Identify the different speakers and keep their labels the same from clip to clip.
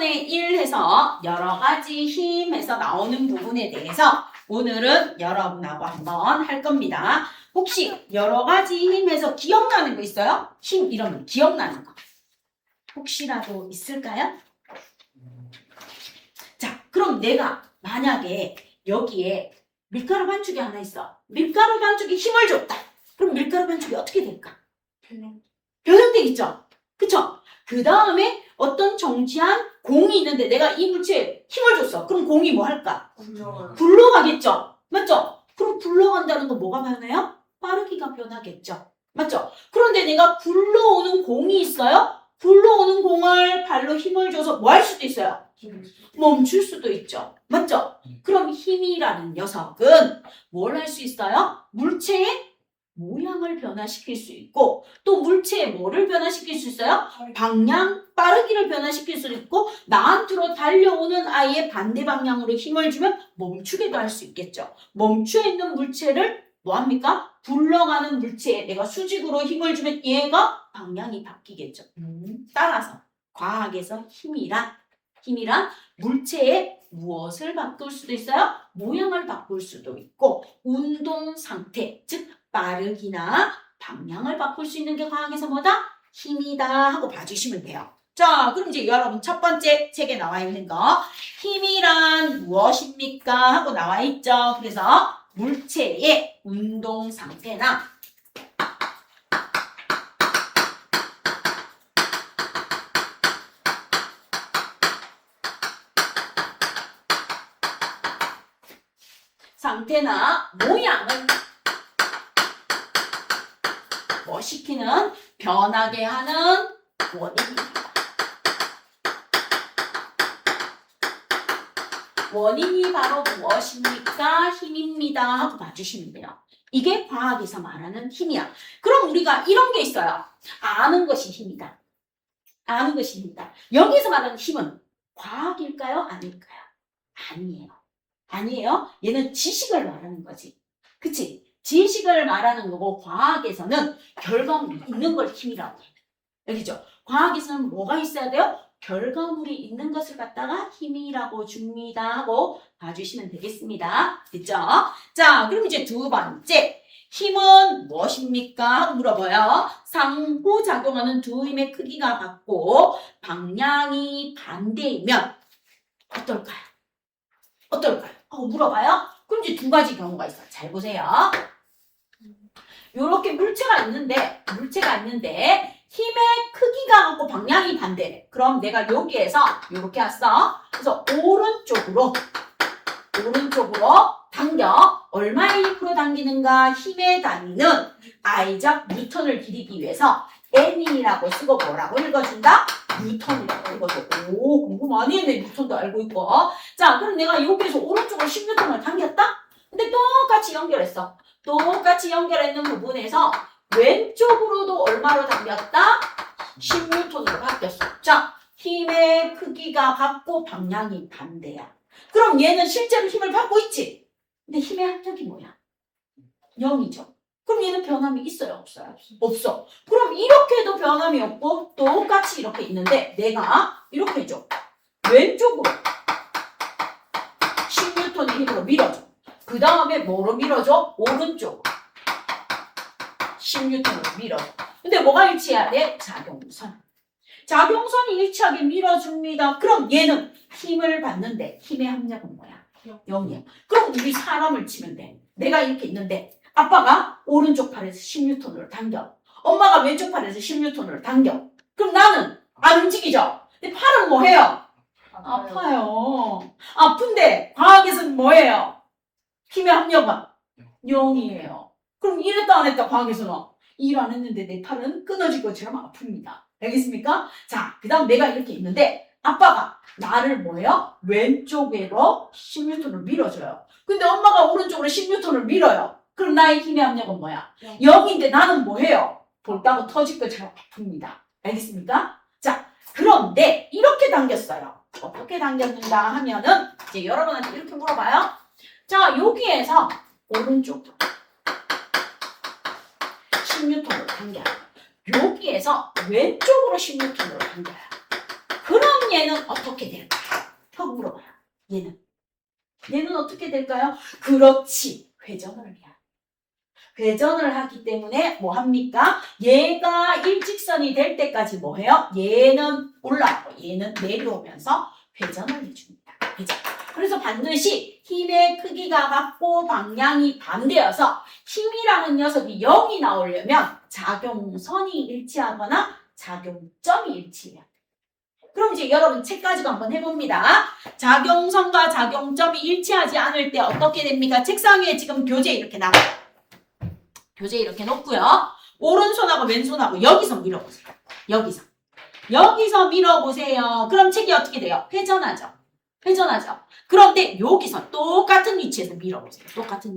Speaker 1: 3번에 1 해서 여러 가지 힘에서 나오는 부분에 대해서 오늘은 여러분하고 한번 할 겁니다. 혹시 여러 가지 힘에서 기억나는 거 있어요? 힘 이러면 기억나는 거. 혹시라도 있을까요? 자, 그럼 내가 만약에 여기에 밀가루 반죽이 하나 있어. 밀가루 반죽이 힘을 줬다. 그럼 밀가루 반죽이 어떻게 될까? 변형되겠죠? 그쵸? 그 다음에 어떤 정지한 공이 있는데 내가 이 물체에 힘을 줬어. 그럼 공이 뭐 할까? 굴러가겠죠? 맞죠? 그럼 굴러간다는 건 뭐가 변해요? 빠르기가 변하겠죠? 맞죠? 그런데 내가 굴러오는 공이 있어요? 굴러오는 공을 발로 힘을 줘서 뭐 할 수도 있어요? 멈출 수도 있죠. 맞죠? 그럼 힘이라는 녀석은 뭘 할 수 있어요? 물체의 모양을 변화시킬 수 있고 또 물체의 뭐를 변화시킬 수 있어요? 방향, 빠르기를 변화시킬 수 있고 나한테로 달려오는 아이의 반대 방향으로 힘을 주면 멈추게도 할 수 있겠죠. 멈춰 있는 물체를 뭐합니까? 굴러가는 물체에 내가 수직으로 힘을 주면 얘가 방향이 바뀌겠죠. 따라서 과학에서 힘이란 물체의 무엇을 바꿀 수도 있어요? 모양을 바꿀 수도 있고 운동 상태, 즉 빠르기나 방향을 바꿀 수 있는 게 과학에서 뭐다? 힘이다 하고 봐주시면 돼요. 자, 그럼 이제 여러분 첫 번째 책에 나와 있는 거 힘이란 무엇입니까? 하고 나와 있죠. 그래서 물체의 운동 상태나 모양을 뭐 시키는 변하게 하는 원인입니다. 원인이 바로 무엇입니까? 힘입니다 하고 봐주시면 돼요. 이게 과학에서 말하는 힘이야. 그럼 우리가 이런 게 있어요. 아는 것이 힘이다. 아는 것이 힘이다. 여기서 말하는 힘은 과학일까요? 아닐까요? 아니에요. 아니에요. 얘는 지식을 말하는 거지. 그치? 지식을 말하는 거고 과학에서는 결과물이 있는 걸 힘이라고 해요. 여기죠? 과학에서는 뭐가 있어야 돼요? 결과물이 있는 것을 갖다가 힘이라고 줍니다 하고 봐주시면 되겠습니다. 됐죠? 자, 그럼 이제 두 번째. 힘은 무엇입니까? 하고 물어봐요. 상호작용하는 두 힘의 크기가 같고 방향이 반대이면 어떨까요? 어떨까요? 하고 물어봐요. 그럼 이제 두 가지 경우가 있어요. 잘 보세요. 요렇게 물체가 있는데 힘의 크기가 같고 방향이 반대래. 그럼 내가 여기에서 요렇게 왔어. 그래서 오른쪽으로 당겨. 얼마의 힘으로 당기는가? 힘의 단위는 I작 뉴턴을 기리기 위해서 N이라고 쓰고 뭐라고 읽어준다? 뉴턴이라고 읽어줘. 오, 공부 많이 했네. 뉴턴도 알고 있고. 자, 그럼 내가 여기에서 오른쪽으로 10뉴턴을 당겼다? 근데 똑같이 연결했어. 똑같이 연결했는 부분에서 왼쪽으로도 얼마로 당겼다? 10뉴턴으로 바뀌었어. 자, 힘의 크기가 같고 방향이 반대야. 그럼 얘는 실제로 힘을 받고 있지? 근데 힘의 합력이 뭐야? 0이죠. 그럼 얘는 변함이 있어요? 없어요? 없어. 그럼 이렇게도 변함이 없고 똑같이 이렇게 있는데 내가 이렇게 해줘. 왼쪽으로 10뉴턴의 힘으로 밀어줘. 그 다음에 뭐로 밀어줘? 오른쪽으로 10뉴턴으로 밀어줘. 근데 뭐가 일치해야 돼? 작용선. 작용선이 일치하게 밀어줍니다. 그럼 얘는 힘을 받는데 힘의 합력은 뭐야? 0이야. 그럼 우리 사람을 치면 돼. 내가 이렇게 있는데 아빠가 오른쪽 팔에서 10뉴턴을 당겨. 엄마가 왼쪽 팔에서 10뉴턴을 당겨. 그럼 나는 안 움직이죠? 근데 팔은 뭐 해요? 아파요. 아픈데 과학에서는 뭐예요? 힘의 합력은 0이에요. 그럼 이랬다 안 했다 과학에서는 일 안 했는데 내 팔은 끊어질 것처럼 아픕니다. 알겠습니까? 자, 그 다음 내가 이렇게 있는데 아빠가 나를 뭐예요? 왼쪽으로 10뉴턴을 밀어줘요. 근데 엄마가 오른쪽으로 10뉴턴을 밀어요. 그럼 나의 힘의 합력은 뭐야? 0인데 나는 뭐해요? 볼따고 터질 것처럼 아픕니다. 알겠습니까? 자, 그런데 이렇게 당겼어요. 어떻게 당겼는가 하면은 이제 여러분한테 이렇게 물어봐요. 자, 여기에서 오른쪽으로 10뉴턴을 당겨요. 여기에서 왼쪽으로 10뉴턴을 당겨요. 그럼 얘는 어떻게 될까요? 하고 물어봐요. 얘는 어떻게 될까요? 그렇지. 회전을 해야 돼. 회전을 하기 때문에 뭐 합니까? 얘가 일직선이 될 때까지 뭐 해요? 얘는 올라가고 얘는 내려오면서 회전을 해줍니다. 회전. 그래서 반드시 힘의 크기가 같고 방향이 반대여서 힘이라는 녀석이 0이 나오려면 작용선이 일치하거나 작용점이 일치해야 돼요. 그럼 이제 여러분 책 가지고 한번 해봅니다. 작용선과 작용점이 일치하지 않을 때 어떻게 됩니까? 책상 위에 지금 교재 이렇게 나가요. 교재 이렇게 놓고요. 오른손하고 왼손하고 여기서 밀어보세요. 여기서 밀어보세요. 그럼 책이 어떻게 돼요? 회전하죠. 그런데 여기서 똑같은 위치에서 밀어보세요. 똑같은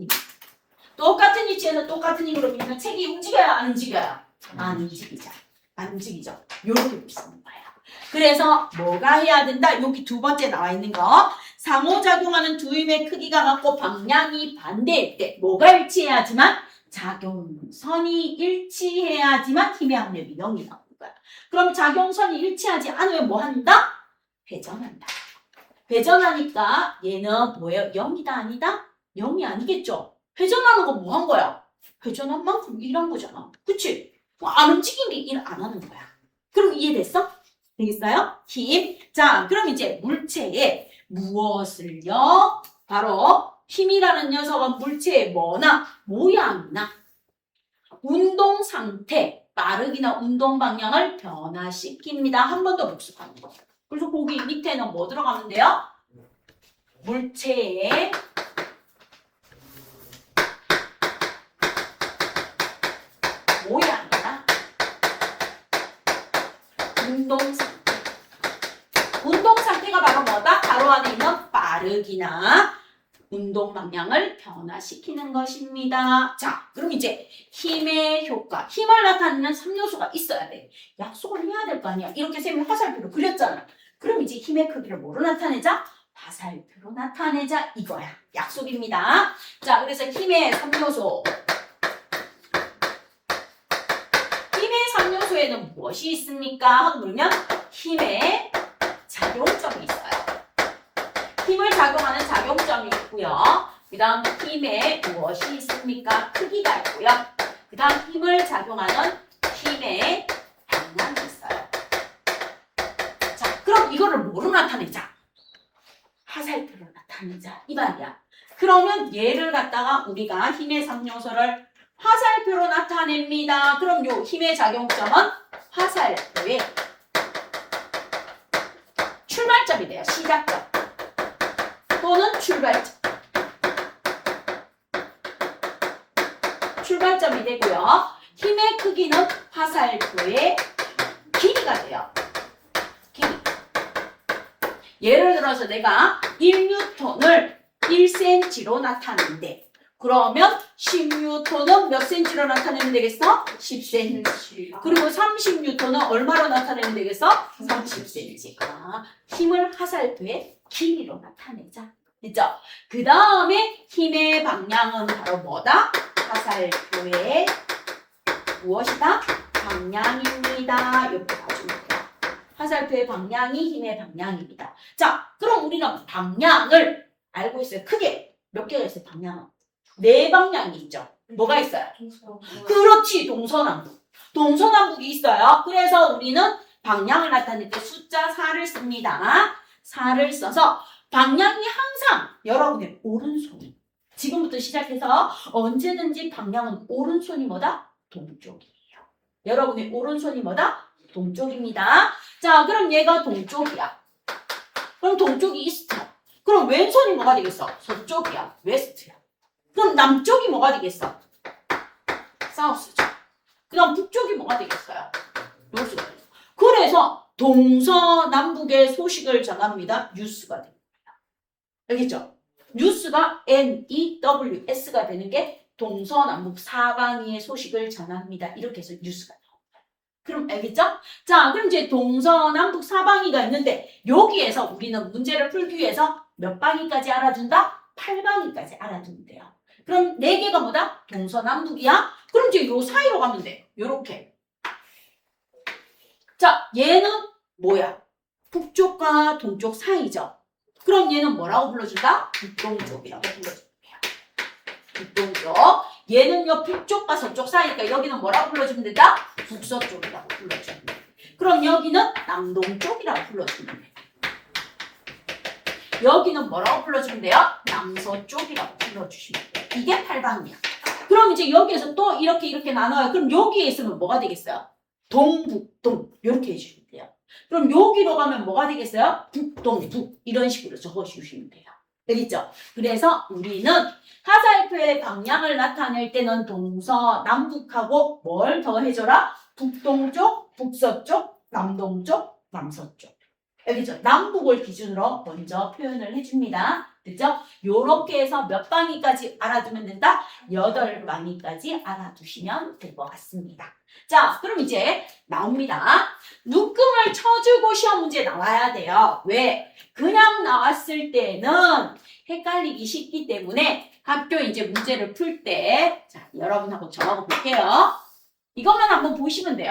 Speaker 1: 위치에서 똑같은 힘으로 밀면 책이 움직여요? 안 움직여요? 안 움직이죠. 요렇게 쓰는 거예요. 그래서 뭐가 해야 된다? 여기 두 번째 나와 있는 거. 상호작용하는 두 힘의 크기가 같고 방향이 반대일 때 뭐가 일치해야지만? 작용선이 일치해야지만 힘의 합력이 0이 나오는 거야. 그럼 작용선이 일치하지 않으면 뭐 한다? 회전한다. 회전하니까 얘는 뭐예요? 0이다 아니다? 0이 아니겠죠? 회전하는 거 뭐 한 거야? 회전한 만큼 일한 거잖아. 그치? 안 움직인 게 일 안 하는 거야. 그럼 이해됐어? 되겠어요? 힘. 자, 그럼 이제 물체에 무엇을요? 바로 힘이라는 녀석은 물체의 뭐나 모양이나 운동 상태, 빠르기나 운동 방향을 변화시킵니다. 한 번 더 복습하는 거. 그래서 거기 밑에는 뭐 들어가면 돼요? 물체의 모양이나 운동 상태. 운동 상태가 바로 뭐다? 가로 안에 있는 빠르기나 운동 방향을 변화시키는 것입니다. 자, 그럼 이제 힘의 효과, 힘을 나타내는 3요소가 있어야 돼. 약속을 해야 될 거 아니야. 이렇게 쌤이 화살표로 그렸잖아. 그럼 이제 힘의 크기를 뭐로 나타내자? 화살표로 나타내자 이거야. 약속입니다. 자, 그래서 힘의 3요소. 힘의 3요소에는 무엇이 있습니까? 하고 물으면 힘의 작용점이 있어요. 힘을 작용하는 작용점이 있고요. 그 다음 힘에 무엇이 있습니까? 크기가 있고요. 그 다음 힘을 작용하는 힘의 방향이 있어요. 자, 그럼 이거를 뭐로 나타내자? 화살표로 나타내자. 이 말이야. 그러면 얘를 갖다가 우리가 힘의 3요소를 화살표로 나타냅니다. 그럼 요 힘의 작용점은 화살표의 출발점이 돼요. 시작점. 또는 출발점이 되고요. 힘의 크기는 화살표의 길이가 돼요. 길이. 예를 들어서 내가 1N을 1cm로 나타내는데 그러면 10N은 몇 cm로 나타내면 되겠어? 10cm. 그리고 30N은 얼마로 나타내면 되겠어? 30cm. 힘을 화살표의 길이로 나타내자. 됐죠? 그 다음에 힘의 방향은 바로 뭐다? 화살표의 무엇이다? 방향입니다. 이렇게 봐주면 돼요. 화살표의 방향이 힘의 방향입니다. 자, 그럼 우리는 방향을 알고 있어요. 크게 몇 개가 있어요? 방향은? 4방향이 있죠. 뭐가 있어요? 그렇지, 동서남북. 동서남북이 있어요. 그래서 우리는 방향을 나타낼 때 숫자 4를 씁니다. 4를 써서 방향이 항상 여러분의 오른손. 지금부터 시작해서 언제든지 방향은 오른손이 뭐다? 동쪽이에요. 여러분의 오른손이 뭐다? 동쪽입니다. 자, 그럼 얘가 동쪽이야. 그럼 동쪽이 이스트야. 그럼 왼손이 뭐가 되겠어? 서쪽이야. 웨스트야. 그럼 남쪽이 뭐가 되겠어? 사우스죠. 그 다음 북쪽이 뭐가 되겠어요? 노스가 되겠어. 그래서 동서남북의 소식을 전합니다. 뉴스가 됩니다. 알겠죠? 뉴스가 NEWS가 되는 게 동서남북 사방의 소식을 전합니다. 이렇게 해서 뉴스가 나옵니다. 그럼 알겠죠? 자, 그럼 이제 동서남북 사방이가 있는데 여기에서 우리는 문제를 풀기 위해서 몇 방위까지 알아준다? 8방위까지 알아두면 돼요. 그럼 4개가 뭐다? 동서남북이야? 그럼 이제 요 사이로 가면 돼. 요렇게. 자, 얘는 뭐야? 북쪽과 동쪽 사이죠. 그럼 얘는 뭐라고 불러준다? 북동쪽이라고 불러줄게요. 북동쪽. 얘는요 북쪽과 서쪽 사이니까 여기는 뭐라고 불러주면 된다? 북서쪽이라고 불러주면 돼. 그럼 여기는 남동쪽이라고 불러주면 돼. 여기는 뭐라고 불러주면 돼요? 남서쪽이라고 불러주시면 돼요. 이게 8방이야. 그럼 이제 여기에서 또 이렇게 나눠요. 그럼 여기에 있으면 뭐가 되겠어요? 동북동 이렇게 해주시면 돼요. 그럼 여기로 가면 뭐가 되겠어요? 북동, 북 이런 식으로 적어주시면 돼요. 알겠죠? 그래서 우리는 화살표의 방향을 나타낼 때는 동서, 남북하고 뭘 더해줘라? 북동쪽, 북서쪽, 남동쪽, 남서쪽. 알겠죠? 남북을 기준으로 먼저 표현을 해줍니다. 그죠? 요렇게 해서 몇 방위까지 알아두면 된다? 8방위까지 알아두시면 될 것 같습니다. 자, 그럼 이제 나옵니다. 눈금을 쳐주고 시험 문제 나와야 돼요. 왜? 그냥 나왔을 때는 헷갈리기 쉽기 때문에 학교 이제 문제를 풀 때, 자, 여러분하고 저하고 볼게요. 이것만 한번 보시면 돼요.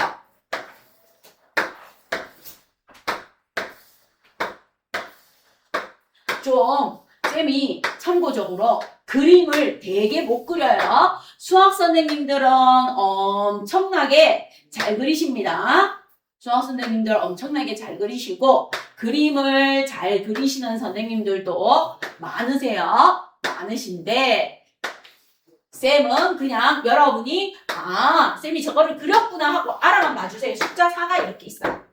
Speaker 1: 좀 쌤이 참고적으로 그림을 되게 못 그려요. 수학 선생님들은 엄청나게 잘 그리십니다. 수학 선생님들 엄청나게 잘 그리시고 그림을 잘 그리시는 선생님들도 많으신데 쌤은 그냥 여러분이 쌤이 저거를 그렸구나 하고 알아만 봐주세요. 숫자 4가 이렇게 있어요.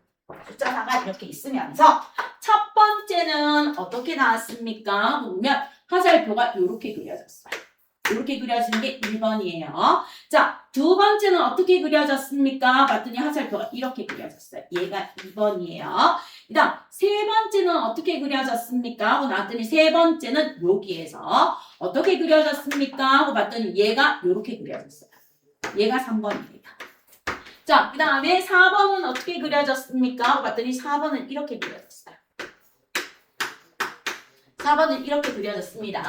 Speaker 1: 숫자 4가 이렇게 있으면서 첫 번째는 어떻게 나왔습니까? 보면 화살표가 이렇게 그려졌어요. 이렇게 그려진 게 1번이에요. 자, 두 번째는 어떻게 그려졌습니까? 봤더니 화살표가 이렇게 그려졌어요. 얘가 2번이에요. 그 다음 세 번째는 어떻게 그려졌습니까? 하고 나왔더니 세 번째는 여기에서 어떻게 그려졌습니까? 하고 봤더니 얘가 이렇게 그려졌어요. 얘가 3번입니다. 자, 그 다음에 4번은 어떻게 그려졌습니까? 하고 봤더니 4번은 이렇게 그려졌어요. 4번은 이렇게 그려졌습니다.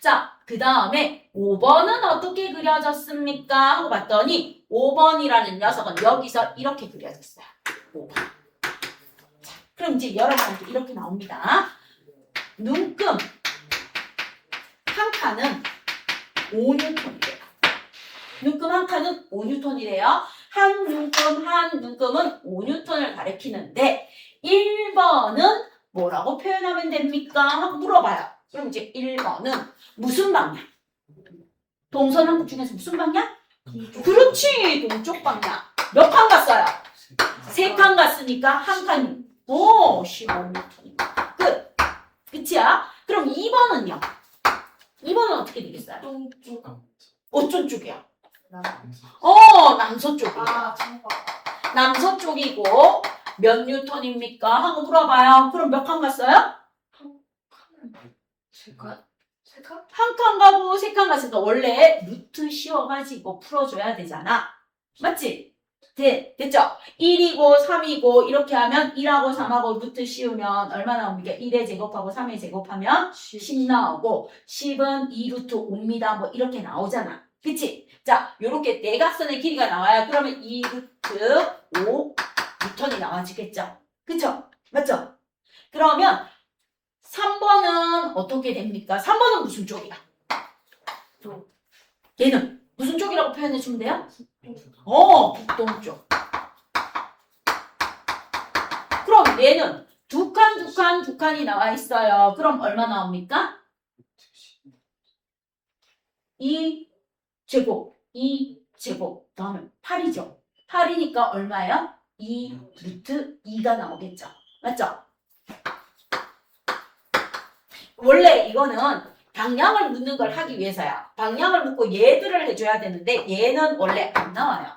Speaker 1: 자, 그 다음에 5번은 어떻게 그려졌습니까? 하고 봤더니 5번이라는 녀석은 여기서 이렇게 그려졌어요. 5번. 자, 그럼 이제 여러분한테 이렇게 나옵니다. 눈금 한 칸은 5N이래요. 눈금 한 칸은 5N이래요. 한 눈금은 5N을 가리키는데 1번은 뭐라고 표현하면 됩니까? 하고 물어봐요. 그럼 이제 1번은 무슨 방향? 동서남북 중에서 무슨 방향? 그렇지! 동쪽 방향. 몇 칸 갔어요? 3칸 갔으니까 한 칸이 15N입니다. 끝! 끝이야? 그럼 2번은요? 2번은 어떻게 되겠어요?
Speaker 2: 동쪽.
Speaker 1: 어쩐 쪽이야?
Speaker 2: 남서.
Speaker 1: 남서쪽이에요.
Speaker 2: 정답.
Speaker 1: 남서쪽이고 몇 뉴턴입니까? 하고 물어봐요. 그럼 몇 칸 갔어요?
Speaker 2: 세 칸?
Speaker 1: 한 칸 가고 3칸 갔으니까 원래 루트 씌워가지고 풀어줘야 되잖아. 맞지? 됐죠? 1이고 3이고 이렇게 하면 1하고 3하고 루트 씌우면 얼마 나옵니까? 1의 제곱하고 3의 제곱하면 10 나오고 10은 2루트 5입니다. 뭐 이렇게 나오잖아. 그치? 자, 요렇게 대각선의 길이가 나와야 그러면 2루트 5 뉴턴이 나와지겠죠? 그쵸? 맞죠? 그러면 3번은 어떻게 됩니까? 3번은 무슨 쪽이야? 얘는 무슨 쪽이라고 표현해 주면 돼요? 북동쪽. 그럼 얘는 두 칸이 나와 있어요. 그럼 얼마 나옵니까? 2제곱 다음에 8이죠. 8이니까 얼마예요? 2 루트 2가 나오겠죠. 맞죠? 원래 이거는 방향을 묻는 걸 하기 위해서야. 방향을 묻고 얘들을 해줘야 되는데 얘는 원래 안 나와요.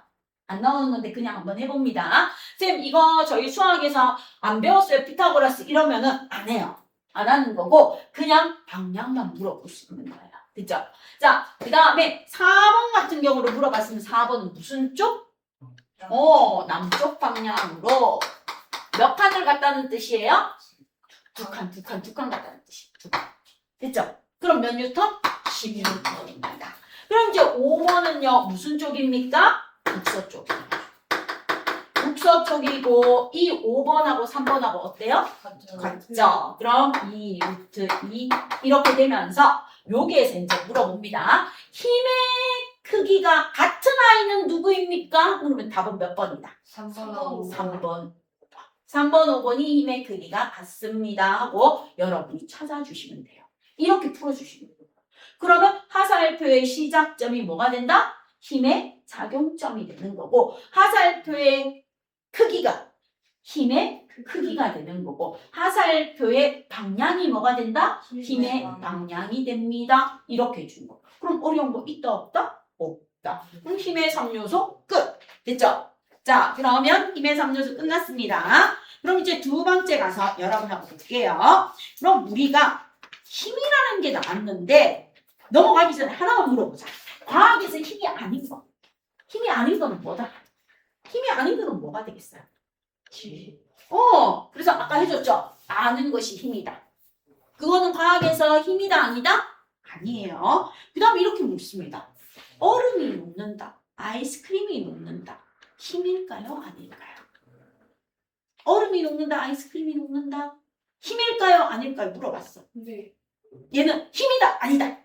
Speaker 1: 안 나오는 건데 그냥 한번 해봅니다. 쌤 이거 저희 수학에서 안 배웠어요. 피타고라스 이러면은 안 해요. 안 하는 거고 그냥 방향만 물어보시면 거예요. 됐죠? 자, 그 다음에 4번 같은 경우로 물어봤으면 4번은 무슨 쪽? 남쪽 방향으로 몇 칸을 갔다는 뜻이에요? 두 칸 갔다는 뜻이에요. 2칸. 됐죠? 그럼 몇 뉴턴? 12뉴턴입니다. 그럼 이제 5번은요, 무슨 쪽입니까? 북서쪽이에요. 수업 초기고 이 5번하고 3번하고 어때요? 같죠. 그럼 2 루트 2 이렇게 되면서 여기에서 이제 물어봅니다. 힘의 크기가 같은 아이는 누구입니까? 그러면 답은 몇 번이다?
Speaker 2: 3번.
Speaker 1: 3번. 3번, 5번이 힘의 크기가 같습니다 하고 여러분이 찾아주시면 돼요. 이렇게 풀어주시면 돼요. 그러면 하살표의 시작점이 뭐가 된다? 힘의 작용점이 되는 거고 하살표의 크기가 힘의 크기가 되는 거고 하살표의 방향이 뭐가 된다? 힘의 방향이 됩니다. 이렇게 해주는 거. 그럼 어려운 거 있다 없다? 없다. 그럼 힘의 3요소 끝. 됐죠? 자, 그러면 힘의 3요소 끝났습니다. 그럼 이제 두 번째 가서 여러분하고 볼게요. 그럼 우리가 힘이라는 게 나왔는데 넘어가기 전에 하나만 물어보자. 과학에서 힘이 아닌 거. 힘이 아닌 거는 뭐다? 힘이 아닌 거는 뭐가 되겠어요? 그래서 아까 해줬죠? 아는 것이 힘이다. 그거는 과학에서 힘이다 아니다? 아니에요. 그 다음에 이렇게 묻습니다. 얼음이 녹는다. 아이스크림이 녹는다. 힘일까요? 아닐까요? 얼음이 녹는다. 아이스크림이 녹는다. 힘일까요? 아닐까요? 물어봤어.
Speaker 2: 네.
Speaker 1: 얘는 힘이다. 아니다.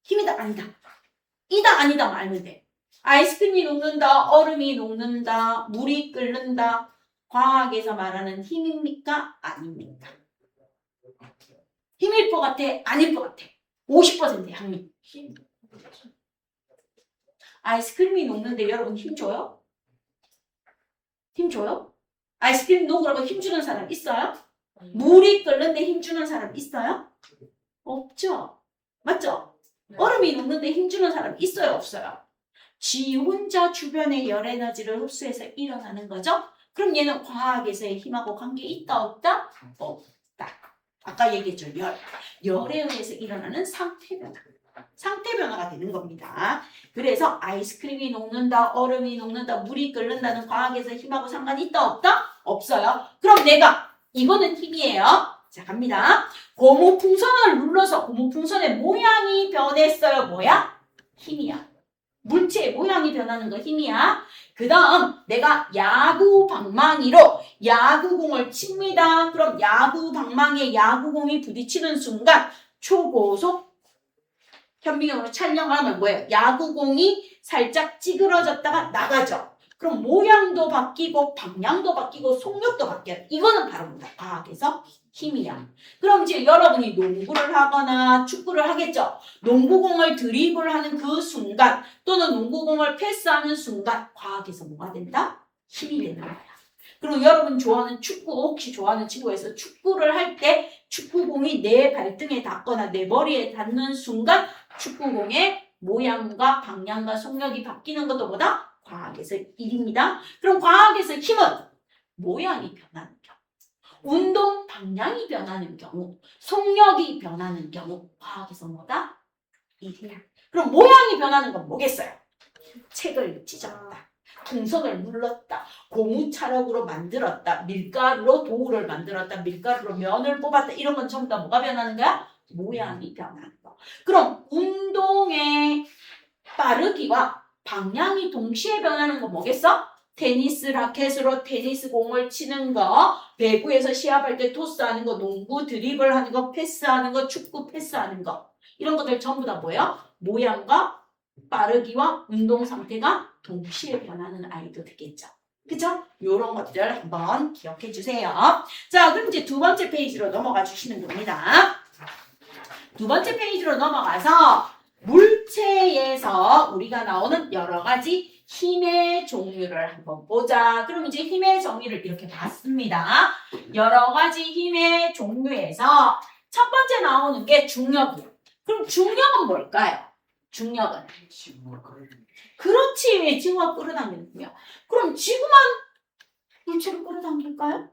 Speaker 1: 힘이다. 아니다. 이다. 아니다. 말면 돼. 아이스크림이 녹는다. 얼음이 녹는다. 물이 끓는다. 과학에서 말하는 힘입니까? 아닙니까? 힘일 것 같아? 아닐 것 같아? 50% 확률. 힘. 아이스크림이 녹는데 여러분 힘 줘요? 힘 줘요? 아이스크림 녹으라고 힘주는 사람 있어요? 물이 끓는데 힘주는 사람 있어요? 없죠? 맞죠? 얼음이 녹는데 힘주는 사람 있어요? 없어요? 지 혼자 주변의 열 에너지를 흡수해서 일어나는 거죠? 그럼 얘는 과학에서의 힘하고 관계 있다 없다? 없다. 아까 얘기했죠. 열에 의해서 일어나는 상태 변화. 상태 변화가 되는 겁니다. 그래서 아이스크림이 녹는다, 얼음이 녹는다, 물이 끓는다는 과학에서 힘하고 상관이 있다 없다? 없어요. 그럼 내가 이거는 힘이에요. 자, 갑니다. 고무풍선을 눌러서 고무풍선의 모양이 변했어요. 뭐야? 힘이야. 물체의 모양이 변하는 거 힘이야. 그 다음 내가 야구 방망이로 야구공을 칩니다. 그럼 야구 방망이에 야구공이 부딪히는 순간 초고속 현미경으로 촬영을 하면 뭐예요? 야구공이 살짝 찌그러졌다가 나가죠. 그럼 모양도 바뀌고 방향도 바뀌고 속력도 바뀌어요. 이거는 바로 뭐다? 과학에서 힘이야. 그럼 이제 여러분이 농구를 하거나 축구를 하겠죠. 농구공을 드리블 하는 그 순간 또는 농구공을 패스하는 순간 과학에서 뭐가 된다? 힘이 되는 거야. 그리고 여러분 좋아하는 축구, 혹시 좋아하는 친구에서 축구를 할 때 축구공이 내 발등에 닿거나 내 머리에 닿는 순간 축구공의 모양과 방향과 속력이 바뀌는 것도 뭐다? 과학에서 일입니다. 그럼 과학에서 힘은 모양이 변하는 경우, 운동 방향이 변하는 경우, 속력이 변하는 경우 과학에서 뭐다? 일이야. 그럼 모양이 변하는 건 뭐겠어요? 책을 찢었다. 풍선을 눌렀다. 고무차력으로 만들었다. 밀가루로 도우를 만들었다. 밀가루로 면을 뽑았다. 이런 건 전부 다 뭐가 변하는 거야? 모양이 변하는 거. 그럼 운동의 빠르기와 방향이 동시에 변하는 거 뭐겠어? 테니스 라켓으로 테니스 공을 치는 거, 배구에서 시합할 때 토스하는 거, 농구 드리블 하는 거, 패스하는 거, 축구 패스하는 거. 이런 것들 전부 다 뭐예요? 모양과 빠르기와 운동 상태가 동시에 변하는 아이도 되겠죠. 그쵸? 요런 것들 한번 기억해 주세요. 자, 그럼 이제 두 번째 페이지로 넘어가 주시면 됩니다. 두 번째 페이지로 넘어가서 물체에서 우리가 나오는 여러 가지 힘의 종류를 한번 보자. 그럼 이제 힘의 정의를 이렇게 봤습니다. 여러 가지 힘의 종류에서 첫 번째 나오는 게 중력이에요. 그럼 중력은 뭘까요? 중력은? 그렇지. 지구가 끌어당기는 거야. 그럼 지구만 물체를 끌어당길까요?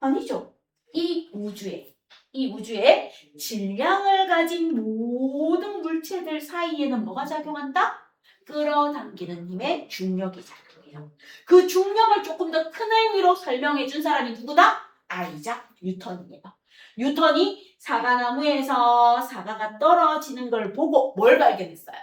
Speaker 1: 아니죠. 이 우주에 질량을 가진 모든 물체들 사이에는 뭐가 작용한다? 끌어당기는 힘의 중력이 작용해요. 그 중력을 조금 더 큰 의미로 설명해 준 사람이 누구다? 아이작 뉴턴이에요. 뉴턴이 사과나무에서 사과가 떨어지는 걸 보고 뭘 발견했어요?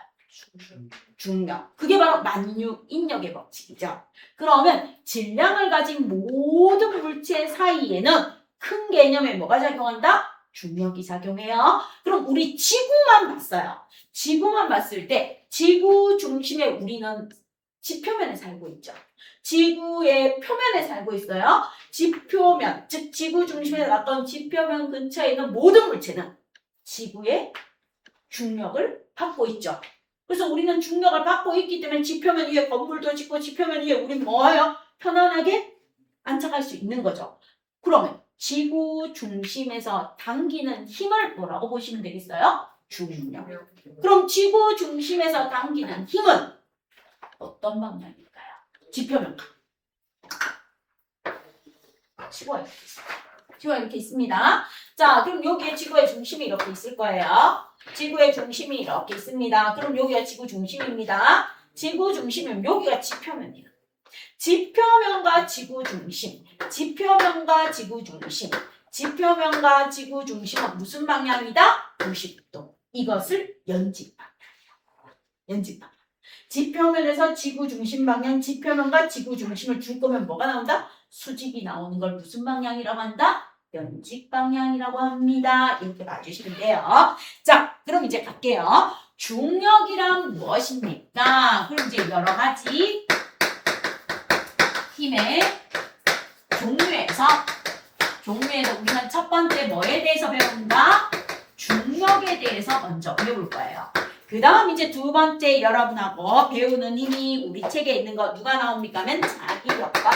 Speaker 1: 중력. 그게 바로 만유인력의 법칙이죠. 그러면 질량을 가진 모든 물체 사이에는 큰 개념에 뭐가 작용한다? 중력이 작용해요. 그럼 우리 지구만 봤어요. 지구만 봤을 때 지구 중심에 우리는 지표면에 살고 있죠. 지구의 표면에 살고 있어요. 지표면, 즉 지구 중심에 가까운 지표면 근처에 있는 모든 물체는 지구의 중력을 받고 있죠. 그래서 우리는 중력을 받고 있기 때문에 지표면 위에 건물도 짓고 지표면 위에 우린 뭐예요? 편안하게 안착할 수 있는 거죠. 그러면 지구 중심에서 당기는 힘을 뭐라고 보시면 되겠어요? 중력. 그럼 지구 중심에서 당기는 힘은 어떤 방향일까요? 지표면과. 지구가 이렇게 있습니다. 지구가 이렇게 있습니다. 자, 그럼 여기에 지구의 중심이 이렇게 있을 거예요. 지구의 중심이 이렇게 있습니다. 그럼 여기가 지구 중심입니다. 지구 중심이면 여기가 지표면이에요. 지표면과 지구 중심, 지표면과 지구 중심, 지표면과 지구 중심은 무슨 방향이다? 90도. 이것을 연직 방향이라고. 연직 방향. 지표면에서 지구 중심 방향, 지표면과 지구 중심을 줄 거면 뭐가 나온다? 수직이 나오는 걸 무슨 방향이라고 한다? 연직 방향이라고 합니다. 이렇게 봐주시면 돼요. 자, 그럼 이제 갈게요. 중력이란 무엇입니까? 그럼 이제 여러 가지 힘의 종류에서 우리는 첫 번째 뭐에 대해서 배운다? 중력에 대해서 먼저 배울 거예요. 그 다음 이제 두 번째 여러분하고 배우는 힘이 우리 책에 있는 거 누가 나옵니까? 하면 자기력과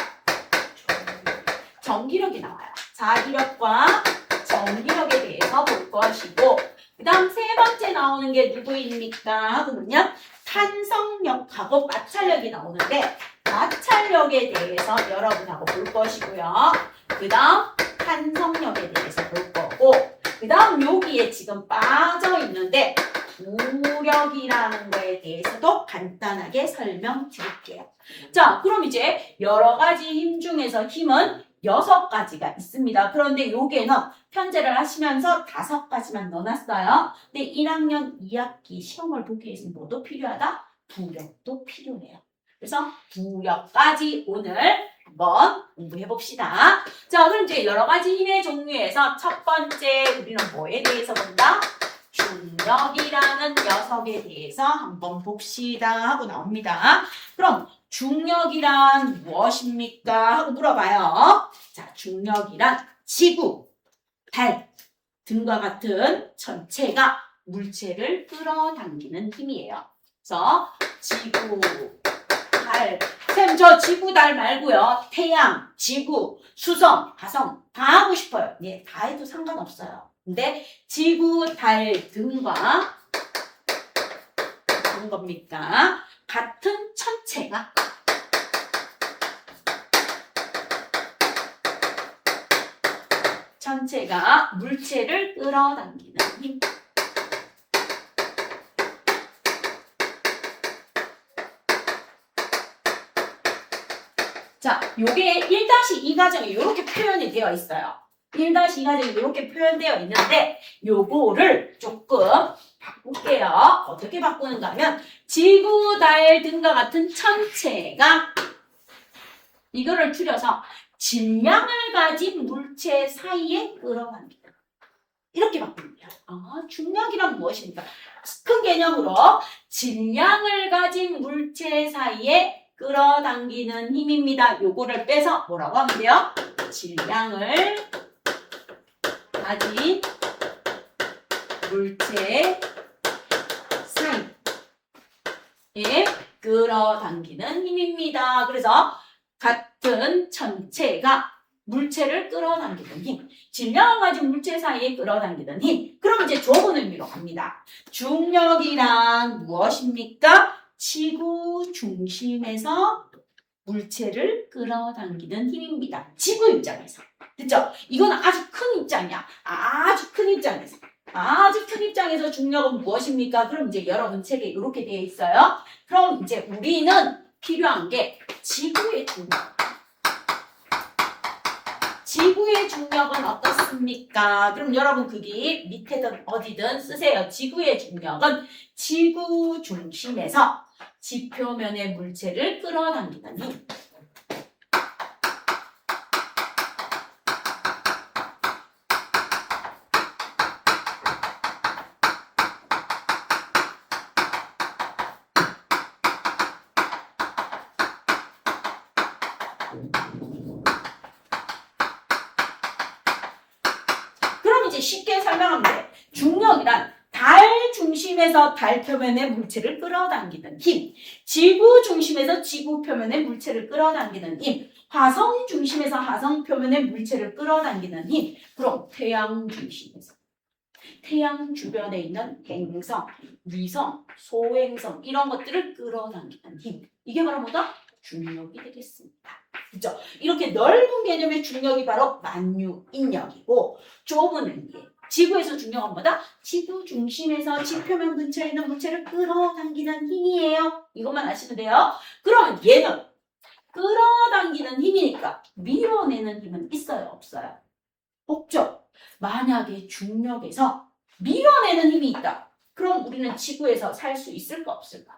Speaker 1: 전기력이 나와요. 자기력과 전기력에 대해서 볼 것이고 그 다음 세 번째 나오는 게 누구입니까? 그러면 탄성력하고 마찰력이 나오는데 마찰력에 대해서 여러분하고 볼 것이고요. 그 다음 탄성력에 대해서 볼 거고 그 다음 여기에 지금 빠져 있는데 부력이라는 거에 대해서도 간단하게 설명드릴게요. 자, 그럼 이제 여러 가지 힘 중에서 힘은 6가지가 있습니다. 그런데 여기에는 편제를 하시면서 5가지만 넣어놨어요. 근데 1학년 2학기 시험을 보기 위해서 뭐도 필요하다? 부력도 필요해요. 그래서 부력까지 오늘 한번 공부해 봅시다. 자, 그럼 이제 여러 가지 힘의 종류에서 첫 번째 우리는 뭐에 대해서 본다? 중력이라는 녀석에 대해서 한번 봅시다 하고 나옵니다. 그럼 중력이란 무엇입니까? 하고 물어봐요. 자, 중력이란 지구, 달 등과 같은 전체가 물체를 끌어당기는 힘이에요. 그래서 지구, 달, 쌤 저 지구, 달 말고요. 태양, 지구, 수성, 화성 다 하고 싶어요. 예, 다 해도 상관없어요. 근데 지구, 달 등과 어떤 겁니까? 같은 천체가 물체를 끌어당기는 힘. 자, 요게 1-2 과정에 이렇게 표현이 되어 있어요. 1-2 과정이 이렇게 표현되어 있는데 요거를 조금 바꿀게요. 어떻게 바꾸는가 하면 지구, 달 등과 같은 천체가 이거를 줄여서 질량을 가진 물체 사이에 끌어당긴다. 이렇게 바꿉니다. 아, 중력이란 무엇입니까? 큰 개념으로 질량을 가진 물체 사이에 끌어당기는 힘입니다. 요거를 빼서 뭐라고 하면 돼요? 질량을 가진 물체 사이에 끌어당기는 힘입니다. 그래서 같은 천체가 물체를 끌어당기는 힘, 질량을 가진 물체 사이에 끌어당기는 힘. 그럼 이제 좁은 의미로 갑니다. 중력이란 무엇입니까? 지구 중심에서 물체를 끌어당기는 힘입니다. 지구 입장에서. 됐죠? 이건 아주 큰 입장이야. 아주 큰 입장에서. 아주 큰 입장에서 중력은 무엇입니까? 그럼 이제 여러분 책에 이렇게 되어 있어요. 그럼 이제 우리는 필요한 게 지구의 중력. 지구의 중력은 어떻습니까? 그럼 여러분 거기 밑에든 어디든 쓰세요. 지구의 중력은 지구 중심에서 지표면의 물체를 끌어당기는 힘. 그럼 이제 쉽게 설명하면 돼. 중력이란 달 중심에서 달 표면의 물체를 끌어당기는 힘, 지구 중심에서 지구 표면의 물체를 끌어당기는 힘, 화성 중심에서 화성 표면의 물체를 끌어당기는 힘. 그럼 태양 중심에서 태양 주변에 있는 행성, 위성, 소행성 이런 것들을 끌어당기는 힘. 이게 바로 뭐다? 중력이 되겠습니다. 그죠? 이렇게 넓은 개념의 중력이 바로 만유인력이고 좁은 게 지구에서 중력은 뭐다? 지구 중심에서 지표면 근처에 있는 물체를 끌어당기는 힘이에요. 이것만 아시면 돼요. 그러면 얘는 끌어당기는 힘이니까 밀어내는 힘은 있어요? 없어요? 없죠. 만약에 중력에서 밀어내는 힘이 있다. 그럼 우리는 지구에서 살 수 있을까 없을까?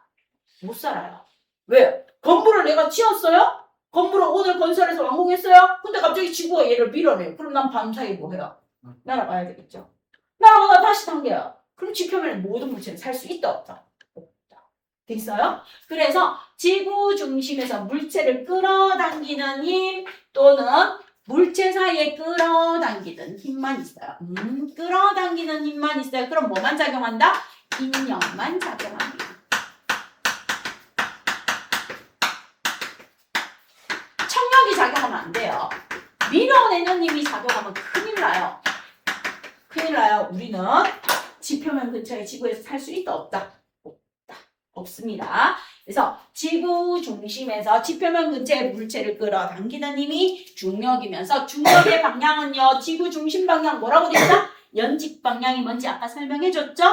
Speaker 1: 못 살아요. 왜요? 건물을 내가 지었어요? 건물을 오늘 건설해서 완공했어요? 근데 갑자기 지구가 얘를 밀어내요. 그럼 난 밤사이에 뭐 해요? 날아가야 되겠죠. 날아가다 다시 당겨요. 그럼 지표면에 모든 물체는 살 수 있다 없다? 없다. 됐어요? 그래서 지구 중심에서 물체를 끌어당기는 힘 또는 물체 사이에 끌어당기는 힘만 있어요. 끌어당기는 힘만 있어요. 그럼 뭐만 작용한다? 인력만 작용합니다. 청력이 작용하면 안 돼요. 밀어내는 힘이 작용하면 큰일 나요. 큰일 나요. 우리는 지표면 근처에 지구에서 살 수 있다 없다? 없다. 없습니다. 그래서 지구 중심에서 지표면 근처의 물체를 끌어당기는 힘이 중력이면서 중력의 방향은요. 지구 중심 방향 뭐라고 되어 있다? 연직 방향이 뭔지 아까 설명해줬죠?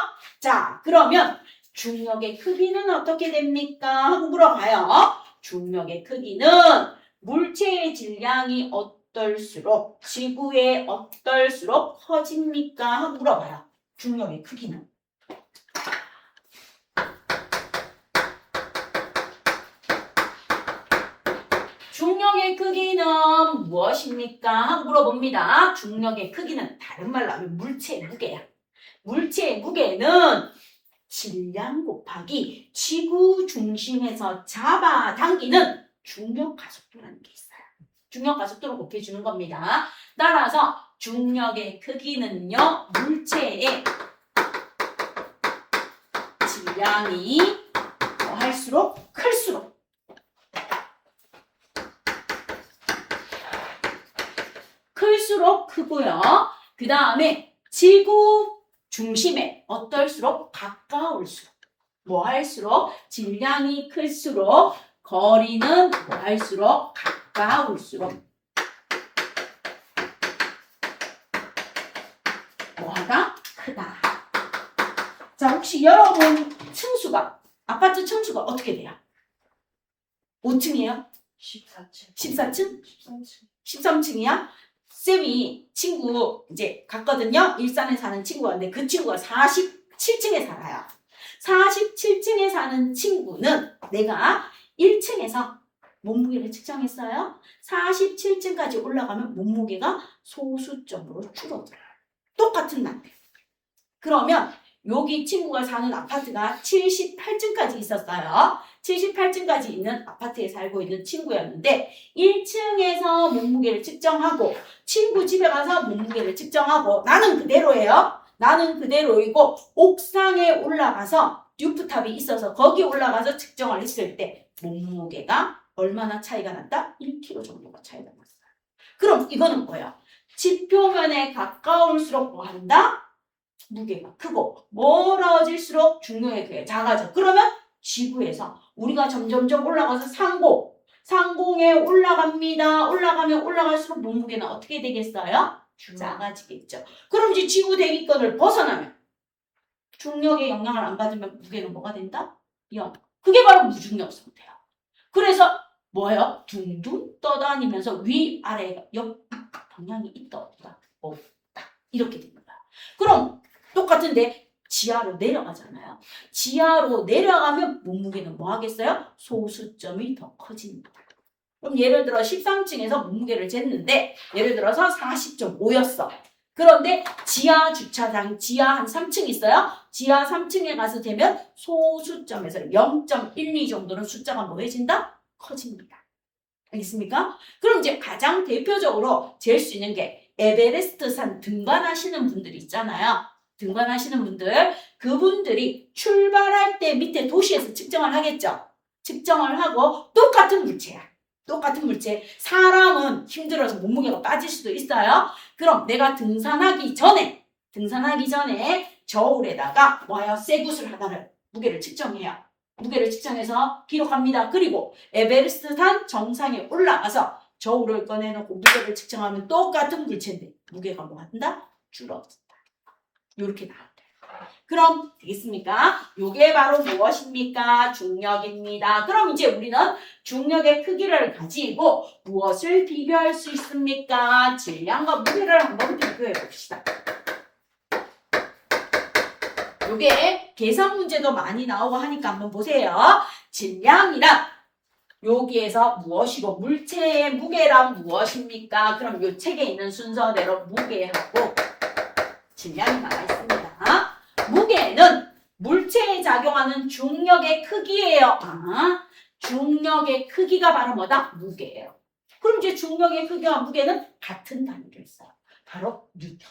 Speaker 1: 자, 그러면 중력의 크기는 어떻게 됩니까? 하고 물어봐요. 중력의 크기는 물체의 질량이 어떨수록 지구에 어떨수록 커집니까? 하고 물어봐요. 중력의 크기는. 중력의 크기는 무엇입니까? 하고 물어봅니다. 중력의 크기는 다른 말로 하면 물체의 무게야. 물체의 무게는 질량 곱하기 지구 중심에서 잡아당기는 중력 가속도라는 게 있어요. 중력 가속도를 곱해주는 겁니다. 따라서 중력의 크기는요. 물체의 질량이 더할수록 클수록 클수록 크고요. 그 다음에 지구 중심에 어떨수록 가까울수록 뭐 할수록 질량이 클수록 거리는 뭐 할수록 가까울수록 뭐하다? 크다. 자, 혹시 여러분 층수가 아파트 층수가 어떻게 돼요? 5층이에요?
Speaker 2: 14층.
Speaker 1: 14층?
Speaker 2: 13층.
Speaker 1: 13층이야? 쌤이 친구 이제 갔거든요. 일산에 사는 친구가. 근데 그 친구가 47층에 살아요. 47층에 사는 친구는 내가 1층에서 몸무게를 측정했어요. 47층까지 올라가면 몸무게가 소수점으로 줄어들어요. 똑같은 남편. 그러면 여기 친구가 사는 아파트가 78층까지 있었어요. 78층까지 있는 아파트에 살고 있는 친구였는데 1층에서 몸무게를 측정하고 친구 집에 가서 몸무게를 측정하고 나는 그대로예요. 나는 그대로이고 옥상에 올라가서 루프탑이 있어서 거기 올라가서 측정을 했을 때 몸무게가 얼마나 차이가 났다? 1kg 정도가 차이가 났어요. 그럼 이거는 뭐예요? 지표면에 가까울수록 뭐 한다? 무게가 크고 멀어질수록 중력의 크기가 작아져. 그러면 지구에서 우리가 점점점 올라가서 상공에 올라갑니다. 올라가면 올라갈수록 몸무게는 어떻게 되겠어요? 작아지겠죠. 그럼 이제 지구 대기권을 벗어나면 중력의 영향을 안 받으면 무게는 뭐가 된다? 0. 그게 바로 무중력 상태야. 그래서 뭐예요? 둥둥 떠다니면서 위아래가 옆 방향이 있다 없다? 없다. 이렇게 됩니다. 그럼 똑같은데 지하로 내려가잖아요. 지하로 내려가면 몸무게는 뭐 하겠어요? 소수점이 더 커집니다. 그럼 예를 들어 13층에서 몸무게를 쟀는데 예를 들어서 40.5였어. 그런데 지하 주차장, 지하 한 3층 있어요? 지하 3층에 가서 재면 소수점에서 0.12 정도는 숫자가 뭐해진다? 커집니다. 알겠습니까? 그럼 이제 가장 대표적으로 잴 수 있는 게 에베레스트 산 등반하시는 분들 있잖아요. 등반하시는 분들, 그분들이 출발할 때 밑에 도시에서 측정을 하겠죠. 측정을 하고 똑같은 물체야. 똑같은 물체. 사람은 힘들어서 몸무게가 빠질 수도 있어요. 그럼 내가 등산하기 전에 저울에다가 와요. 쇠구슬 하나를 무게를 측정해요. 무게를 측정해서 기록합니다. 그리고 에베레스트 산 정상에 올라가서 저울을 꺼내놓고 무게를 측정하면 똑같은 물체인데 무게가 뭐 한다? 줄어든다. 이렇게 나와요. 그럼 되겠습니까? 요게 바로 무엇입니까? 중력입니다. 그럼 이제 우리는 중력의 크기를 가지고 무엇을 비교할 수 있습니까? 질량과 무게를 한번 비교해 봅시다. 요게 계산 문제도 많이 나오고 하니까 한번 보세요. 질량이란 여기에서 무엇이고 물체의 무게란 무엇입니까? 그럼 요 책에 있는 순서대로 무게하고 질량이 나와 있습니다. 무게는 물체에 작용하는 중력의 크기예요. 중력의 크기가 바로 뭐다? 무게예요. 그럼 이제 중력의 크기와 무게는 같은 단위를 써요. 바로 뉴턴이다.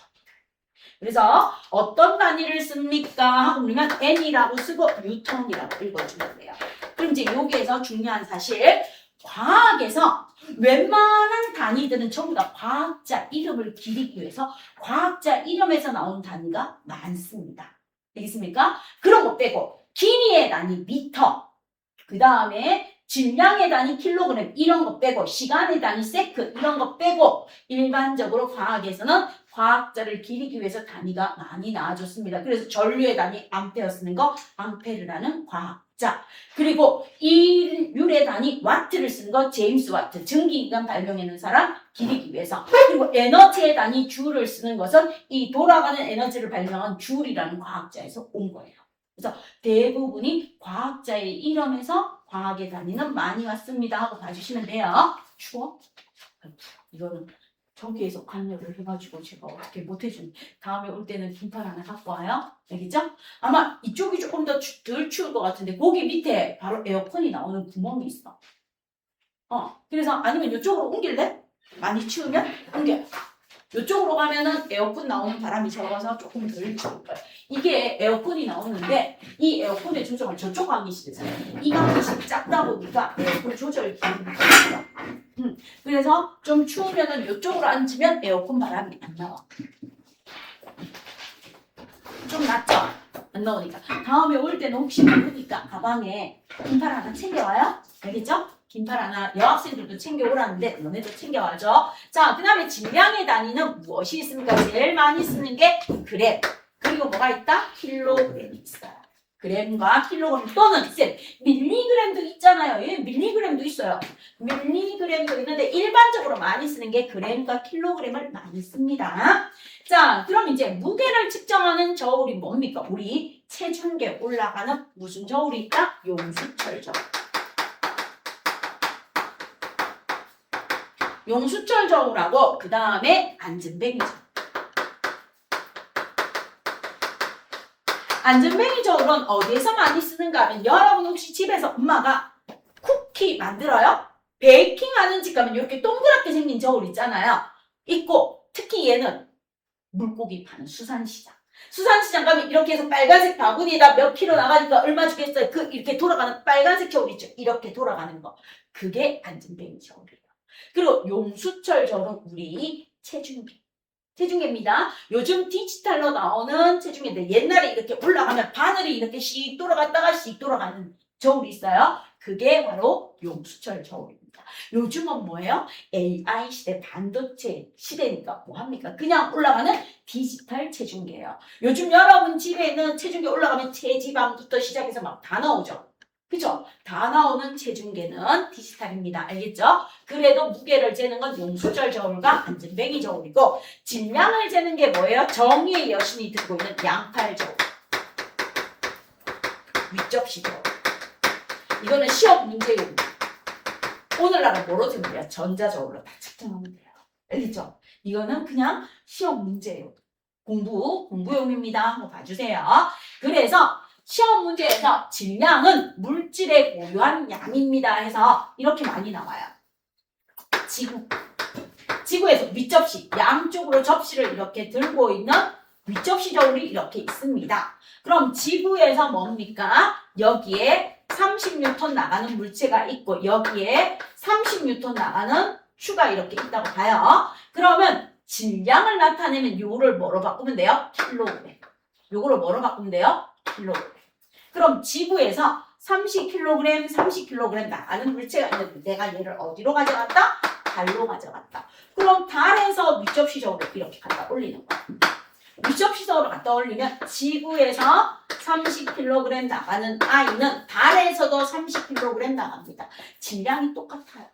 Speaker 1: 그래서 어떤 단위를 씁니까? 우리는 N이라고 쓰고 뉴턴이라고 읽어주면 돼요. 그럼 이제 여기에서 중요한 사실, 과학에서 웬만한 단위들은 전부 다 과학자 이름을 기리기 위해서 과학자 이름에서 나온 단위가 많습니다. 알겠습니까? 그런 거 빼고 길이의 단위 미터, 그 다음에 질량의 단위 킬로그램 이런 거 빼고 시간의 단위 세크 이런 거 빼고 일반적으로 과학에서는 과학자를 기리기 위해서 단위가 많이 나와줬습니다. 그래서 전류의 단위 암페어 쓰는 거 암페르라는 과학자, 그리고 인율의 단위 와트를 쓰는 거 제임스 와트, 전기인간 발명해낸 사람 기리기 위해서, 그리고 에너지의 단위 줄을 쓰는 것은 이 돌아가는 에너지를 발명한 줄이라는 과학자에서 온 거예요. 그래서 대부분이 과학자의 이름에서 과학의 단위는 많이 왔습니다 하고 봐주시면 돼요. 추워? 이거는 저기에서 관여를 해가지고 제가 어떻게 못해준, 다음에 올 때는 긴팔 하나 갖고 와요. 알겠죠? 아마 이쪽이 조금 더 덜 추울 것 같은데 거기 밑에 바로 에어컨이 나오는 구멍이 있어. 그래서 아니면 이쪽으로 옮길래? 많이 추우면 옮겨. 이쪽으로 가면은 에어컨 나오는 바람이 적어서 조금 덜 추울 거예요. 이게 에어컨이 나오는데 이 에어컨의 조정을 저쪽 강의실에서 해요. 이 강의실이 작다 보니까 에어컨 조절 기능이 있어요. 그래서 좀 추우면은 이쪽으로 앉으면 에어컨 바람이 안 나와. 좀 낫죠? 안 나오니까. 다음에 올 때는 혹시 모르니까 가방에 긴팔 하나 챙겨와요. 알겠죠? 긴팔 하나 여학생들도 챙겨오라는데 너네도 챙겨와줘. 자, 그 다음에 질량의 단위는 무엇이 있습니까? 제일 많이 쓰는 게 그램. 그리고 뭐가 있다? 킬로그램이 있어요. 그램과 킬로그램 또는 쌤 밀리그램도 있잖아요. 예, 밀리그램도 있어요. 밀리그램도 있는데 일반적으로 많이 쓰는 게 그램과 킬로그램을 많이 씁니다. 자, 그럼 이제 무게를 측정하는 저울이 뭡니까? 우리 체중계 올라가는 무슨 저울이 있다? 용수철 저울. 용수철 저울하고 그 다음에 안전뱅이 저울. 안전뱅이 저울은 어디에서 많이 쓰는가 하면 여러분 혹시 집에서 엄마가 쿠키 만들어요? 베이킹 하는 집 가면 이렇게 동그랗게 생긴 저울 있잖아요. 있고 특히 얘는 물고기 파는 수산시장. 수산시장 가면 이렇게 해서 빨간색 바구니에다 몇 킬로 나가니까 얼마 주겠어요? 그 이렇게 돌아가는 빨간색 저울 있죠? 이렇게 돌아가는 거. 그게 안전뱅이 저울이에요. 그리고 용수철 저울은 우리 체중계입니다. 요즘 디지털로 나오는 체중계인데 옛날에 이렇게 올라가면 바늘이 이렇게 씩 돌아갔다가 씩 돌아가는 저울이 있어요. 그게 바로 용수철 저울입니다. 요즘은 뭐예요? AI 시대, 반도체 시대니까 뭐합니까? 그냥 올라가는 디지털 체중계예요. 요즘 여러분 집에 있는 체중계 올라가면 체지방부터 시작해서 막 다 나오죠. 그죠? 다 나오는 체중계는 디지털입니다. 알겠죠? 그래도 무게를 재는 건 용수철 저울과 안전뱅이 저울이고 질량을 재는 게 뭐예요? 정의의 여신이 들고 있는 양팔 저울. 윗접시죠. 이거는 시험 문제용입니다. 오늘날은 뭐로 됩니다. 전자적으로 다 측정하면 돼요. 알겠죠? 이거는 그냥 시험 문제용. 공부용입니다. 한번 봐주세요. 그래서 시험 문제에서 질량은 물질의 고유한 양입니다 해서 이렇게 많이 나와요. 지구에서 윗접시, 양쪽으로 접시를 이렇게 들고 있는 윗접시 저울이 이렇게 있습니다. 그럼 지구에서 뭡니까? 여기에 30N 나가는 물체가 있고 여기에 30N 나가는 추가 이렇게 있다고 봐요. 그러면 질량을 나타내면 요거를 뭐로 바꾸면 돼요? 킬로그램. 요거를 뭐로 바꾸면 돼요? 킬로그램. 그럼 지구에서 30kg, 30kg 나가는 물체가 있는데 내가 얘를 어디로 가져갔다? 달로 가져갔다. 그럼 달에서 윗접시적으로 이렇게 갖다 올리는 거야. 윗접시적으로 갖다 올리면 지구에서 30kg 나가는 아이는 달에서도 30kg 나갑니다. 질량이 똑같아요.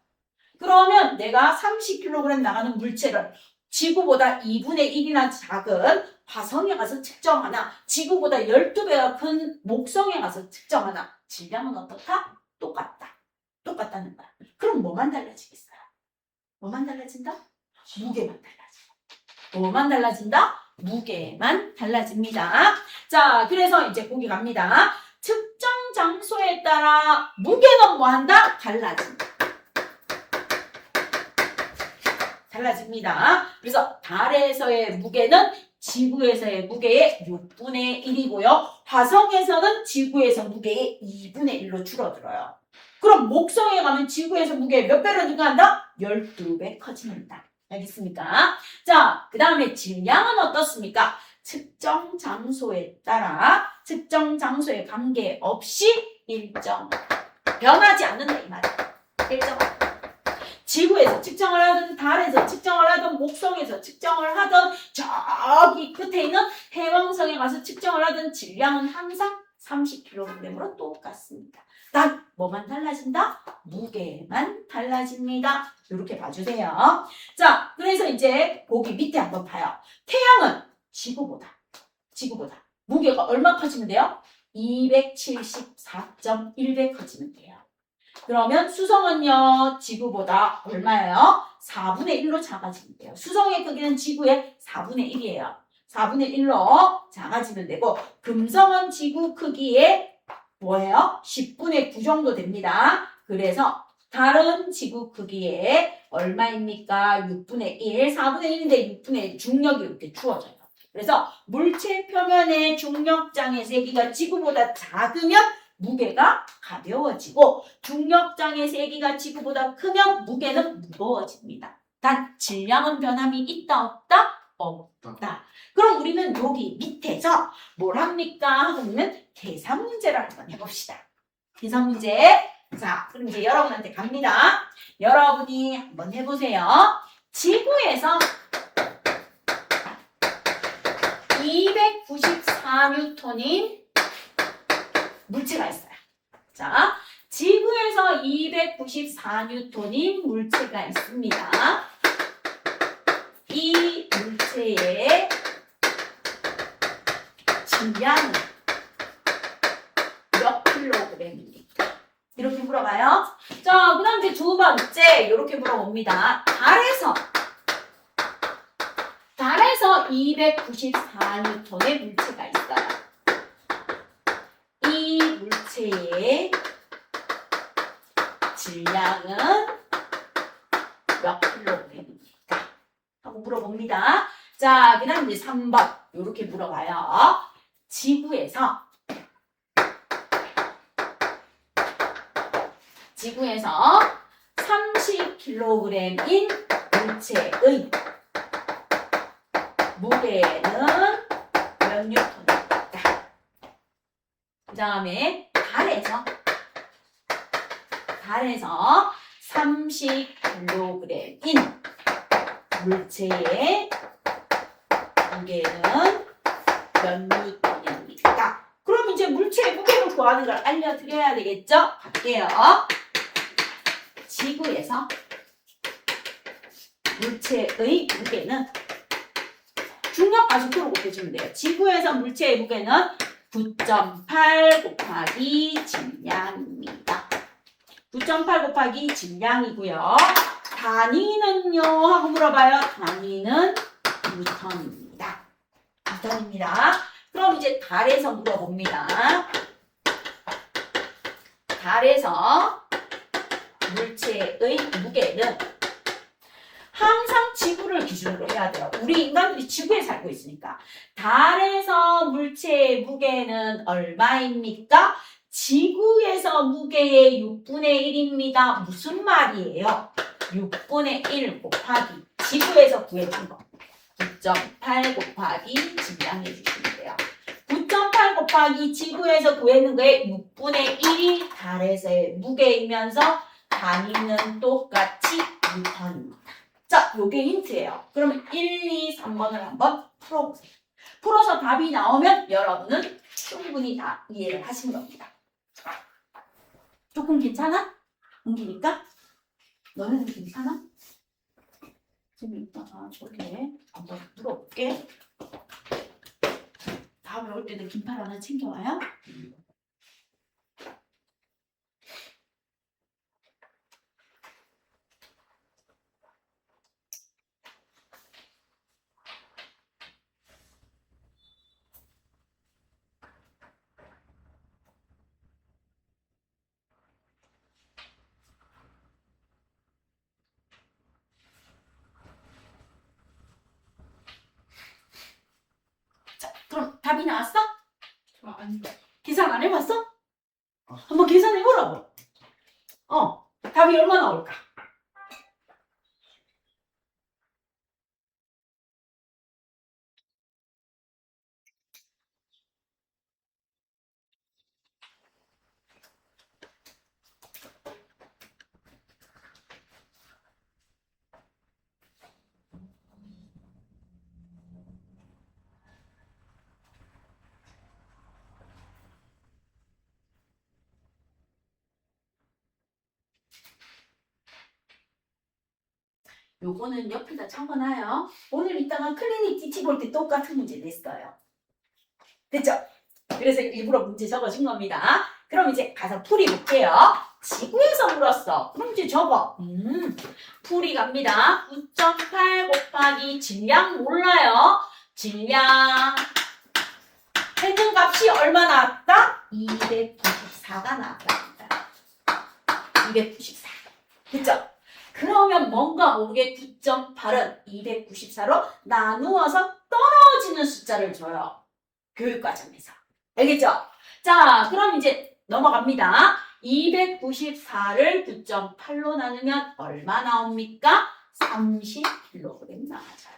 Speaker 1: 그러면 내가 30kg 나가는 물체를 지구보다 2분의 1이나 작은 화성에 가서 측정하나 지구보다 12배가 큰 목성에 가서 측정하나 질량은 어떻다? 똑같다. 똑같다는 거야. 그럼 뭐만 달라지겠어요? 뭐만 달라진다? 무게만 달라진다. 뭐만 달라진다? 무게만 달라집니다. 자, 그래서 이제 거기 갑니다. 측정 장소에 따라 무게는 뭐한다? 달라진다. 달라집니다. 그래서 달에서의 무게는 지구에서의 무게의 6분의 1이고요. 화성에서는 지구에서 무게의 2분의 1로 줄어들어요. 그럼 목성에 가면 지구에서 무게 몇 배로 증가한다? 12배 커진다. 알겠습니까? 자, 그 다음에 질량은 어떻습니까? 측정 장소에 따라 측정 장소에 관계없이 일정 변하지 않는다 이 말이야. 일정하다. 지구에서 측정을 하든 달에서 측정을 하든 목성에서 측정을 하든 저기 끝에 있는 해왕성에 가서 측정을 하든 질량은 항상 30kg으로 똑같습니다. 단 뭐만 달라진다? 무게만 달라집니다. 이렇게 봐주세요. 자, 그래서 이제 거기 밑에 한번 봐요. 태양은 지구보다 무게가 얼마 커지면 돼요? 274.1배 커지면 돼요. 그러면 수성은요, 지구보다 얼마예요? 4분의 1로 작아지면 돼요. 수성의 크기는 지구의 4분의 1이에요. 4분의 1로 작아지면 되고, 금성은 지구 크기의 뭐예요? 10분의 9 정도 됩니다. 그래서 달은 지구 크기의 얼마입니까? 6분의 1, 4분의 1인데 6분의 1 중력이 이렇게 주어져요. 그래서 물체 표면의 중력장의 세기가 지구보다 작으면 무게가 가벼워지고 중력장의 세기가 지구보다 크면 무게는 무거워집니다. 단 질량은 변함이 있다 없다? 없다. 그럼 우리는 여기 밑에서 뭘 합니까? 하면 계산 문제를 한번 해봅시다. 계산 문제. 자, 그럼 이제 여러분한테 갑니다. 여러분이 한번 해보세요. 지구에서 294N인 물체가 있어요. 자, 지구에서 294N인 물체가 있습니다. 이 물체의 질량은 몇 킬로그램입니까? 이렇게 물어봐요. 자, 그 다음 이제 두 번째 이렇게 물어봅니다. 달에서 294N의 물체가 있어요. 이 물체의 질량은 몇 킬로그램입니까? 하고 물어봅니다. 자, 그 다음 이제 3번 이렇게 물어봐요. 지구에서 30kg인 물체의 무게는 몇 뉴턴입니까? 그 다음에 달에서 30kg인 물체의 무게는 몇 뉴턴입니까? 그럼 이제 물체의 무게를 구하는 걸 알려드려야 되겠죠? 갈게요. 지구에서 물체의 무게는 중력 가속도로 곱해주면 돼요. 지구에서 물체의 무게는 9.8 곱하기 질량입니다. 9.8 곱하기 질량이고요. 단위는요? 하고 물어봐요. 단위는 뉴턴입니다. 뉴턴입니다. 그럼 이제 달에서 물어봅니다. 달에서 물체의 무게는 항상 지구를 기준으로 해야 돼요. 우리 인간들이 지구에 살고 있으니까. 달에서 물체의 무게는 얼마입니까? 지구에서 무게의 6분의 1입니다. 무슨 말이에요? 6분의 1 곱하기 지구에서 구해준 거. 9.8 곱하기 질량 해주시면 돼요. 9.8 곱하기 지구에서 구해는 거에 6분의 1이 달에서의 무게이면서 단위는 똑같이 뉴턴입니다. 자, 요게 힌트예요. 그러면 1, 2, 3번을 한번 풀어보세요. 풀어서 답이 나오면 여러분은 충분히 다 이해를 하신 겁니다. 조금 괜찮아? 옮기니까? 너네는 괜찮아? 좀 이따가 저렇게 한번 물어볼게. 다음에 올 때는 긴팔 하나 챙겨와요. 자, 그럼 답이 나왔어?
Speaker 2: 아니.
Speaker 1: 계산 안 해봤어? 한번 계산해보라고. 답이 얼마 나올까? 요거는 옆에다 적어놔요. 오늘 이따가 클리닉 TT 볼 때 똑같은 문제 냈어요. 됐죠? 그래서 일부러 문제 적어준 겁니다. 그럼 이제 가서 풀이 볼게요. 지구에서 물었어. 그럼 이제 적어. 풀이 갑니다. 9.8 곱하기 질량 몰라요. 질량 했는 값이 얼마 나왔다? 294가 나왔답니다. 294. 됐죠? 그러면 뭔가 모르게 9.8은 294로 나누어서 떨어지는 숫자를 줘요. 교육과정에서. 알겠죠? 자, 그럼 이제 넘어갑니다. 294를 9.8로 나누면 얼마 나옵니까? 30kg 나와져요.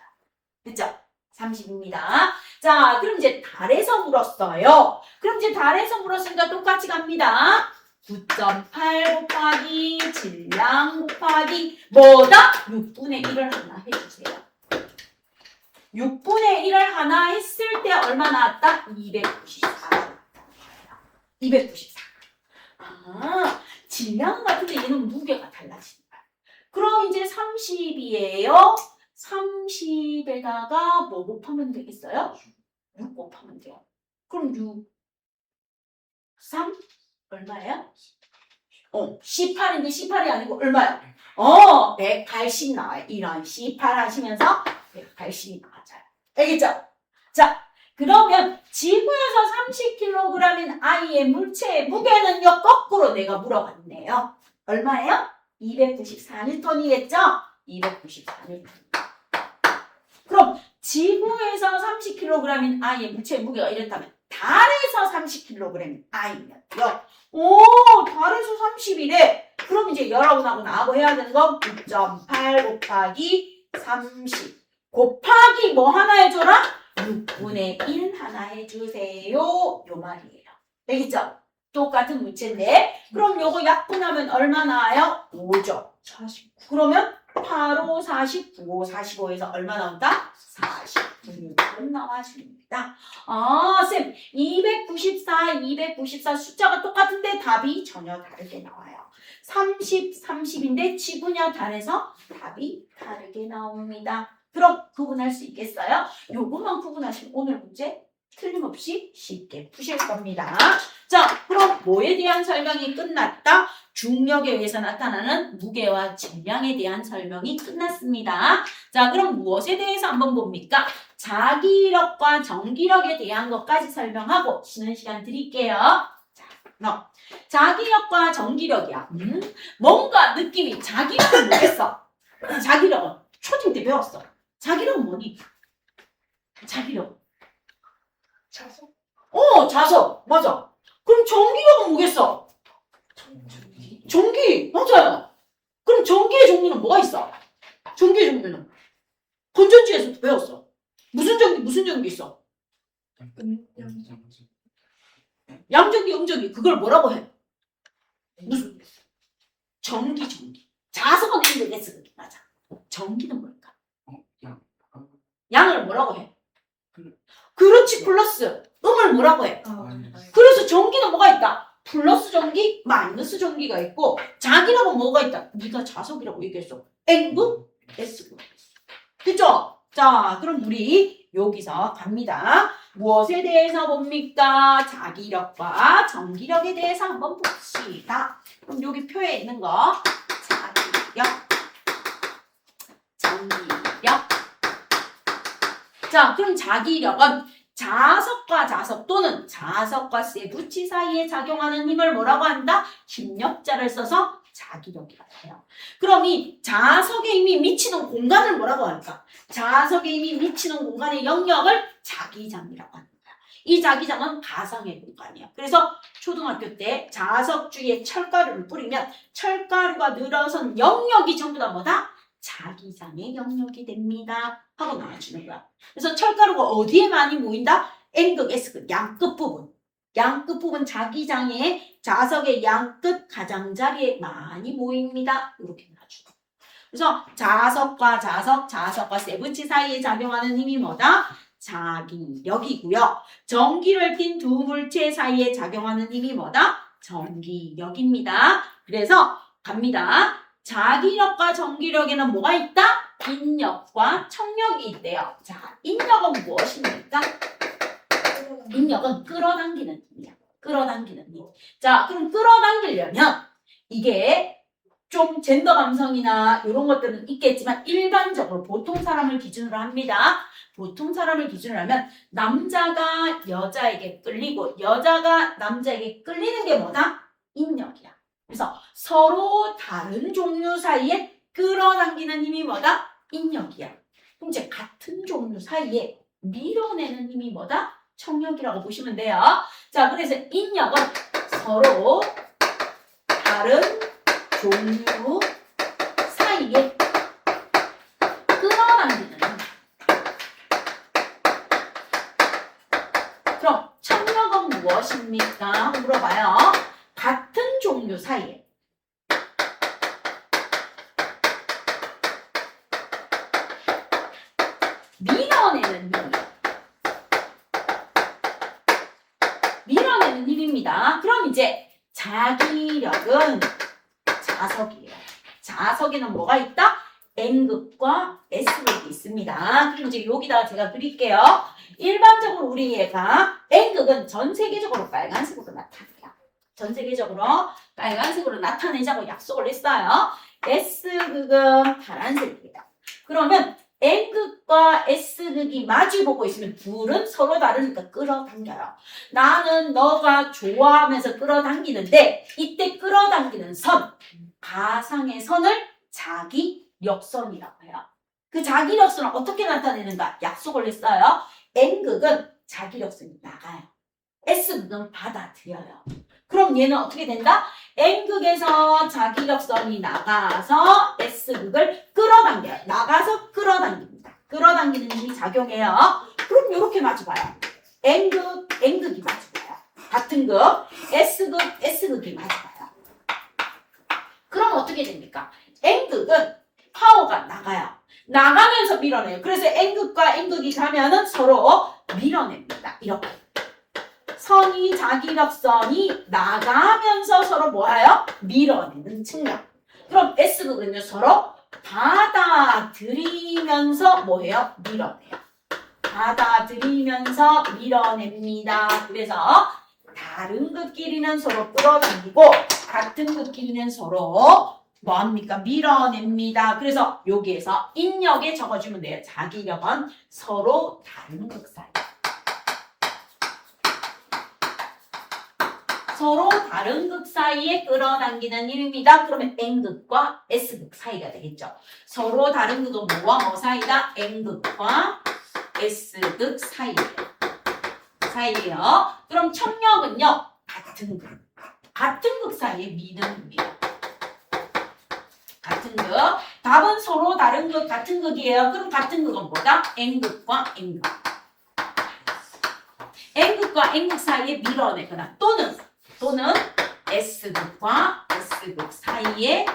Speaker 1: 됐죠? 30입니다. 자, 그럼 이제 달에서 물었어요. 그럼 이제 달에서 물었으니까 똑같이 갑니다. 9.8 곱하기 질량 곱하기 뭐다? 6분의 1을 하나 해주세요. 6분의 1을 하나 했을 때 얼마 나왔다? 294가 나왔다. 294. 질량 같은데 얘는 무게가 달라진다. 그럼 이제 30이에요. 30에다가 뭐 곱하면 되겠어요? 6 곱하면 돼요. 그럼 6, 3? 얼마예요? 18인데 18이 아니고 얼마야? 180 나와요. 이런 18 하시면서 180이 나와져요. 알겠죠? 자, 그러면 지구에서 30kg인 아이의 물체의 무게는요, 거꾸로 내가 물어봤네요. 얼마예요? 294N이겠죠? 294N. 그럼 지구에서 30kg인 아이의 물체의 무게가 이랬다면 달에서 30kg인 아이면요. 달에서 30이래. 그럼 이제 여러분하고 나하고 해야 되는 건 9.8 곱하기 30 곱하기 뭐 하나 해줘라? 6분의 1 하나 해주세요. 요 말이에요. 알겠죠? 똑같은 물체인데 그럼 요거 약분하면 얼마 나와요? 5죠. 49. 그러면 8, 5, 49, 45에서 얼마 나온다? 49 나와줍니다. 쌤, 294 숫자가 똑같은데 답이 전혀 다르게 나와요. 30, 30인데 지구냐 달에서 답이 다르게 나옵니다. 그럼 구분할 수 있겠어요? 요것만 구분하시면 오늘 문제 틀림없이 쉽게 푸실 겁니다. 자, 그럼 뭐에 대한 설명이 끝났다? 중력에 의해서 나타나는 무게와 질량에 대한 설명이 끝났습니다. 자, 그럼 무엇에 대해서 한번 봅니까? 자기력과 정기력에 대한 것까지 설명하고 쉬는 시간 드릴게요. 자, 자기력과 정기력이야. 뭔가 느낌이 자기력은 뭐겠어? 자기력은 초딩 때 배웠어. 자기력은 뭐니? 자기력.
Speaker 2: 자석.
Speaker 1: 자석. 맞아. 그럼 전기력은 뭐겠어? 전기. 맞아요. 그럼 전기의 종류는 뭐가 있어? 전기의 종류는 건전지에서도 배웠어. 무슨 전기 있어? 양전기, 음전기. 그걸 뭐라고 해? 무슨? 전기. 자석은 N극, 맞아. 전기는 뭘까? 양을 뭐라고 해? 그렇지, 플러스. 음을 뭐라고 해? 그래서 전기는 뭐가 있다? 플러스 전기, 마이너스 전기가 있고 자기라고 뭐가 있다? 네가 자석이라고 얘기했어. N극, S극. 됐죠? 자, 그럼 우리 여기서 갑니다. 무엇에 대해서 봅니까? 자기력과 정기력에 대해서 한번 봅시다. 그럼 여기 표에 있는 거 자기력, 정기력. 자, 그럼 자기력은 자석과 자석 또는 자석과 세부치 사이에 작용하는 힘을 뭐라고 한다? 힘력자를 써서 자기력이라고 해요. 그럼 이 자석의 힘이 미치는 공간을 뭐라고 할까? 자석의 힘이 미치는 공간의 영역을 자기장이라고 하는 거야. 이 자기장은 가상의 공간이야. 그래서 초등학교 때 자석 주위에 철가루를 뿌리면 철가루가 늘어선 영역이 전부 다 뭐다? 자기장의 영역이 됩니다. 하고 나와주는 거야. 그래서 철가루가 어디에 많이 모인다? N극, S극, 양끝 부분. 양끝 부분 자기장의 자석의 양끝 가장자리에 많이 모입니다. 이렇게 나와주는 거야. 그래서 자석과 자석, 자석과 세부치 사이에 작용하는 힘이 뭐다? 자기력이고요. 전기를 띤 두 물체 사이에 작용하는 힘이 뭐다? 전기력입니다. 그래서 갑니다. 자기력과 정기력에는 뭐가 있다? 인력과 청력이 있대요. 자, 인력은 무엇입니까? 인력은 끌어당기는 힘이야. 끌어당기는 힘. 자, 그럼 끌어당기려면 이게 좀 젠더 감성이나 이런 것들은 있겠지만 일반적으로 보통 사람을 기준으로 합니다. 보통 사람을 기준으로 하면 남자가 여자에게 끌리고 여자가 남자에게 끌리는 게 뭐다? 인력이야. 그래서 서로 다른 종류 사이에 끌어당기는 힘이 뭐다? 인력이야. 그럼 이제 같은 종류 사이에 밀어내는 힘이 뭐다? 청력이라고 보시면 돼요. 자, 그래서 인력은 서로 다른 종류 사이에 끌어당기는 힘. 그럼 청력은 무엇입니까? 한번 물어봐요. 같은 종류 사이에 밀어내는 힘이에요. 밀어내는 힘입니다. 그럼 이제 자기력은 자석이에요. 자석에는 뭐가 있다? N극과 S극이 있습니다. 그리고 이제 여기다가 제가 그릴게요. 일반적으로 우리 얘가 N극은 전 세계적으로 빨간색으로 나타나요. 전 세계적으로 빨간색으로 나타내자고 약속을 했어요. S극은 파란색입니다. 그러면 N극과 S극이 마주보고 있으면 둘은 서로 다르니까 끌어당겨요. 나는 너가 좋아하면서 끌어당기는데 이때 끌어당기는 선, 가상의 선을 자기력선이라고 해요. 그 자기력선을 어떻게 나타내는가? 약속을 했어요. N극은 자기력선이 나가요. S극은 받아들여요. 그럼 얘는 어떻게 된다? N극에서 자기력선이 나가서 S극을 끌어당겨요. 나가서 끌어당깁니다. 끌어당기는 힘이 작용해요. 그럼 이렇게 마주봐요. N극, N극이 마주봐요. 같은 극, S극, S극이 마주봐요. 그럼 어떻게 됩니까? N극은 파워가 나가요. 나가면서 밀어내요. 그래서 N극과 N극이 가면은 서로 밀어냅니다. 이렇게. 선이 자기력선이 나가면서 서로 뭐예요? 밀어내는 측면. 그럼 S극은요 서로 받아들이면서 뭐해요? 밀어내요. 받아들이면서 밀어냅니다. 그래서 다른 것끼리는 서로 끌어당기고 같은 것끼리는 서로 뭐합니까? 밀어냅니다. 그래서 여기에서 인력에 적어주면 돼요. 자기력은 서로 다른 극 사이. 서로 다른 극 사이에 끌어당기는 힘입니다. 그러면 N극과 S극 사이가 되겠죠. 서로 다른 극은 뭐와 뭐 사이다? N극과 S극 사이예요. 그럼 청력은요. 같은 극. 같은 극 사이에 미는 힘이에요. 같은 극. 답은 서로 다른 극, 같은 극이에요. 그럼 같은 극은 뭐다? N극과 N극. N극과 N극 사이에 밀어내거나 또는 S극과 S극 사이에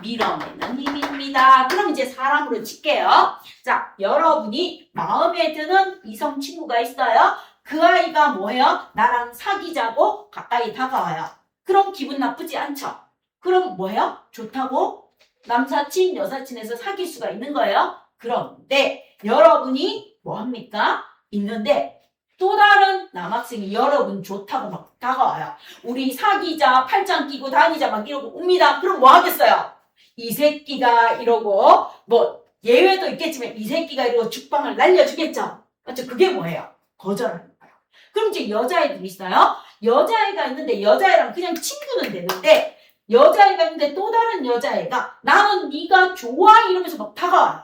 Speaker 1: 밀어내는 힘입니다. 그럼 이제 사람으로 칠게요. 자, 여러분이 마음에 드는 이성 친구가 있어요. 그 아이가 뭐예요? 나랑 사귀자고 가까이 다가와요. 그럼 기분 나쁘지 않죠? 그럼 뭐예요? 좋다고 남사친, 여사친에서 사귈 수가 있는 거예요. 그런데 여러분이 뭐합니까? 있는데 또 다른 남학생이 여러분 좋다고 막 다가와요. 우리 사귀자, 팔짱 끼고 다니자 막 이러고 옵니다. 그럼 뭐 하겠어요? 이 새끼가 이러고 뭐 예외도 있겠지만 이 새끼가 이러고 죽방을 날려주겠죠. 맞죠? 그게 뭐예요? 거절하는 거예요. 그럼 이제 여자애들이 있어요. 여자애가 있는데 여자애랑 그냥 친구는 되는데 여자애가 있는데 또 다른 여자애가 나는 네가 좋아 이러면서 막 다가와요.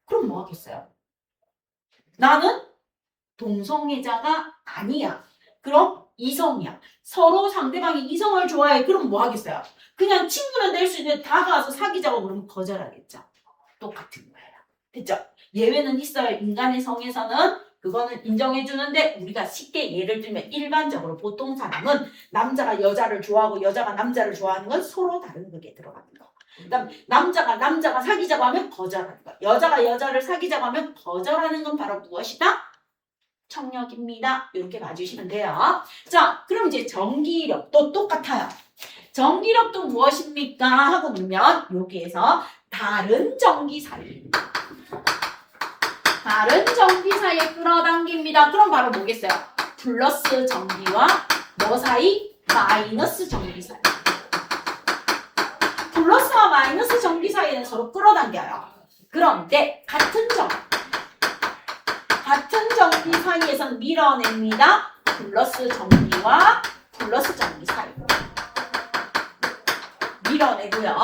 Speaker 1: 그럼 뭐 하겠어요? 나는 동성애자가 아니야. 그럼 이성이야. 서로 상대방이 이성을 좋아해. 그럼 뭐 하겠어요? 그냥 친구는 될 수 있는데 다가와서 사귀자고 그러면 거절하겠죠. 똑같은 거예요. 됐죠? 예외는 있어요. 인간의 성에서는 그거는 인정해주는데 우리가 쉽게 예를 들면 일반적으로 보통 사람은 남자가 여자를 좋아하고 여자가 남자를 좋아하는 건 서로 다른 극에 들어가는 거. 그다음 남자가 사귀자고 하면 거절하는 거. 여자가 여자를 사귀자고 하면 거절하는 건 바로 무엇이다? 청력입니다. 이렇게 봐주시면 돼요. 자, 그럼 이제 전기력도 똑같아요. 전기력도 무엇입니까? 하고 보면 여기에서 다른 전기 사이. 다른 전기 사이에 끌어당깁니다. 그럼 바로 뭐겠어요? 플러스 전기와 뭐 사이? 마이너스 전기 사이. 플러스와 마이너스 전기 사이에는 서로 끌어당겨요. 그런데 같은 전기 사이에서는 밀어냅니다. 플러스 전기와 플러스 전기 사이. 밀어내고요.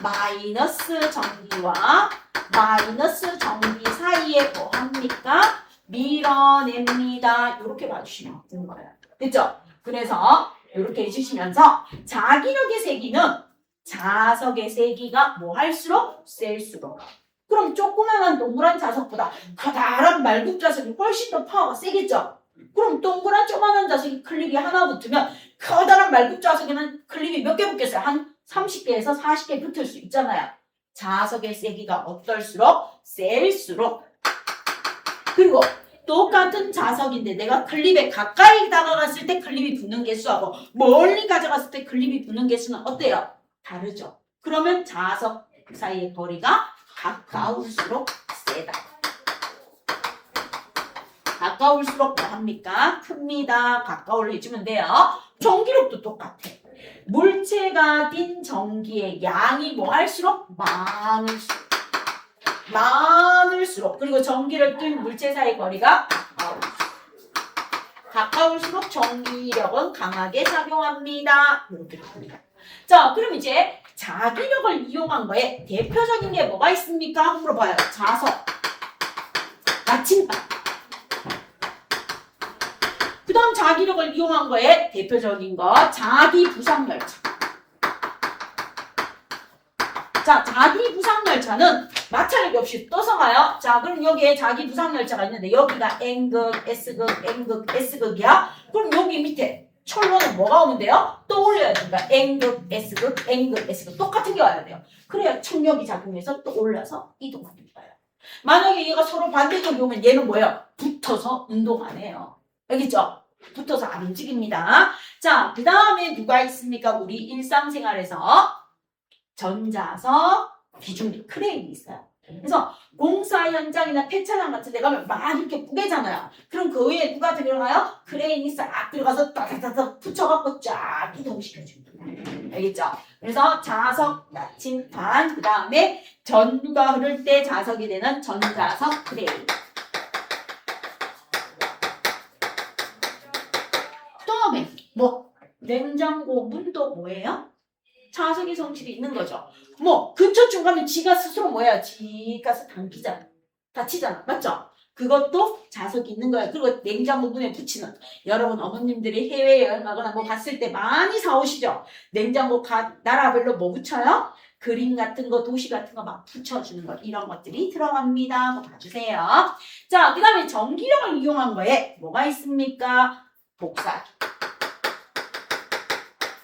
Speaker 1: 마이너스 전기와 마이너스 전기 사이에 뭐 합니까? 밀어냅니다. 이렇게 봐주시면 되는 거예요. 됐죠? 그래서 이렇게 해주시면서 자기력의 세기는 자석의 세기가 뭐 할수록 셀수록. 그럼 조그만한 동그란 자석보다 커다란 말굽 자석이 훨씬 더 파워가 세겠죠? 그럼 동그란 조그만한 자석이 클립이 하나 붙으면 커다란 말굽 자석에는 클립이 몇 개 붙겠어요? 한 30개에서 40개 붙을 수 있잖아요. 자석의 세기가 어떨수록 셀수록. 그리고 똑같은 자석인데 내가 클립에 가까이 다가갔을 때 클립이 붙는 개수하고 멀리 가져갔을 때 클립이 붙는 개수는 어때요? 다르죠. 그러면 자석 사이의 거리가 가까울수록 세다. 가까울수록 뭐 합니까? 큽니다. 가까울 해주면 돼요. 전기력도 똑같아. 물체가 띤 전기의 양이 뭐 할수록 많을수록 그리고 전기를 띤 물체 사이 거리가 가까울수록 전기력은 강하게 작용합니다. 이렇게 됩니다. 자, 그럼 이제 자기력을 이용한 거에 대표적인 게 뭐가 있습니까? 한번 물어봐요. 자석, 나침반. 그 다음 자기력을 이용한 거에 대표적인 거 자기 부상열차. 자, 자기 부상열차는 마찰력이 없이 떠서 가요. 자, 그럼 여기에 자기 부상열차가 있는데 여기가 N극, S극, N극, S극이야. 그럼 여기 밑에 철로는 뭐가 오면 돼요? 또 올려야 됩니다. N극, S극, N극, S극 똑같은 게 와야 돼요. 그래야 충력이 작용해서 또 올라서 이동하는 거예요. 만약에 얘가 서로 반대쪽이 오면 얘는 뭐예요? 붙어서 운동 안 해요. 알겠죠? 붙어서 안 움직입니다. 자, 그 다음에 누가 있습니까? 우리 일상생활에서 전자석, 비중리, 크레인이 있어요. 그래서 공사 현장이나 폐차장 같은 데 가면 막 이렇게 뿌개잖아요. 그럼 그 위에 누가 들어가요? 크레인이 싹 들어가서 따다다닥 붙여갖고 쫙 이동시켜줍니다. 알겠죠? 그래서 자석, 나침반, 그 다음에 전류가 흐를 때 자석이 되는 전자석 크레인. 다음에 뭐 냉장고 문도 뭐예요? 자석이 성질이 있는 거죠. 뭐 근처쯤 가면 지가 스스로 뭐야? 지가서 당기잖아. 다치잖아. 맞죠? 그것도 자석이 있는 거야. 그리고 냉장고 문에 붙이는 여러분 어머님들이 해외여행 가거나 뭐 갔을 때 많이 사오시죠? 냉장고 나라별로 뭐 붙여요? 그림 같은 거, 도시 같은 거 막 붙여주는 거 이런 것들이 들어갑니다. 한번 봐주세요. 자, 그 다음에 전기력을 이용한 거에 뭐가 있습니까? 복사기.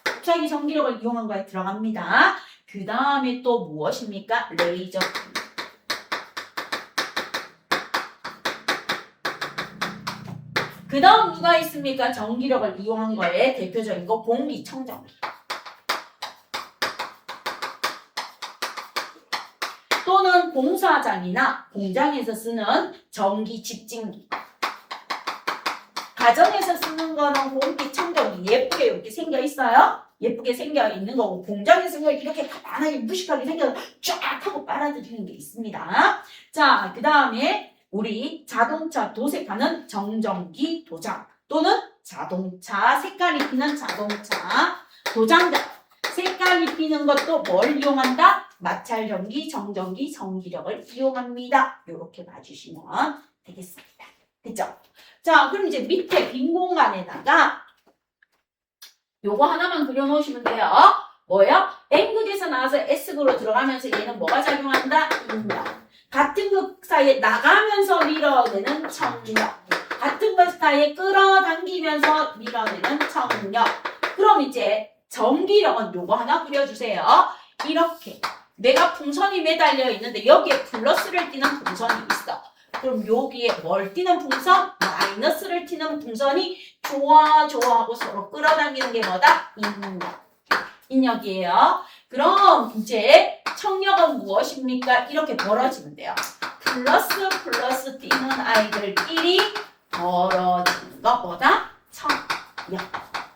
Speaker 1: 복사기 전기력을 이용한 거에 들어갑니다. 그 다음에 또 무엇입니까? 레이저. 그 다음 누가 있습니까? 전기력을 이용한 거에 대표적인 거 공기청정기. 또는 공사장이나 공장에서 쓰는 전기 집진기. 가정에서 쓰는 거는 공기청정기 예쁘게 이렇게 생겨 있어요. 예쁘게 생겨 있는 거고 공장에서 이렇게 가만하게 무식하게 생겨서 쫙 하고 빨아들이는 게 있습니다. 자, 그 다음에 우리 자동차 도색하는 정전기 도장 또는 자동차 색깔 입히는 자동차 도장들. 색깔 입히는 것도 뭘 이용한다? 마찰전기, 정전기, 전기력을 이용합니다. 이렇게 봐주시면 되겠습니다. 됐죠? 자, 그럼 이제 밑에 빈 공간에다가 요거 하나만 그려놓으시면 돼요. 뭐요? N극에서 나와서 S극으로 들어가면서 얘는 뭐가 작용한다? 인력. 같은 극 사이에 나가면서 밀어내는 청력. 같은 극 사이에 끌어당기면서 밀어내는 청력. 그럼 이제 전기력은 요거 하나 그려주세요. 이렇게 내가 풍선이 매달려 있는데 여기에 플러스를 띠는 풍선이 있어. 그럼 여기에 뭘 띠는 풍선? 마이너스를 띠는 풍선이 좋아하고 서로 끌어당기는 게 뭐다? 인력. 인력이에요. 그럼 이제 청력은 무엇입니까? 이렇게 벌어지면 돼요. 플러스 띠는 아이들끼리 벌어지는 거 뭐다? 청력.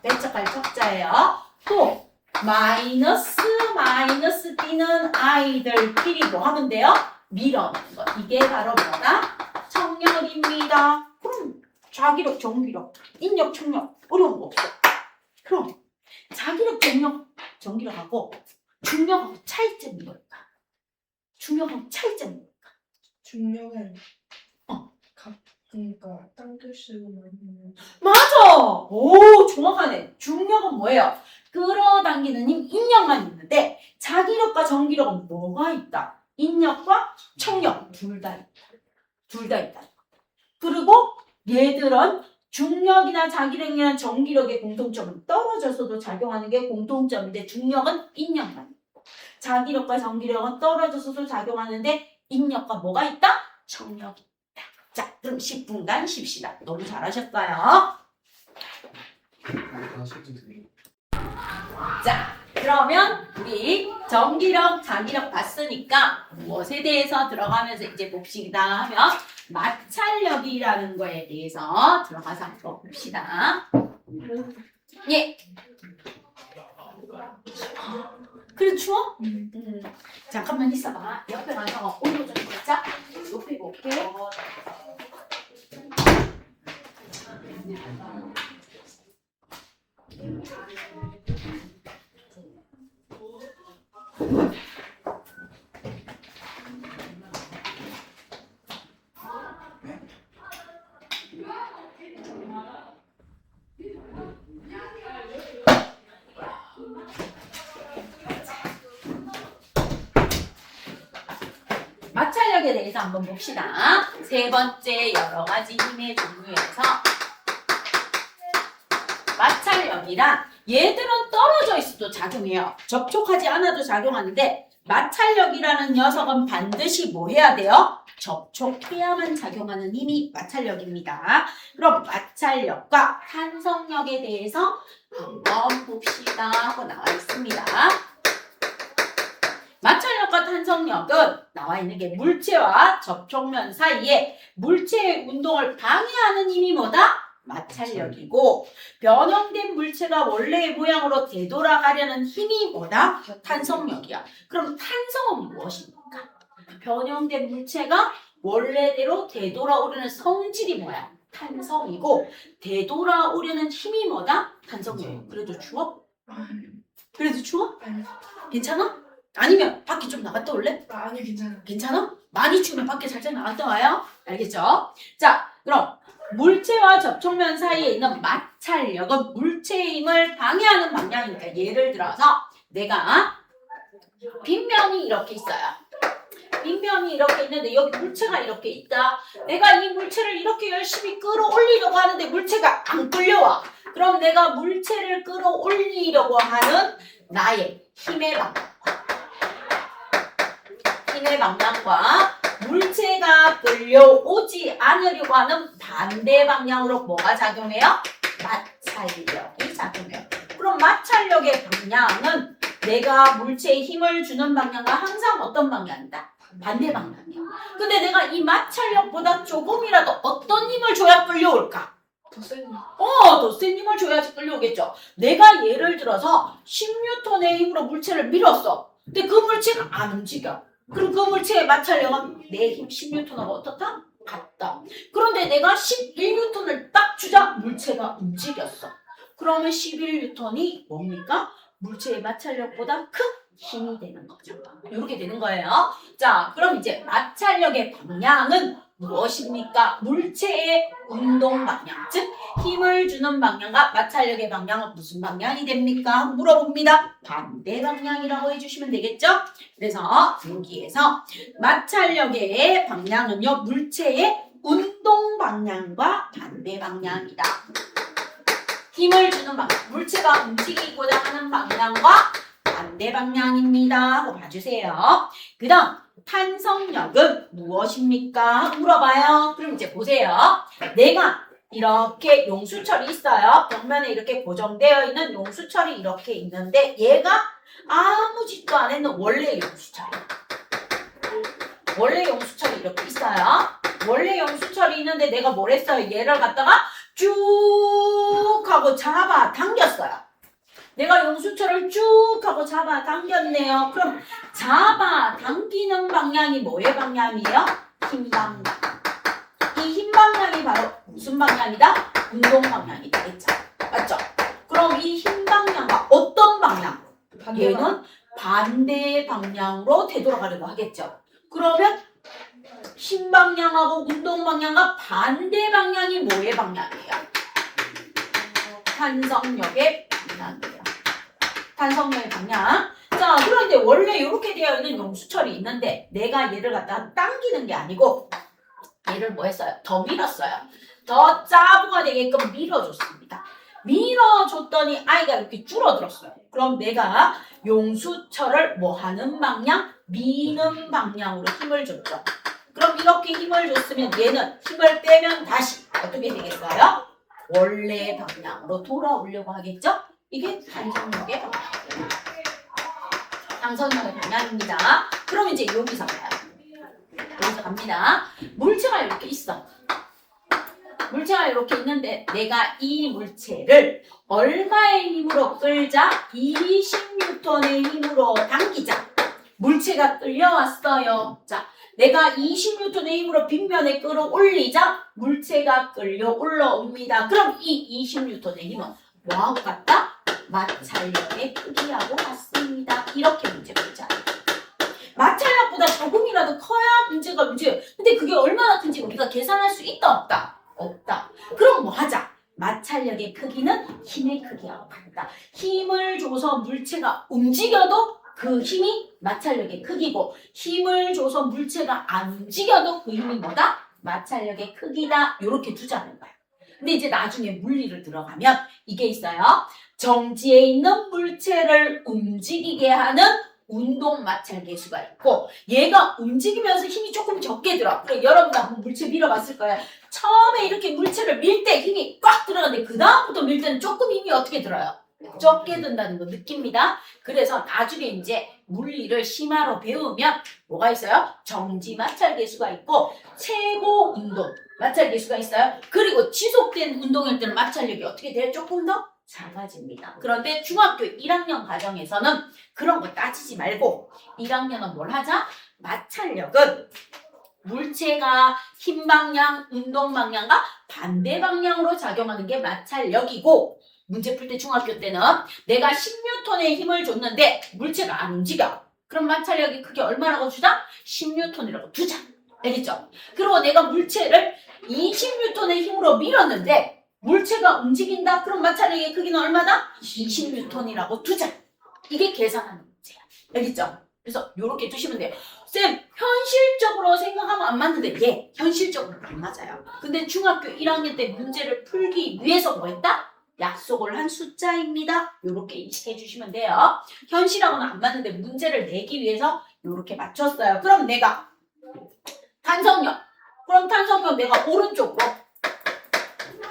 Speaker 1: 배척할 척자예요. 또 마이너스 띠는 아이들끼리 뭐 하면 돼요? 밀어내는 거. 이게 바로 뭐다? 청력입니다. 그럼 자기력, 전기력, 인력, 청력 어려운 거 없어. 그럼 자기력, 전력, 전기력하고 중력하고 차이점이 뭘까? 중력하고 차이점이 뭘까?
Speaker 2: 중력은 그러니까 땅글씨로 만드는
Speaker 1: 맞아! 오, 정확하네. 중력은 뭐예요? 끌어당기는 힘, 인력만 있는데 자기력과 전기력은 뭐가 있다? 인력과 청력 둘 다 있다. 둘 다 있다. 그리고 얘들은 중력이나 자기력이나 전기력의 공통점은 떨어져서도 작용하는 게 공통점인데 중력은 인력만 있고 자기력과 전기력은 떨어져서도 작용하는데 인력과 뭐가 있다? 청력이 있다. 자, 그럼 10분간 쉽시다. 너무 잘하셨어요. 자, 그러면 우리 전기력, 자기력 봤으니까 무엇에 대해서 들어가면서 이제 봅시다 하면 마찰력이라는 거에 대해서 들어가서 한번 봅시다. 예. 그래 추워? 잠깐만 있어봐. 옆에 가서 온도 좀 살짝 높이고 올게. 마찰력에 대해서 한번 봅시다. 세 번째 여러 가지 힘의 종류에서 마찰력이란 얘들은 떨어져 있어도 작용해요. 접촉하지 않아도 작용하는데 마찰력이라는 녀석은 반드시 뭐 해야 돼요? 접촉해야만 작용하는 힘이 마찰력입니다. 그럼 마찰력과 탄성력에 대해서 한번 봅시다 하고 나와 있습니다. 마찰력과 탄성력은 나와 있는 게 물체와 접촉면 사이에 물체의 운동을 방해하는 힘이 뭐다? 마찰력이고 변형된 물체가 원래의 모양으로 되돌아가려는 힘이 뭐다? 탄성력이야. 그럼 탄성은 무엇입니까? 변형된 물체가 원래대로 되돌아오려는 성질이 뭐야? 탄성이고 되돌아오려는 힘이 뭐다? 탄성력. 그래도 추워? 그래도 추워?
Speaker 2: 아니,
Speaker 1: 괜찮아? 아니면 밖에 좀 나갔다 올래?
Speaker 2: 아니 괜찮아.
Speaker 1: 괜찮아? 많이 추우면 밖에 살짝 나갔다 와요. 알겠죠? 자, 그럼 물체와 접촉면 사이에 있는 마찰력은 물체의 힘을 방해하는 방향이니까 예를 들어서 내가 빗면이 이렇게 있어요. 빗면이 이렇게 있는데 여기 물체가 이렇게 있다. 내가 이 물체를 이렇게 열심히 끌어올리려고 하는데 물체가 안 끌려와. 그럼 내가 물체를 끌어올리려고 하는 나의 힘의 방향과 물체가 끌려오지 않으려고 하는 반대 방향으로 뭐가 작용해요? 마찰력이 작용해요. 그럼 마찰력의 방향은 내가 물체에 힘을 주는 방향과 항상 어떤 방향이다? 반대 방향이야. 근데 내가 이 마찰력보다 조금이라도 어떤 힘을 줘야 끌려올까?
Speaker 2: 더 세니.
Speaker 1: 더 센 힘을 줘야지 끌려오겠죠. 내가 예를 들어서 10N의 힘으로 물체를 밀었어. 근데 그 물체가 안 움직여. 그럼 그 물체의 마찰력은 내 힘 10N하고 어떻다? 같다. 그런데 내가 11N을 딱 주자 물체가 움직였어. 그러면 11N이 뭡니까? 물체의 마찰력보다 큰 힘이 되는 거죠. 이렇게 되는 거예요. 자, 그럼 이제 마찰력의 방향은 무엇입니까? 물체의 운동 방향, 즉 힘을 주는 방향과 마찰력의 방향은 무슨 방향이 됩니까? 물어봅니다. 반대 방향이라고 해주시면 되겠죠? 그래서 여기에서 마찰력의 방향은요, 물체의 운동 방향과 반대 방향이다. 힘을 주는 방향, 물체가 움직이고자 하는 방향과 반대 방향입니다 하고 봐주세요. 그 다음 탄성력은 무엇입니까? 물어봐요. 그럼 이제 보세요. 내가 이렇게 용수철이 있어요. 벽면에 이렇게 고정되어 있는 용수철이 이렇게 있는데 얘가 아무 짓도 안 했는 원래 용수철이에요. 원래 용수철이 이렇게 있어요. 원래 용수철이 있는데 내가 뭘 했어요? 얘를 갖다가 쭉 하고 잡아 당겼어요. 내가 용수철을 쭉 하고 잡아 당겼네요. 그럼 잡아 당기는 방향이 뭐의 방향이에요? 힘 방향. 이 힘 방향이 바로 무슨 방향이다? 운동 방향이다. 했죠? 맞죠? 그럼 이 힘 방향과 어떤 방향? 얘는 반대 방향으로 되돌아가려고 하겠죠. 그러면 힘 방향하고 운동 방향과 반대 방향이 뭐의 방향이에요? 탄성력의 방향이에요. 탄성력의 방향. 자, 그런데 원래 이렇게 되어 있는 용수철이 있는데 내가 얘를 갖다가 당기는 게 아니고 얘를 뭐 했어요? 더 밀었어요. 더 짜부가 되게끔 밀어줬습니다. 밀어줬더니 아이가 이렇게 줄어들었어요. 그럼 내가 용수철을 뭐 하는 방향? 미는 방향으로 힘을 줬죠. 그럼 이렇게 힘을 줬으면 얘는 힘을 빼면 다시 어떻게 되겠어요? 원래 방향으로 돌아오려고 하겠죠? 이게 탄성력의 방향이에요. 탄성력의 방향입니다. 그럼 이제 여기서 가요. 여기서 갑니다. 물체가 이렇게 있어. 물체가 이렇게 있는데 내가 이 물체를 얼마의 힘으로 끌자? 20N의 힘으로 당기자. 물체가 끌려왔어요. 자, 내가 20N의 힘으로 빗면에 끌어올리자 물체가 끌려 올라옵니다. 그럼 이 20N의 힘은 뭐하고 같다? 마찰력의 크기하고 같습니다. 이렇게 문제 풀자아요. 마찰력보다 조금이라도 커야 문제가 문제예요. 근데 그게 얼마나 큰지 우리가 계산할 수 있다 없다? 없다. 그럼 뭐 하자? 마찰력의 크기는 힘의 크기하고 같다. 힘을 줘서 물체가 움직여도 그 힘이 마찰력의 크기고 힘을 줘서 물체가 안 움직여도 그 힘이 뭐다? 마찰력의 크기다. 이렇게 두자는 거야. 근데 이제 나중에 물리를 들어가면 이게 있어요. 정지에 있는 물체를 움직이게 하는 운동 마찰 계수가 있고 얘가 움직이면서 힘이 조금 적게 들어. 그래 여러분 한번 물체 밀어봤을 거예요. 처음에 이렇게 물체를 밀 때 힘이 꽉 들어가는데 그 다음부터 밀 때는 조금 힘이 어떻게 들어요? 적게 든다는 거 느낍니다. 그래서 나중에 이제 물리를 심화로 배우면 뭐가 있어요? 정지 마찰 계수가 있고 최고 운동 마찰 계수가 있어요. 그리고 지속된 운동일 때는 마찰력이 어떻게 돼요? 조금 더 작아집니다. 그런데 중학교 1학년 과정에서는 그런 거 따지지 말고 1학년은 뭘 하자? 마찰력은 물체가 힘 방향, 운동 방향과 반대 방향으로 작용하는 게 마찰력이고 문제 풀 때 중학교 때는 내가 10N의 힘을 줬는데 물체가 안 움직여. 그럼 마찰력이 크게 얼마라고 주자? 10N이라고 두자. 알겠죠? 그리고 내가 물체를 20N의 힘으로 밀었는데 물체가 움직인다? 그럼 마찰력의 크기는 얼마다? 20N이라고 두자. 이게 계산하는 문제야. 알겠죠? 그래서 이렇게 두시면 돼요. 쌤, 현실적으로 생각하면 안 맞는데 예, 현실적으로 안 맞아요. 근데 중학교 1학년 때 문제를 풀기 위해서 뭐 했다? 약속을 한 숫자입니다. 이렇게 인식해 주시면 돼요. 현실하고는 안 맞는데 문제를 내기 위해서 이렇게 맞췄어요. 그럼 내가 탄성력. 그럼 탄성력 내가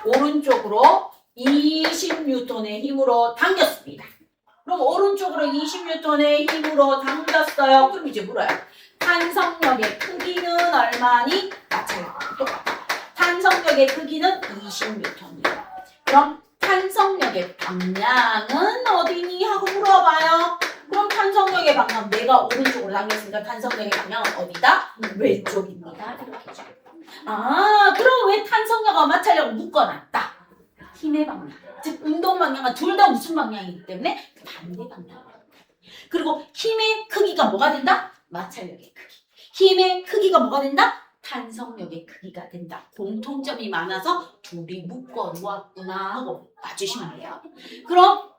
Speaker 1: 오른쪽으로 20N의 힘으로 당겼습니다. 그럼 오른쪽으로 20N의 힘으로 당겼어요. 그럼 이제 물어요. 탄성력의 크기는 얼마니? 마찬가지로 똑같아. 탄성력의 크기는 20N이에요. 그럼 탄성력의 방향은 어디니? 하고 물어봐요. 그럼 탄성력의 방향, 내가 오른쪽으로 당겼으니까 탄성력의 방향은 어디다? 왼쪽입니다. 이렇게 줘. 아, 그럼 왜 탄성력과 마찰력을 묶어놨다? 힘의 방향, 즉 운동 방향은 둘 다 무슨 방향이기 때문에 반대 방향. 그리고 힘의 크기가 뭐가 된다? 마찰력의 크기. 힘의 크기가 뭐가 된다? 탄성력의 크기가 된다. 공통점이 많아서 둘이 묶어 놓았구나 하고 봐주시면 돼요. 그럼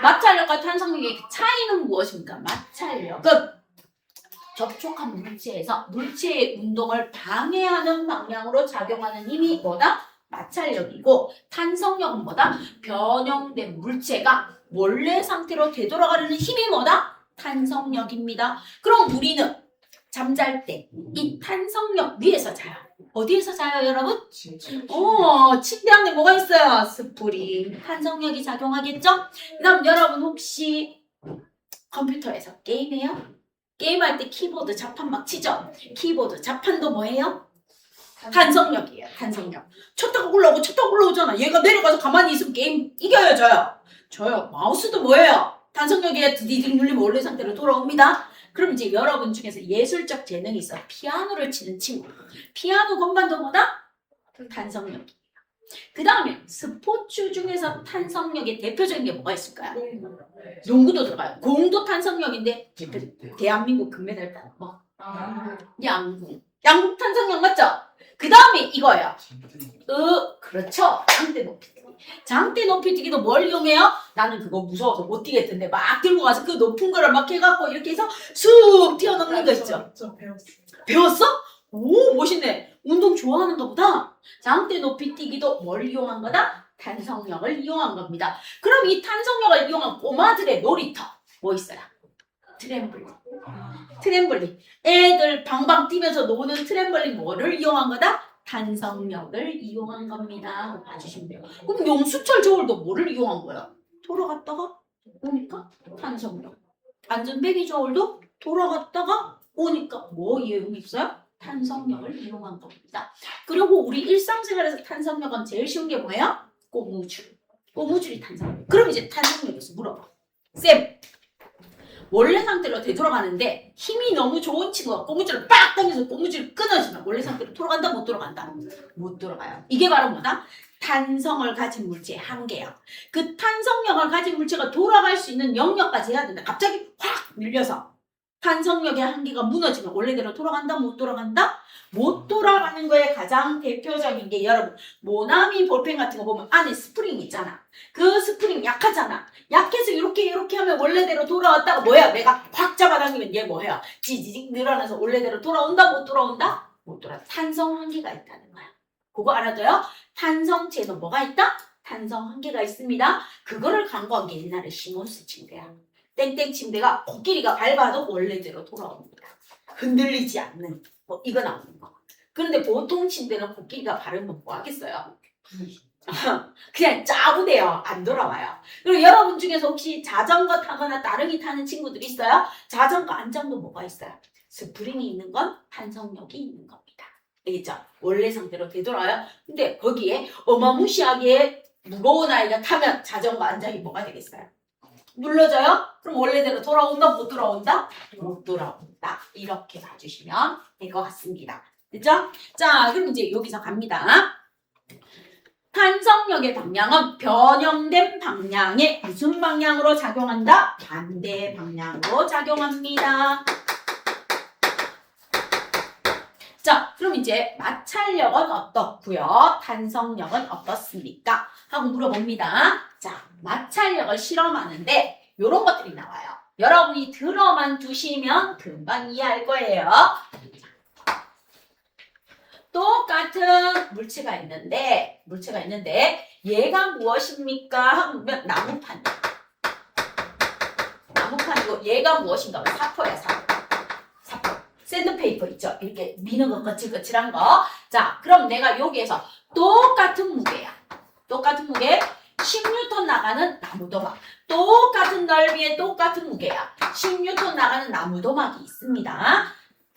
Speaker 1: 마찰력과 탄성력의 차이는 무엇입니까? 마찰력은 접촉한 물체에서 물체의 운동을 방해하는 방향으로 작용하는 힘이 뭐다? 마찰력이고 탄성력은 뭐다? 변형된 물체가 원래 상태로 되돌아가려는 힘이 뭐다? 탄성력입니다. 그럼 우리는 잠잘 때 이 탄성력 위에서 자요. 어디에서 자요, 여러분? 침대 안에 뭐가 있어요? 스프링. 탄성력이 작용하겠죠? 그럼 여러분 혹시 컴퓨터에서 게임해요? 게임할 때 키보드 자판 막 치죠? 키보드 자판도 뭐예요? 탄성력이에요. 탄성력. 쳤다가 올라오잖아. 얘가 내려가서 가만히 있으면 게임 이겨요, 져요? 져요. 마우스도 뭐예요? 탄성력에 디디딩 눌리면 원래 상태로 돌아옵니다. 그럼 이제 여러분 중에서 예술적 재능이 있어. 피아노를 치는 친구. 피아노 건반도 뭐다? 탄성력이에요. 그 다음에 스포츠 중에서 탄성력의 대표적인 게 뭐가 있을까요? 농구도 들어가요. 공도 탄성력인데 대한민국 금메달 따는 뭐? 양궁. 양궁 탄성력 맞죠? 그 다음에 이거예요. 그렇죠. 장대 높이뛰기. 장대 높이뛰기도 뭘 이용해요? 나는 그거 무서워서 못 뛰겠던데 막 들고 가서 그 높은 거를 막 해갖고 이렇게 해서 쑥 뛰어넘는 거 있죠?
Speaker 2: 저 배웠어요.
Speaker 1: 배웠어? 오, 멋있네. 운동 좋아하는가 보다. 장대 높이뛰기도 뭘 이용한 거다? 탄성력을 이용한 겁니다. 그럼 이 탄성력을 이용한 꼬마들의 놀이터 뭐 있어요? 트램블린. 트램블린. 애들 방방 뛰면서 노는 트램블린 뭐를 이용한 거다? 탄성력을 이용한 겁니다. 봐주시면 돼요. 그럼 용수철 저울도 뭐를 이용한 거야? 돌아갔다가 오니까 탄성력. 안전배기 저울도 돌아갔다가 오니까 뭐 이용이 있어요? 탄성력을 이용한 겁니다. 그리고 우리 일상생활에서 탄성력은 제일 쉬운 게 뭐예요? 고무줄. 고무줄이 탄성력. 그럼 이제 탄성력에서 물어봐. 쌤, 원래 상태로 되돌아가는데 힘이 너무 좋은 친구가 고무줄을 빡 당겨서 고무줄이 끊어지면 원래 상태로 돌아간다? 못 돌아간다? 못 돌아가요. 이게 바로 뭐다? 탄성을 가진 물체의 한계예요. 그 탄성력을 가진 물체가 돌아갈 수 있는 영역까지 해야 된다. 갑자기 확 밀려서 탄성력의 한계가 무너지면 원래대로 돌아간다? 못 돌아간다? 못 돌아가는 거에 가장 대표적인 게 여러분 모나미 볼펜 같은 거 보면 안에 스프링 있잖아. 그 스프링 약하잖아. 약해서 이렇게 하면 원래대로 돌아왔다가 뭐야? 내가 확 잡아당기면 얘 뭐야? 지지직 늘어나서 원래대로 돌아온다? 못 돌아온다? 못 돌아. 탄성 한계가 있다는 거야. 그거 알아둬요? 탄성체는 뭐가 있다? 탄성 한계가 있습니다. 그거를 강구한 게 옛날에 시몬스 침대야. 땡땡 침대가 코끼리가 밟아도 원래대로 돌아옵니다. 흔들리지 않는 이거 나오는 거. 그런데 보통 침대는 코끼리가 밟으면 뭐 하겠어요? 그냥 짜부대요. 안 돌아와요. 그리고 여러분 중에서 혹시 자전거 타거나 따릉이 타는 친구들 있어요? 자전거 안장도 뭐가 있어요? 스프링이 있는 건 탄성력이 있는 겁니다. 알겠죠? 원래 상태로 되돌아요. 근데 거기에 어마무시하게 무거운 아이가 타면 자전거 안장이 뭐가 되겠어요? 눌러져요? 그럼 원래대로 돌아온다? 못 돌아온다? 못 돌아온다. 이렇게 봐주시면 될 것 같습니다. 됐죠? 자, 그럼 이제 여기서 갑니다. 탄성력의 방향은 변형된 방향에 무슨 방향으로 작용한다? 반대 방향으로 작용합니다. 자, 그럼 이제 마찰력은 어떻고요? 탄성력은 어떻습니까? 하고 물어봅니다. 자, 마찰력을 실험하는데 이런 것들이 나와요. 여러분이 들어만 두시면 금방 이해할 거예요. 똑같은 물체가 있는데 얘가 무엇입니까? 하면 나무판. 나무판이고 얘가 무엇인가? 사포야, 사포. 샌드페이퍼 있죠? 이렇게 미는 거 거칠거칠한 거. 자, 그럼 내가 여기에서 똑같은 무게야. 똑같은 무게 10N 나가는 나무도막. 똑같은 넓이에 똑같은 무게야. 10N 나가는 나무도막이 있습니다.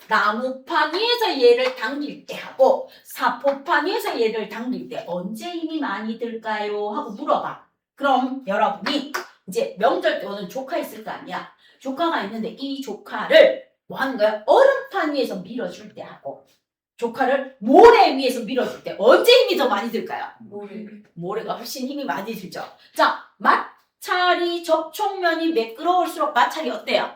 Speaker 1: 나무판 위에서 얘를 당길 때 하고 사포판 위에서 얘를 당길 때 언제 힘이 많이 들까요? 하고 물어봐. 그럼 여러분이 이제 명절 때 오는 조카 있을 거 아니야. 조카가 있는데 이 조카를 뭐 하는 거야? 얼음판 위에서 밀어줄 때 하고 조카를 모래 위에서 밀어줄 때 언제 힘이 더 많이 들까요? 모래가 훨씬 힘이 많이 들죠. 자, 마찰이 접촉면이 매끄러울수록 마찰이 어때요?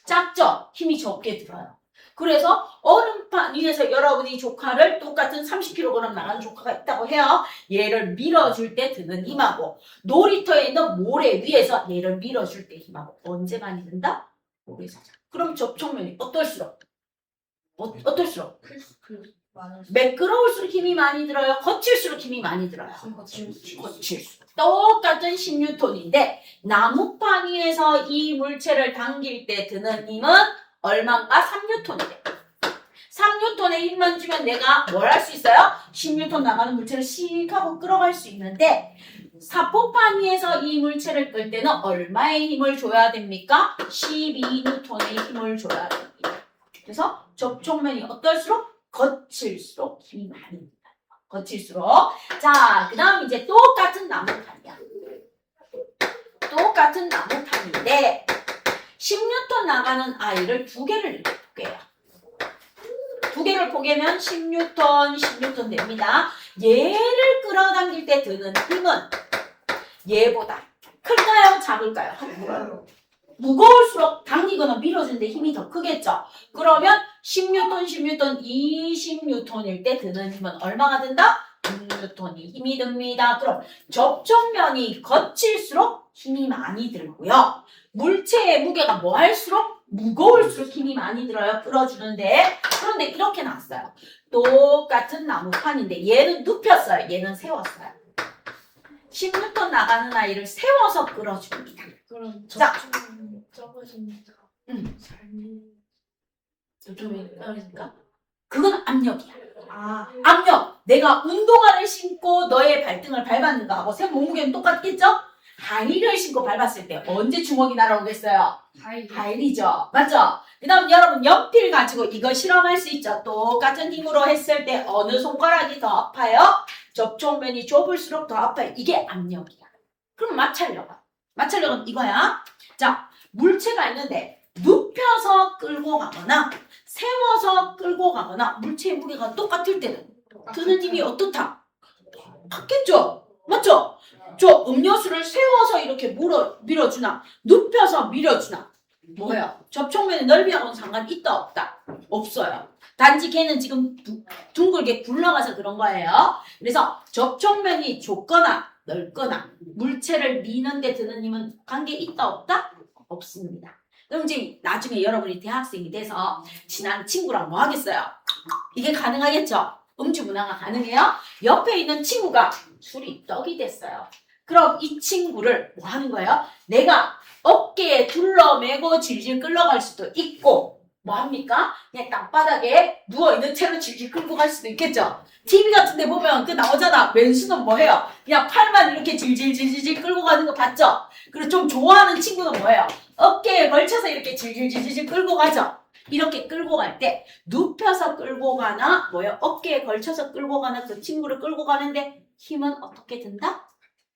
Speaker 1: 작죠? 힘이 적게 들어요. 그래서 얼음판 위에서 여러분이 조카를 똑같은 30kg 나가는 조카가 있다고 해요. 얘를 밀어줄 때 드는 힘하고 놀이터에 있는 모래 위에서 얘를 밀어줄 때 힘하고 언제 많이 든다? 모래에서. 그럼 접촉면이 어떨수록? 어떨수록? 매끄러울수록 힘이 많이 들어요? 거칠수록 힘이 많이 들어요? 거칠수록. 똑같은 10N인데 나무판 위에서 이 물체를 당길 때 드는 힘은 얼마인가? 3N이래. 3N의 힘만 주면 내가 뭘 할 수 있어요? 10N 나가는 물체를 씩 하고 끌어갈 수 있는데 사포판 위에서 이 물체를 끌 때는 얼마의 힘을 줘야 됩니까? 12N의 힘을 줘야 됩니다. 그래서 접촉면이 어떨수록? 거칠수록 힘이 많이 듭니다. 거칠수록. 자, 그 다음 이제 똑같은 나무판이야. 똑같은 나무판인데 10N 나가는 아이를 두 개를 이렇게 포개요. 두 개를 포개면 10N 됩니다. 얘를 끌어당길 때 드는 힘은 얘보다 클까요? 작을까요? 무거울수록 당기거나 밀어주는데 힘이 더 크겠죠? 그러면 10N, 20N일 때 드는 힘은 얼마가 든다? 6N이 힘이 듭니다. 그럼 접촉면이 거칠수록 힘이 많이 들고요. 물체의 무게가 뭐 할수록? 무거울수록 힘이 많이 들어요. 끌어주는데. 그런데 이렇게 나왔어요. 똑같은 나무판인데 얘는 눕혔어요. 얘는 세웠어요. 10N 나가는 아이를 세워서 끌어줍니다.
Speaker 2: 그럼
Speaker 1: 자.
Speaker 2: 접촉이 적어지니까
Speaker 1: 좀 떨어질까? 그건 압력이야.
Speaker 2: 아,
Speaker 1: 압력. 내가 운동화를 신고 너의 발등을 밟았는 거하고 새 몸무게는 똑같겠죠? 하이힐을 신고 밟았을 때 언제 주먹이 날아오겠어요? 하이힐이죠. 맞죠? 그 다음 여러분 연필 가지고 이거 실험할 수 있죠? 똑같은 힘으로 했을 때 어느 손가락이 더 아파요? 접촉면이 좁을수록 더 아파요. 이게 압력이야. 그럼 마찰력은 이거야. 자, 물체가 있는데 눕혀서 끌고 가거나 세워서 끌고 가거나 물체의 무게가 똑같을 때는 드는 힘이 어떻다? 같겠죠? 맞죠? 저 음료수를 세워서 이렇게 밀어주나 눕혀서 밀어주나 뭐예요? 접촉면의 넓이하고는 상관이 있다 없다? 없어요. 단지 걔는 지금 둥글게 굴러가서 그런 거예요. 그래서 접촉면이 좁거나 넓거나 물체를 미는데 드는 힘은 관계 있다 없다? 없습니다. 그럼 지금 나중에 여러분이 대학생이 돼서 친한 친구랑 뭐 하겠어요? 이게 가능하겠죠? 음주문화가 가능해요? 옆에 있는 친구가 술이 떡이 됐어요. 그럼 이 친구를 뭐 하는 거예요? 내가 어깨에 둘러매고 질질 끌러갈 수도 있고 뭐합니까? 그냥 땅바닥에 누워있는 채로 질질 끌고 갈 수도 있겠죠. TV 같은 데 보면 그 나오잖아. 왼수는 뭐해요? 그냥 팔만 이렇게 질질질질 끌고 가는 거 봤죠? 그리고 좀 좋아하는 친구는 뭐예요? 어깨에 걸쳐서 이렇게 질질질질 끌고 가죠. 이렇게 끌고 갈 때 눕혀서 끌고 가나 뭐예요? 어깨에 걸쳐서 끌고 가나 그 친구를 끌고 가는데 힘은 어떻게 든다?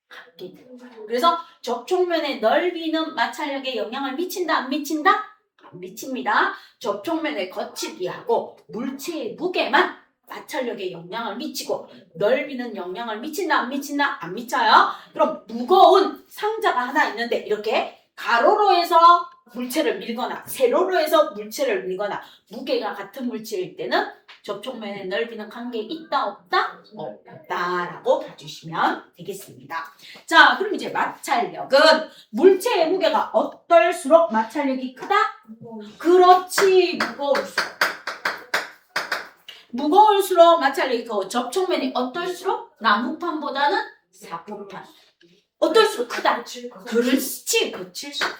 Speaker 1: 같게 든다. 그래서 접촉면의 넓이는 마찰력에 영향을 미친다 안 미친다? 안 미칩니다. 접촉면의 거칠기하고 물체의 무게만 마찰력에 영향을 미치고 넓이는 영향을 미친다 안 미친다? 안 미쳐요. 그럼 무거운 상자가 하나 있는데 이렇게 가로로 해서 물체를 밀거나 세로로 해서 물체를 밀거나 무게가 같은 물체일 때는 접촉면의 넓이는 관계에 있다 없다? 없다라고 봐주시면 되겠습니다. 자, 그럼 이제 마찰력은 물체의 무게가 어떨수록 마찰력이 크다? 그렇지, 무거울수록 마찰력이 크고 접촉면이 어떨수록 나무판보다는 사포판 어떨수록 크다? 그렇지, 거칠수록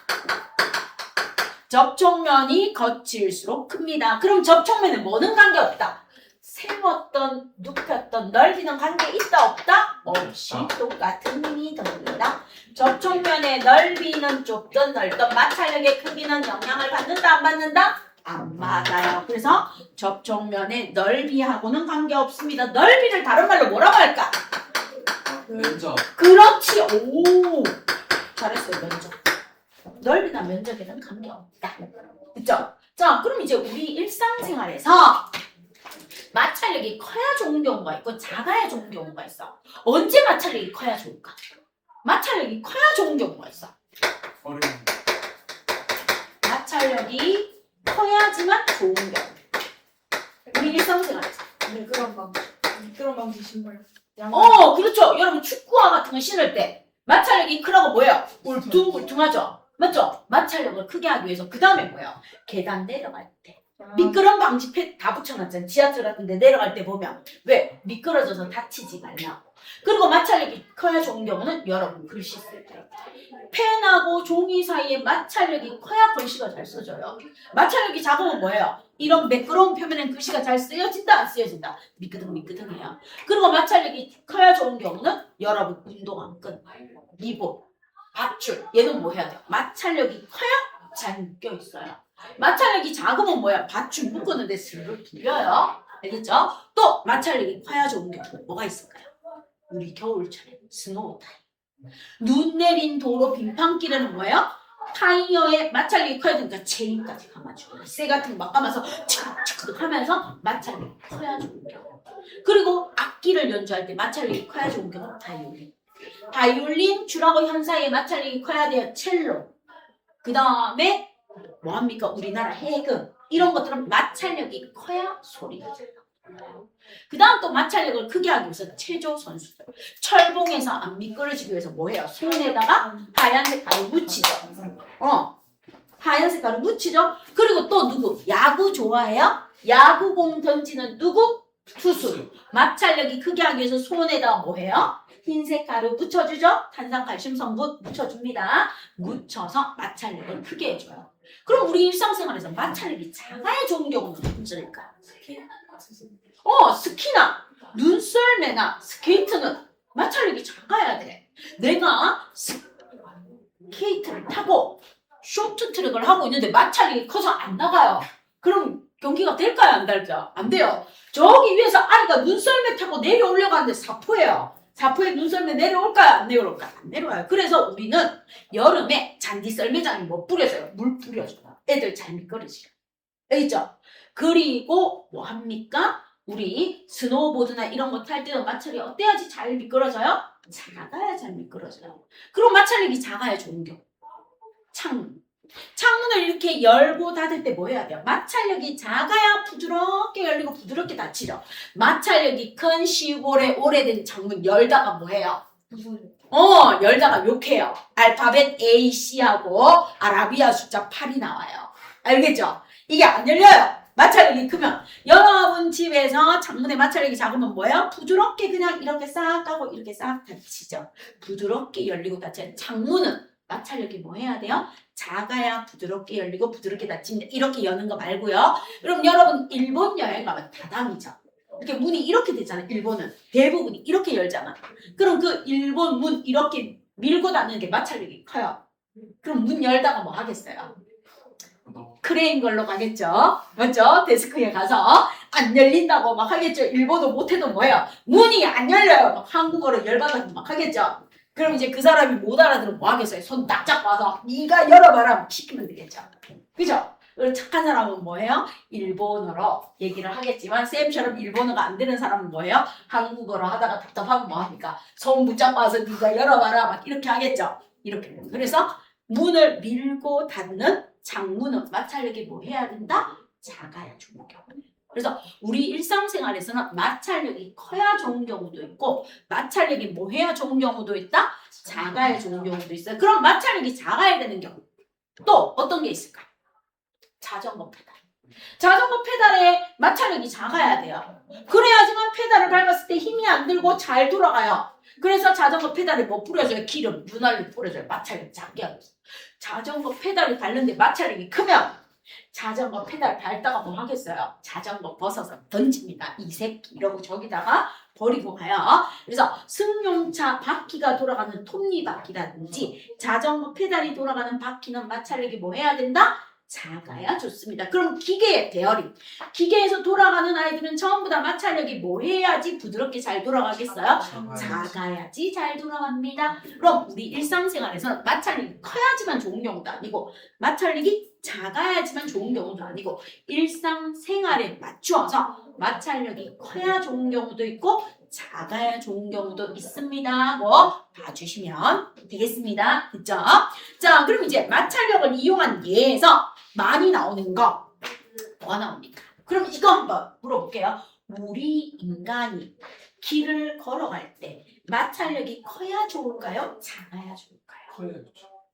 Speaker 1: 접촉면이 거칠수록 큽니다. 그럼 접촉면은 뭐는 관계없다? 세웠던, 눕혔던, 넓이는 관계 있다 없다? 없이 똑같은 힘이 듭니다. 접촉면의 넓이는 좁든 넓든 마찰력의 크기는 영향을 받는다 안 받는다? 안 받아요. 그래서 접촉면의 넓이하고는 관계없습니다. 넓이를 다른 말로 뭐라고 할까?
Speaker 3: 면적.
Speaker 1: 그렇지. 오, 잘했어요. 면적. 넓이나 면적에는 관계없다. 그쵸? 자, 그럼 이제 우리 일상생활에서 마찰력이 커야 좋은 경우가 있고 작아야 좋은 경우가 있어. 언제 마찰력이 커야 좋을까? 마찰력이 커야 좋은 경우가 있어.
Speaker 3: 어려운.
Speaker 1: 마찰력이 커야지만 좋은 경우. 우리 일상생활에서.
Speaker 2: 미끄럼 방지 신발.
Speaker 1: 그렇죠. 여러분 축구화 같은 거 신을 때 마찰력이 크라고 뭐예요? 울퉁불퉁하죠? 맞죠? 마찰력을 크게 하기 위해서 그 다음에 뭐예요? 계단 내려갈 때 미끄럼 방지 팩 다 붙여놨잖아요. 지하철 같은 데 내려갈 때 보면 왜? 미끄러져서 다치지 말라고. 그리고 마찰력이 커야 좋은 경우는 여러분 글씨 쓸 때 펜하고 종이 사이에 마찰력이 커야 글씨가 잘 써져요. 마찰력이 작으면 뭐예요? 이런 매끄러운 표면엔 글씨가 잘 쓰여진다 안 쓰여진다? 미끄덩미끄덩해요. 그리고 마찰력이 커야 좋은 경우는 여러분 운동화끈, 리본, 밧줄 얘는 뭐 해야 돼요? 마찰력이 커야 잘 묶여 있어요. 마찰력이 작으면 뭐야? 밧줄 묶었는데 스르르 풀려요. 알겠죠? 또 마찰력이 커야 좋은 경우 뭐가 있을까요? 우리 겨울철에 스노우 타이어. 눈 내린 도로 빙판길에는 뭐예요? 타이어에 마찰력이 커야 되니까 체인까지 감아주고 쇠 같은 거 막 감아서 치크치크 하면서 마찰력이 커야 좋은 경우. 그리고 악기를 연주할 때 마찰력이 커야 좋은 경우 바이올린, 줄하고 현 사이에 마찰력이 커야 돼요. 첼로. 그 다음에 뭐합니까? 우리나라 해금. 이런 것들은 마찰력이 커야 소리가 잘 나요. 그 다음 또 마찰력을 크게 하기 위해서 체조 선수들. 철봉에서 안 미끄러지기 위해서 뭐해요? 손에다가 하얀색 가루 묻히죠. 하얀색 가루 묻히죠. 그리고 또 누구? 야구 좋아해요? 야구공 던지는 누구? 투수. 마찰력이 크게 하기 위해서 손에다가 뭐해요? 흰색 가루 묻혀주죠? 탄산칼슘 성분 묻혀줍니다. 묻혀서 마찰력을 크게 해줘요. 그럼 우리 일상생활에서 마찰력이 작아야 좋은 경우는 언제일까? 스키나 눈썰매나 스케이트는 마찰력이 작아야 돼. 내가 스케이트를 타고 쇼트트랙을 하고 있는데 마찰력이 커서 안 나가요. 그럼 경기가 될까요? 안 될까요? 안 돼요. 저기 위에서 아이가 눈썰매 타고 내려오려고 하는데 사포예요. 사포에 눈썰매 내려올까요? 안 내려올까요? 안 내려와요. 그래서 우리는 여름에 잔디 썰매장에 뭐 뿌려줘요? 물 뿌려줘요. 애들 잘 미끄러지죠. 알겠죠? 그리고 뭐 합니까? 우리 스노우보드나 이런 거 탈 때는 마찰력이 어때야지 잘 미끄러져요? 작아야 잘 미끄러져요. 그럼 마찰력이 작아야 좋은 경우. 창문을 이렇게 열고 닫을 때 뭐 해야 돼요? 마찰력이 작아야 부드럽게 열리고 부드럽게 닫히죠. 마찰력이 큰 시골의 오래된 창문 열다가 뭐 해요? 열다가 욕해요. 알파벳 A, C하고 아라비아 숫자 8이 나와요. 알겠죠? 이게 안 열려요. 마찰력이 크면. 여러분 집에서 창문에 마찰력이 작으면 뭐예요? 부드럽게 그냥 이렇게 싹 하고 이렇게 싹 닫히죠. 부드럽게 열리고 닫혀요. 창문은 마찰력이 뭐 해야 돼요? 작아야 부드럽게 열리고 부드럽게 닫힙니다. 이렇게 여는 거 말고요. 그럼 여러분 일본 여행 가면 다담이죠. 이렇게 문이 이렇게 되잖아요. 일본은 대부분이 이렇게 열잖아. 그럼 그 일본 문 이렇게 밀고 닫는 게 마찰력이 커요. 그럼 문 열다가 뭐 하겠어요? 크레인 걸로 가겠죠. 맞죠? 데스크에 가서 안 열린다고 막 하겠죠. 일본어 못해도 뭐예요? 문이 안 열려요. 막 한국어로 열받아서 막 하겠죠. 그럼 이제 그 사람이 못 알아들으면 뭐 하겠어요? 손 딱 잡고 와서 네가 열어봐라 막 시키면 되겠죠. 그죠? 그리고 착한 사람은 뭐예요? 일본어로 얘기를 하겠지만 쌤처럼 일본어가 안 되는 사람은 뭐예요? 한국어로 하다가 답답하면 뭐 합니까? 손 붙잡고 와서 네가 열어봐라 막 이렇게 하겠죠. 이렇게. 그래서 문을 밀고 닫는 창문은 마찰력이 뭐 해야 된다? 작아야 좋은 경우. 그래서 우리 일상생활에서는 마찰력이 커야 좋은 경우도 있고 마찰력이 뭐 해야 좋은 경우도 있다? 작아야 좋은 경우도 있어요. 그럼 마찰력이 작아야 되는 경우 또 어떤 게 있을까? 자전거 페달. 자전거 페달에 마찰력이 작아야 돼요. 그래야지만 페달을 밟았을 때 힘이 안 들고 잘 돌아가요. 그래서 자전거 페달에 뭐 뿌려줘요? 기름, 윤활유 뿌려줘요. 마찰력 작게 하고. 자전거 페달이 닳는데 마찰력이 크면 자전거 페달 밟다가 뭐 하겠어요? 자전거 벗어서 던집니다. 이 새끼 이러고 저기다가 버리고 가요. 그래서 승용차 바퀴가 돌아가는 톱니바퀴라든지 자전거 페달이 돌아가는 바퀴는 마찰력이 뭐 해야 된다? 작아야 좋습니다. 그럼 기계의 베어링. 기계에서 돌아가는 아이들은 전부 다 마찰력이 뭐 해야지 부드럽게 잘 돌아가겠어요? 작아야지 잘 돌아갑니다. 그럼 우리 일상생활에서는 마찰력이 커야지만 좋은 경우도 아니고 마찰력이 작아야지만 좋은 경우도 아니고 일상생활에 맞추어서 마찰력이 커야 좋은 경우도 있고 작아야 좋은 경우도 있습니다. 뭐 봐주시면 되겠습니다. 됐죠? 자, 그럼 이제 마찰력을 이용한 예에서 많이 나오는 거 뭐가 나옵니까? 그럼 이거 한번 물어볼게요. 우리 인간이 길을 걸어갈 때 마찰력이 커야 좋을까요? 작아야 좋을까요?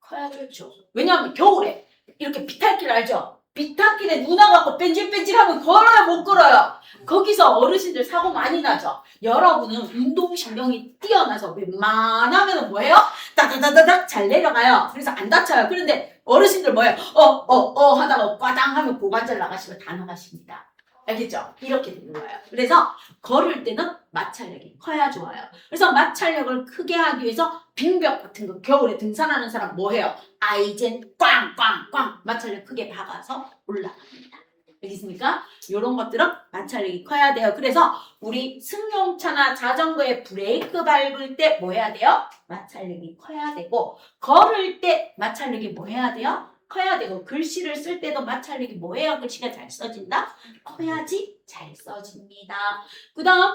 Speaker 1: 커야 좋죠. 왜냐하면 겨울에 이렇게 비탈길 알죠? 비탈길에 눈 와갖고 뺀질뺀질하면 걸어야 못 걸어요. 거기서 어르신들 사고 많이 나죠? 여러분은 운동신경이 뛰어나서 웬만하면 뭐예요? 따다다다닥 잘 내려가요. 그래서 안 다쳐요. 그런데 어르신들 뭐예요? 하다가 꽈당 하면 고관절 나가시면 다 나가십니다. 알겠죠? 이렇게 되는 거예요. 그래서 걸을 때는 마찰력이 커야 좋아요. 그래서 마찰력을 크게 하기 위해서 빙벽 같은 거 겨울에 등산하는 사람 뭐 해요? 아이젠 꽝꽝꽝 마찰력 크게 박아서 올라갑니다. 알겠습니까? 이런 것들은 마찰력이 커야 돼요. 그래서 우리 승용차나 자전거에 브레이크 밟을 때 뭐 해야 돼요? 마찰력이 커야 되고 걸을 때 마찰력이 뭐 해야 돼요? 커야 되고 글씨를 쓸 때도 마찰력이 뭐 해야 글씨가 잘 써진다? 커야지 잘 써집니다. 그 다음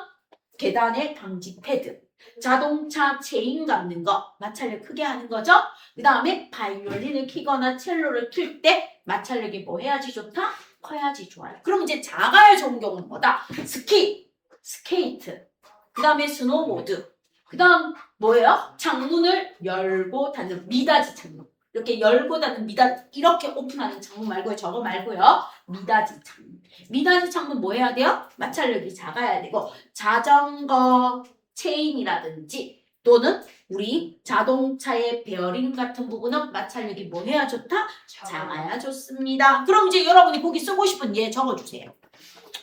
Speaker 1: 계단의 방지 패드, 자동차 체인 감는 거 마찰력 크게 하는 거죠. 그 다음에 바이올린을 키거나 첼로를 틀 때 마찰력이 뭐 해야지 좋다? 커야지 좋아요. 그럼 이제 작아야 좋은 경우는 뭐다? 스키, 스케이트, 그 다음에 스노보드, 그 다음 뭐예요? 창문을 열고 닫는 미닫이 창문. 이렇게 열고 닫는 미닫이, 이렇게 오픈하는 창문 말고요. 저거 말고요. 미닫이 창문. 미닫이 창문 뭐 해야 돼요? 마찰력이 작아야 되고 자전거 체인이라든지 또는 우리 자동차의 베어링 같은 부분은 마찰력이 뭐 해야 좋다? 작아야 좋습니다. 그럼 이제 여러분이 거기 쓰고 싶은 예 적어주세요.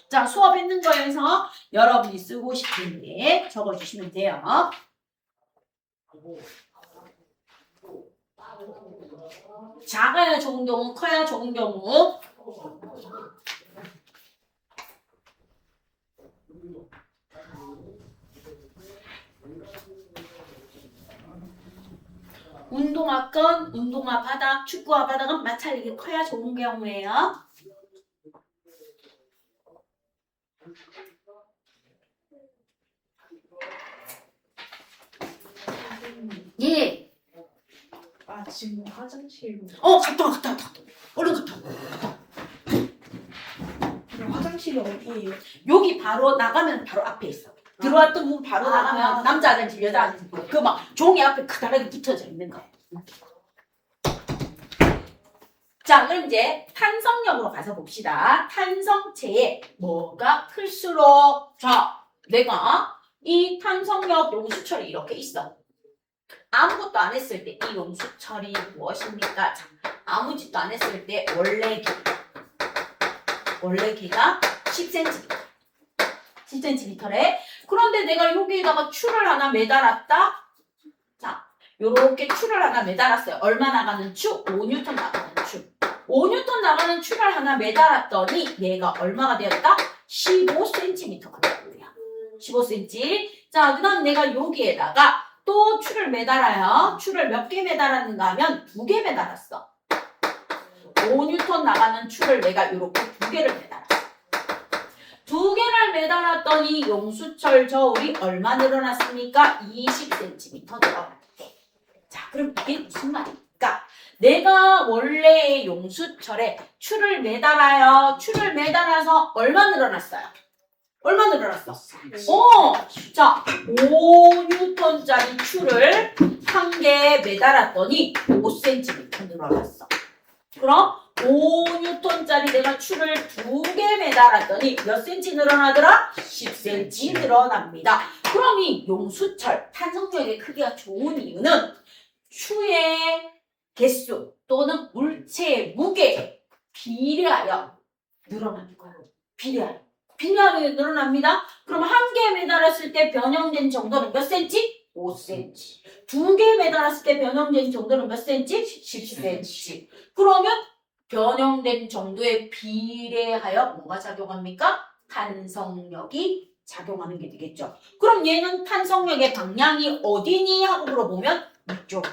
Speaker 1: 자, 수업했는 거에서 여러분이 쓰고 싶은 예 적어주시면 돼요. 작아야 좋은 경우, 커야 좋은 경우. 운동화건, 운동화 바닥, 축구화 바닥은 마찰력이 커야 좋은 경우예요. 예.
Speaker 2: 아 지금 화장실로.
Speaker 1: 갔다 와. 얼른 갔다 와.
Speaker 2: 그럼 화장실이 어디예요?
Speaker 1: 여기 바로 나가면 바로 앞에 있어. 들어왔던 문 바로 나가면 남자 화장실, 여자 화장실 그 막 종이 앞에 크다랗게 붙어져 있는 거. 자, 그럼 이제 탄성력으로 가서 봅시다. 탄성체에 뭐가 클수록 자, 내가 이 탄성력 용수철이 이렇게 있어. 아무것도 안 했을 때 이 용수철이 무엇입니까? 자, 아무 짓도 안 했을 때 원래 걔가 10cm. 10cm래. 그런데 내가 여기에다가 추를 하나 매달았다. 자, 요렇게 추를 하나 매달았어요. 얼마 나가는 추? 5N 나가는 추. 5N 나가는 추를 하나 매달았더니 얘가 얼마가 되었다? 15cm가 되었고요. 15cm. 자, 그 다음 내가 여기에다가 또 추를 매달아요. 추를 몇 개 매달았는가 하면 2개 매달았어. 5N 나가는 추를 내가 이렇게 2개를 매달았어. 2개를 매달았더니 용수철 저울이 얼마 늘어났습니까? 20cm 늘어났대. 자, 그럼 이게 무슨 말입니까? 내가 원래 용수철에 추를 매달아요. 추를 매달아서 얼마 늘어났어요? 얼마 늘어났어? 자, 5N짜리 추를 한 개 매달았더니 5cm 늘어났어. 그럼 5N짜리 내가 추를 2개 매달았더니 몇 cm 늘어나더라? 10cm 늘어납니다. 그럼 이 용수철 탄성력의 크기가 좋은 이유는 추의 개수 또는 물체의 무게에 비례하여 늘어나는 거예요. 비례하여 늘어납니다. 그럼 한 개 매달았을 때 변형된 정도는 몇 cm? 5cm. 2개 매달았을 때 변형된 정도는 몇 cm? 10cm. 그러면 변형된 정도에 비례하여 뭐가 작용합니까? 탄성력이 작용하는 게 되겠죠. 그럼 얘는 탄성력의 방향이 어디니? 하고 물어보면 위쪽.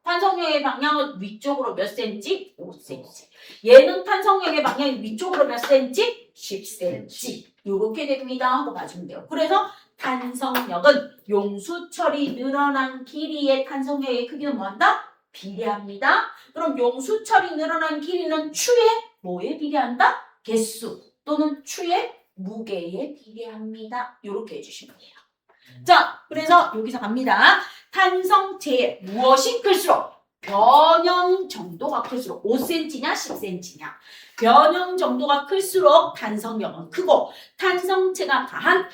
Speaker 1: 탄성력의 방향은 위쪽으로 몇 cm? 5cm. 얘는 탄성력의 방향이 위쪽으로 몇 cm? 10cm. 이렇게 됩니다 하고 봐주면 돼요. 그래서 탄성력은 용수철이 늘어난 길이의 탄성력의 크기는 뭐한다? 비례합니다. 그럼 용수철이 늘어난 길이는 추의 뭐에 비례한다? 개수 또는 추의 무게에 비례합니다. 이렇게 해주시면 돼요. 자, 그래서 여기서 갑니다. 탄성체의 무엇이 클수록? 변형 정도가 클수록 5cm냐 10cm냐. 변형 정도가 클수록 탄성력은 크고 탄성체가 가한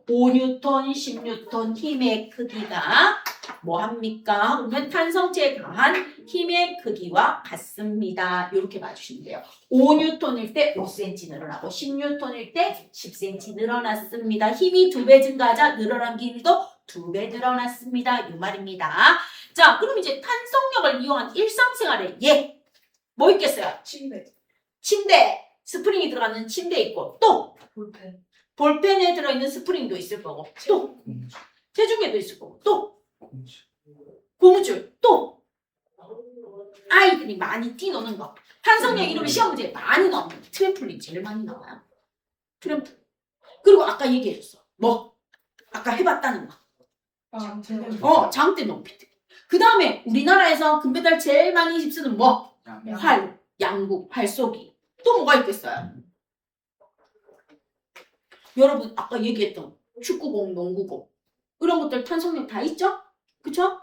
Speaker 1: 5N, 10N 힘의 크기가 뭐합니까? 그러면 탄성체에 가한 힘의 크기와 같습니다. 이렇게 봐주시면 돼요. 5N일 때 5cm 늘어나고 10N일 때 10cm 늘어났습니다. 힘이 2배 증가하자 늘어난 길이도 2배 늘어났습니다. 이 말입니다. 자, 그럼 이제 탄성력을 이용한 일상생활에 뭐 있겠어요? 침대, 스프링이 들어가는 침대 있고 또 볼펜에 들어있는 스프링도 있을 거고 또 체중계도 있을 거고 또 고무줄 또 아이들이 많이 뛰노는 거 탄성력 이러면 시험 문제에 많이 나옵니다. 트램플린 제일 많이 나와요. 트램플 그리고 아까 얘기해줬어. 아까 해봤다는 거. 장대 높이. 그 다음에 우리나라에서 금메달 제일 많이 휩쓰는 활, 양구, 발쏘기. 또 뭐가 있겠어요? 여러분 아까 얘기했던 축구공, 농구공 이런 것들 탄성력 다 있죠? 그쵸?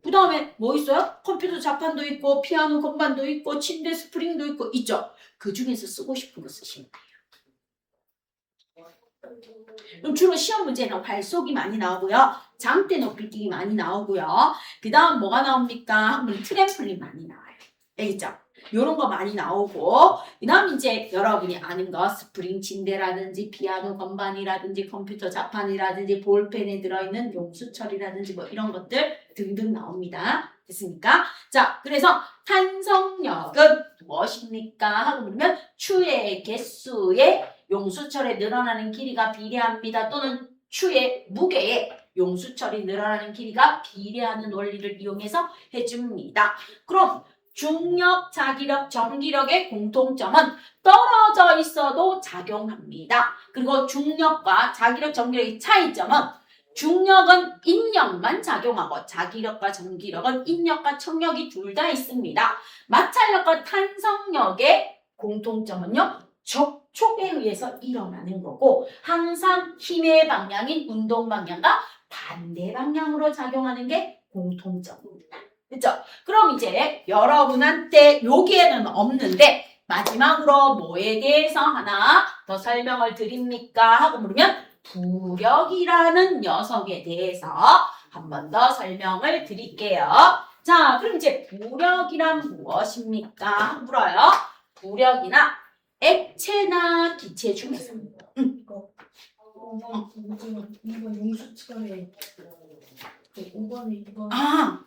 Speaker 1: 그 다음에 뭐 있어요? 컴퓨터 자판도 있고 피아노 건반도 있고 침대 스프링도 있고 있죠? 그 중에서 쓰고 싶은 거 쓰시면 돼요. 그럼 주로 시험 문제는 발속이 많이 나오고요. 장대 높이 뛰기 많이 나오고요. 그 다음 뭐가 나옵니까? 하면 트램플린 많이 나와요. 알겠죠? 요런 거 많이 나오고 그 다음 이제 여러분이 아는 거 스프링 침대라든지 피아노 건반이라든지 컴퓨터 자판이라든지 볼펜에 들어있는 용수철이라든지 이런 것들 등등 나옵니다. 됐습니까? 자, 그래서 탄성력은 무엇입니까? 하고 물으면 추의 개수에 용수철에 늘어나는 길이가 비례합니다. 또는 추의 무게에 용수철이 늘어나는 길이가 비례하는 원리를 이용해서 해줍니다. 그럼 중력, 자기력, 전기력의 공통점은 떨어져 있어도 작용합니다. 그리고 중력과 자기력, 전기력의 차이점은 중력은 인력만 작용하고 자기력과 전기력은 인력과 청력이 둘 다 있습니다. 마찰력과 탄성력의 공통점은요. 접촉에 의해서 일어나는 거고 항상 힘의 방향인 운동 방향과 반대 방향으로 작용하는 게 공통점입니다. 그렇죠? 그럼 이제 여러분한테 여기에는 없는데 마지막으로 뭐에 대해서 하나 더 설명을 드립니까? 하고 물으면 부력이라는 녀석에 대해서 한 번 더 설명을 드릴게요. 자, 그럼 이제 부력이란 무엇입니까? 물어요. 부력이나 액체나 기체 중에서.
Speaker 2: 이거 5번, 2번 용수철에 5번에 2번.
Speaker 1: 아,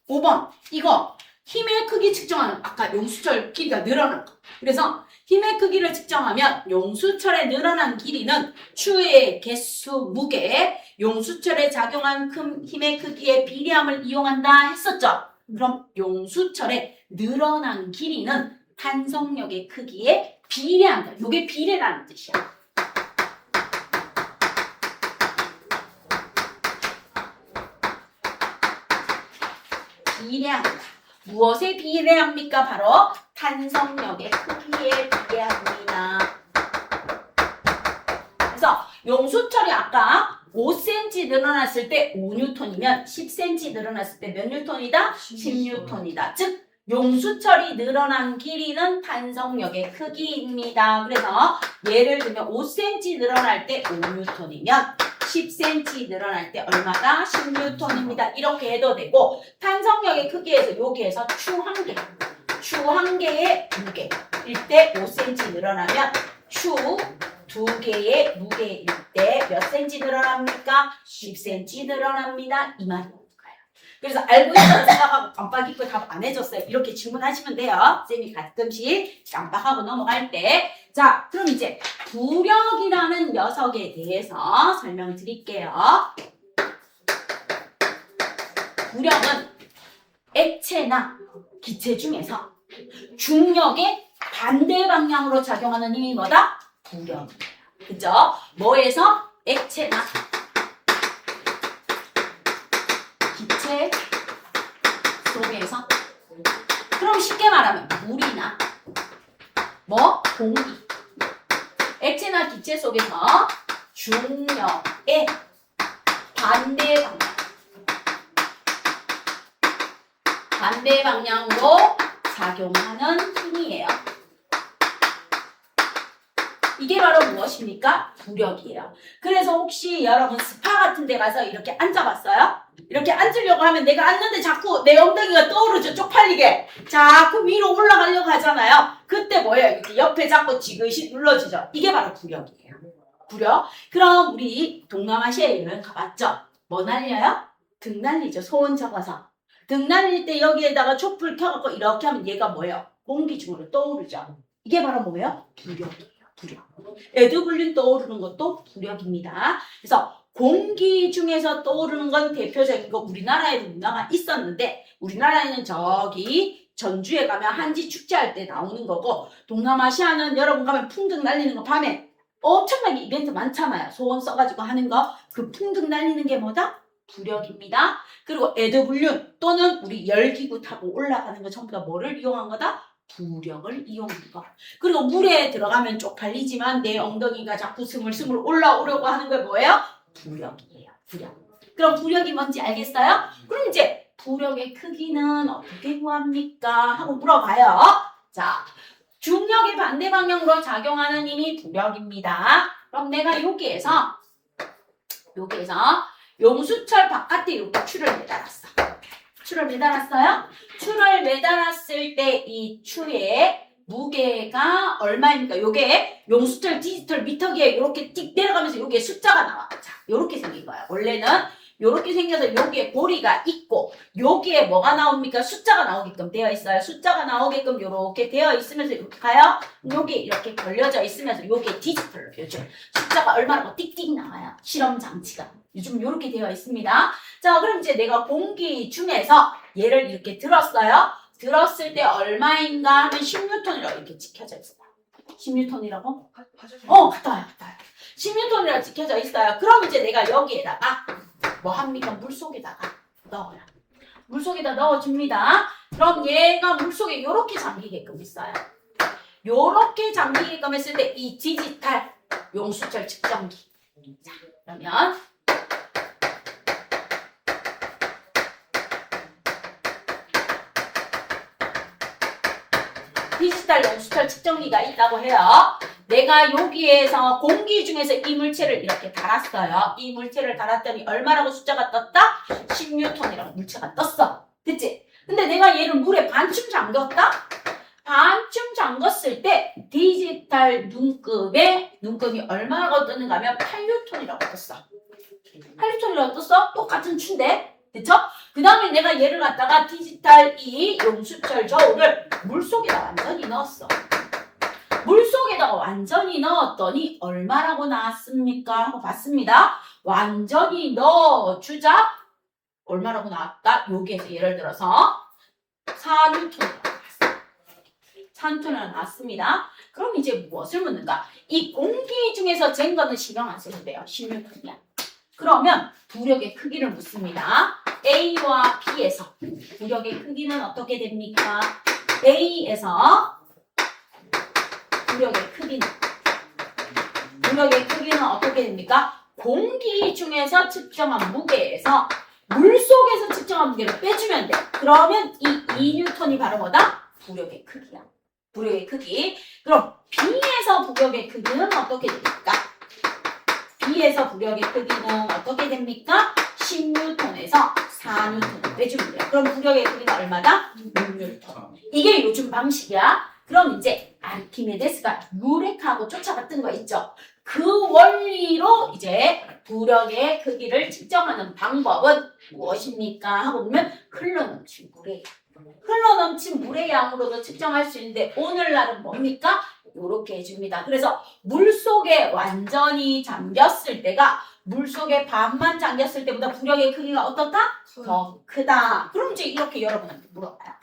Speaker 1: 5번. 이거 힘의 크기 측정하는 아까 용수철 길이가 늘어난 거. 그래서 힘의 크기를 측정하면 용수철에 늘어난 길이는 추의 개수, 무게, 용수철에 작용한 힘의 크기의 비례함을 이용한다 했었죠. 그럼 용수철에 늘어난 길이는 탄성력의 크기에 비례한다. 이게 비례라는 뜻이야. 비례한다. 무엇에 비례합니까? 바로 탄성력의 크기에 비례합니다. 그래서 용수철이 아까 5cm 늘어났을 때 5N이면 10cm 늘어났을 때 몇 N이다? 10N이다. 즉 용수철이 늘어난 길이는 탄성력의 크기입니다. 그래서 예를 들면 5cm 늘어날 때 5N이면 10cm 늘어날 때 얼마다? 10N입니다. 이렇게 해도 되고 탄성력의 크기에서 여기에서 추 한 개의 무게일 때 5cm 늘어나면 추 2개의 무게일 때 몇 cm 늘어납니까? 10cm 늘어납니다. 이 말이에요. 그래서 알고 있다고 생각하고 깜빡 잊고 답 안 해줬어요. 이렇게 질문하시면 돼요. 쌤이 가끔씩 깜빡하고 넘어갈 때. 자, 그럼 이제 부력이라는 녀석에 대해서 설명드릴게요. 부력은 액체나 기체 중에서 중력의 반대 방향으로 작용하는 힘이 뭐다? 부력이에요. 그죠? 뭐에서? 액체나 기체 속에서. 그럼 쉽게 말하면 물이나 공기, 액체나 기체 속에서 중력의 반대 방향으로 작용하는 힘이에요. 이게 바로 무엇입니까? 부력이에요. 그래서 혹시 여러분 스파 같은 데 가서 이렇게 앉아봤어요? 이렇게 앉으려고 하면 내가 앉는데 자꾸 내 엉덩이가 떠오르죠. 쪽팔리게. 자꾸 위로 올라가려고 하잖아요. 그때 뭐예요? 이렇게 옆에 자꾸 지그시 눌러지죠. 이게 바로 부력이에요. 부력. 그럼 우리 동남아시아에 여행 가봤죠? 뭐 날려요? 등 날리죠. 소원 적어서. 등 날릴 때 여기에다가 촛불 켜갖고 이렇게 하면 얘가 뭐예요? 공기 중으로 떠오르죠. 이게 바로 뭐예요? 부력이에요. 부력. 에드블린 떠오르는 것도 부력입니다. 그래서 공기 중에서 떠오르는 건 대표적인 거 우리나라에도 문화가 있었는데 우리나라에는 저기 전주에 가면 한지 축제할 때 나오는 거고 동남아시아는 여러분 가면 풍등 날리는 거 밤에 엄청나게 이벤트 많잖아요. 소원 써가지고 하는 거. 그 풍등 날리는 게 뭐다? 부력입니다. 그리고 에드블륜 또는 우리 열기구 타고 올라가는 거 전부 다 뭐를 이용한 거다? 부력을 이용한 거. 그리고 물에 들어가면 쪽팔리지만 내 엉덩이가 자꾸 스물스물 올라오려고 하는 게 뭐예요? 부력이에요. 부력. 그럼 부력이 뭔지 알겠어요? 그럼 이제 부력의 크기는 어떻게 구합니까? 하고 물어봐요. 자, 중력의 반대 방향으로 작용하는 힘이 부력입니다. 그럼 내가 여기에서 용수철 바깥에 이렇게 추를 매달았어. 추를 매달았어요? 추를 매달았을 때 이 추의 무게가 얼마입니까? 요게 용수철 디지털 미터기에 이렇게 띡 내려가면서 요게 숫자가 나와. 자, 요렇게 생긴 거야. 원래는 요렇게 생겨서 여기에 고리가 있고 여기에 뭐가 나옵니까? 숫자가 나오게끔 되어 있어요. 숫자가 나오게끔 요렇게 되어 있으면서 이렇게 가요. 여기 이렇게 걸려져 있으면서 요게 디지털로 요즘 숫자가 얼마나 띡띡 나와요. 실험 장치가. 요즘 요렇게 되어 있습니다. 자, 그럼 이제 내가 공기 중에서 얘를 이렇게 들었어요. 들었을 때 얼마인가 하면 10N이라고 이렇게 찍혀져 있어요. 10N이라고? 갔다 와요. 10N이라고 찍혀져 있어요. 그럼 이제 내가 여기에다가 뭐 합니까? 물속에다가 넣어요. 물속에다 넣어줍니다. 그럼 얘가 물속에 요렇게 잠기게끔 있어요. 요렇게 잠기게끔 했을 때 이 디지털 용수철 측정기. 자, 그러면 디지털 용수철 측정기가 있다고 해요. 내가 여기에서 공기 중에서 이 물체를 이렇게 달았어요. 이 물체를 달았더니 얼마라고 숫자가 떴다? 10뉴턴이라고 물체가 떴어. 됐지? 근데 내가 얘를 물에 반쯤 잠겼다? 반쯤 잠갔을 때 디지털 눈금이 얼마라고 뜨는가 하면 8뉴턴이라고 떴어. 8뉴턴이라고 떴어? 똑같은 추인데. 됐죠? 그 다음에 내가 얘를 갖다가 디지털 이 용수철 저울을 물속에다 완전히 넣었어. 물속에다가 완전히 넣었더니 얼마라고 나왔습니까? 하고 봤습니다. 완전히 넣어주자 얼마라고 나왔다? 여기에서 예를 들어서 4뉴턴이라고 나왔어. 4뉴턴이라고 나왔습니다. 그럼 이제 무엇을 묻는가? 이 공기 중에서 잰 거는 신경 안 써도 돼요. 10뉴턴이야. 그러면 부력의 크기를 묻습니다. A와 B에서 부력의 크기는 어떻게 됩니까? A에서 부력의 크기는 어떻게 됩니까? 공기 중에서 측정한 무게에서 물속에서 측정한 무게를 빼주면 돼. 그러면 이 2뉴턴이 바로 뭐다? 부력의 크기야. 부력의 크기. 그럼 B에서 부력의 크기는 어떻게 됩니까? B에서 부력의 크기는 어떻게 됩니까? 10뉴턴에서 4뉴턴을 빼주면 돼요. 그럼 부력의 크기는 얼마다? 6뉴턴. 이게 요즘 방식이야. 그럼 이제 아르키메데스가 유레카하고 쫓아갔던 거 있죠? 그 원리로 이제 부력의 크기를 측정하는 방법은 무엇입니까? 하고 보면 흘러넘친 물의 양. 흘러넘친 물의 양으로도 측정할 수 있는데 오늘날은 뭡니까? 이렇게 해줍니다. 그래서 물속에 완전히 잠겼을 때가 물속에 반만 잠겼을 때보다 부력의 크기가 어떻다? 더 크다. 그럼 이제 이렇게 여러분한테 물어봐요.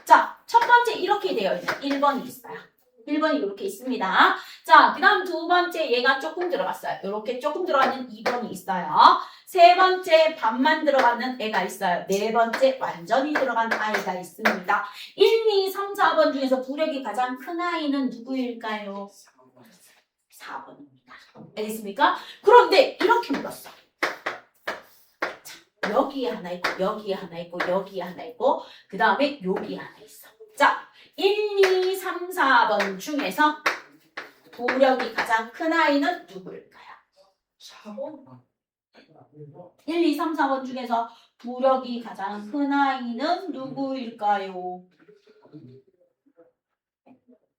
Speaker 1: 자, 첫 번째 이렇게 되어 있는 1번이 있어요. 1번이 이렇게 있습니다. 자, 그 다음 두 번째 얘가 조금 들어갔어요. 이렇게 조금 들어가는 2번이 있어요. 세 번째 반만 들어가는 애가 있어요. 네 번째 완전히 들어간 아이가 있습니다. 1, 2, 3, 4번 중에서 부력이 가장 큰 아이는 누구일까요? 4번입니다. 알겠습니까? 그런데 이렇게 물었어. 자, 여기에 하나 있고 여기에 하나 있고 여기에 하나 있고 그 다음에 여기에 하나 있어. 자, 1, 2, 3, 4번 중에서 부력이 가장 큰 아이는 누구일까요?
Speaker 2: 4번?
Speaker 1: 1, 2, 3, 4번 중에서 부력이 가장 큰 아이는 누구일까요?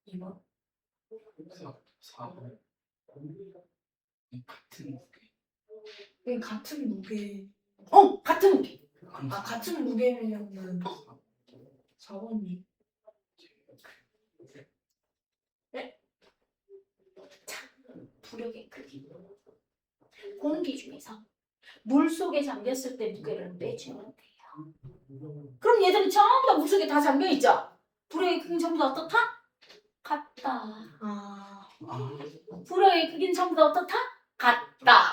Speaker 1: 2번.
Speaker 3: 4번. 같은 무게.
Speaker 2: 왜 같은 무게?
Speaker 1: 같은 무게.
Speaker 2: 아, 같은 무게면 4번이.
Speaker 1: 부력의 크기. 공기 중에서 물 속에 잠겼을 때 무게를 빼주면 돼요. 그럼 얘들은 전부 다 물속에 다 잠겨있죠? 부력의 크기는 전부 다 어떻다? 같다.
Speaker 2: 아,
Speaker 1: 부력의 크기는 전부 다 어떻다? 같다.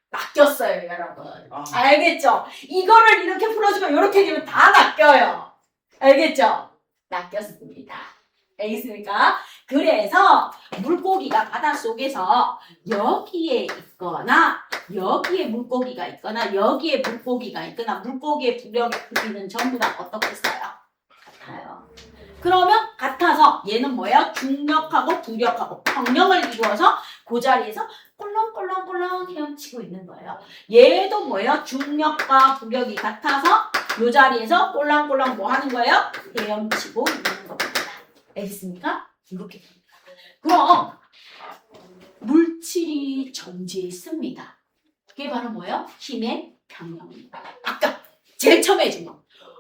Speaker 1: 낚였어요, 여러분.
Speaker 3: 아.
Speaker 1: 알겠죠? 이거를 이렇게 풀어주면 이렇게 되면 다 낚여요. 알겠죠? 낚였습니다. 알겠습니까? 그래서 물고기가 바닷속에서 여기에 있거나 여기에 물고기가 있거나 여기에 물고기가 있거나 물고기의 부력의 크기는 전부 다 어떻게 써요? 같아요. 그러면 같아서 얘는 뭐예요? 중력하고 부력하고 평형을 이루어서 그 자리에서 꼴렁꼴렁꼴렁 헤엄치고 있는 거예요. 얘도 뭐예요? 중력과 부력이 같아서 이 자리에서 꼴랑꼴랑 뭐 하는 거예요? 헤엄치고 있는 겁니다. 알겠습니까? 이렇게 됩니다. 그럼 물질이 존재해 있습니다. 그게 바로 뭐예요? 힘의 평형입니다. 아까 제일 처음에 해준 거.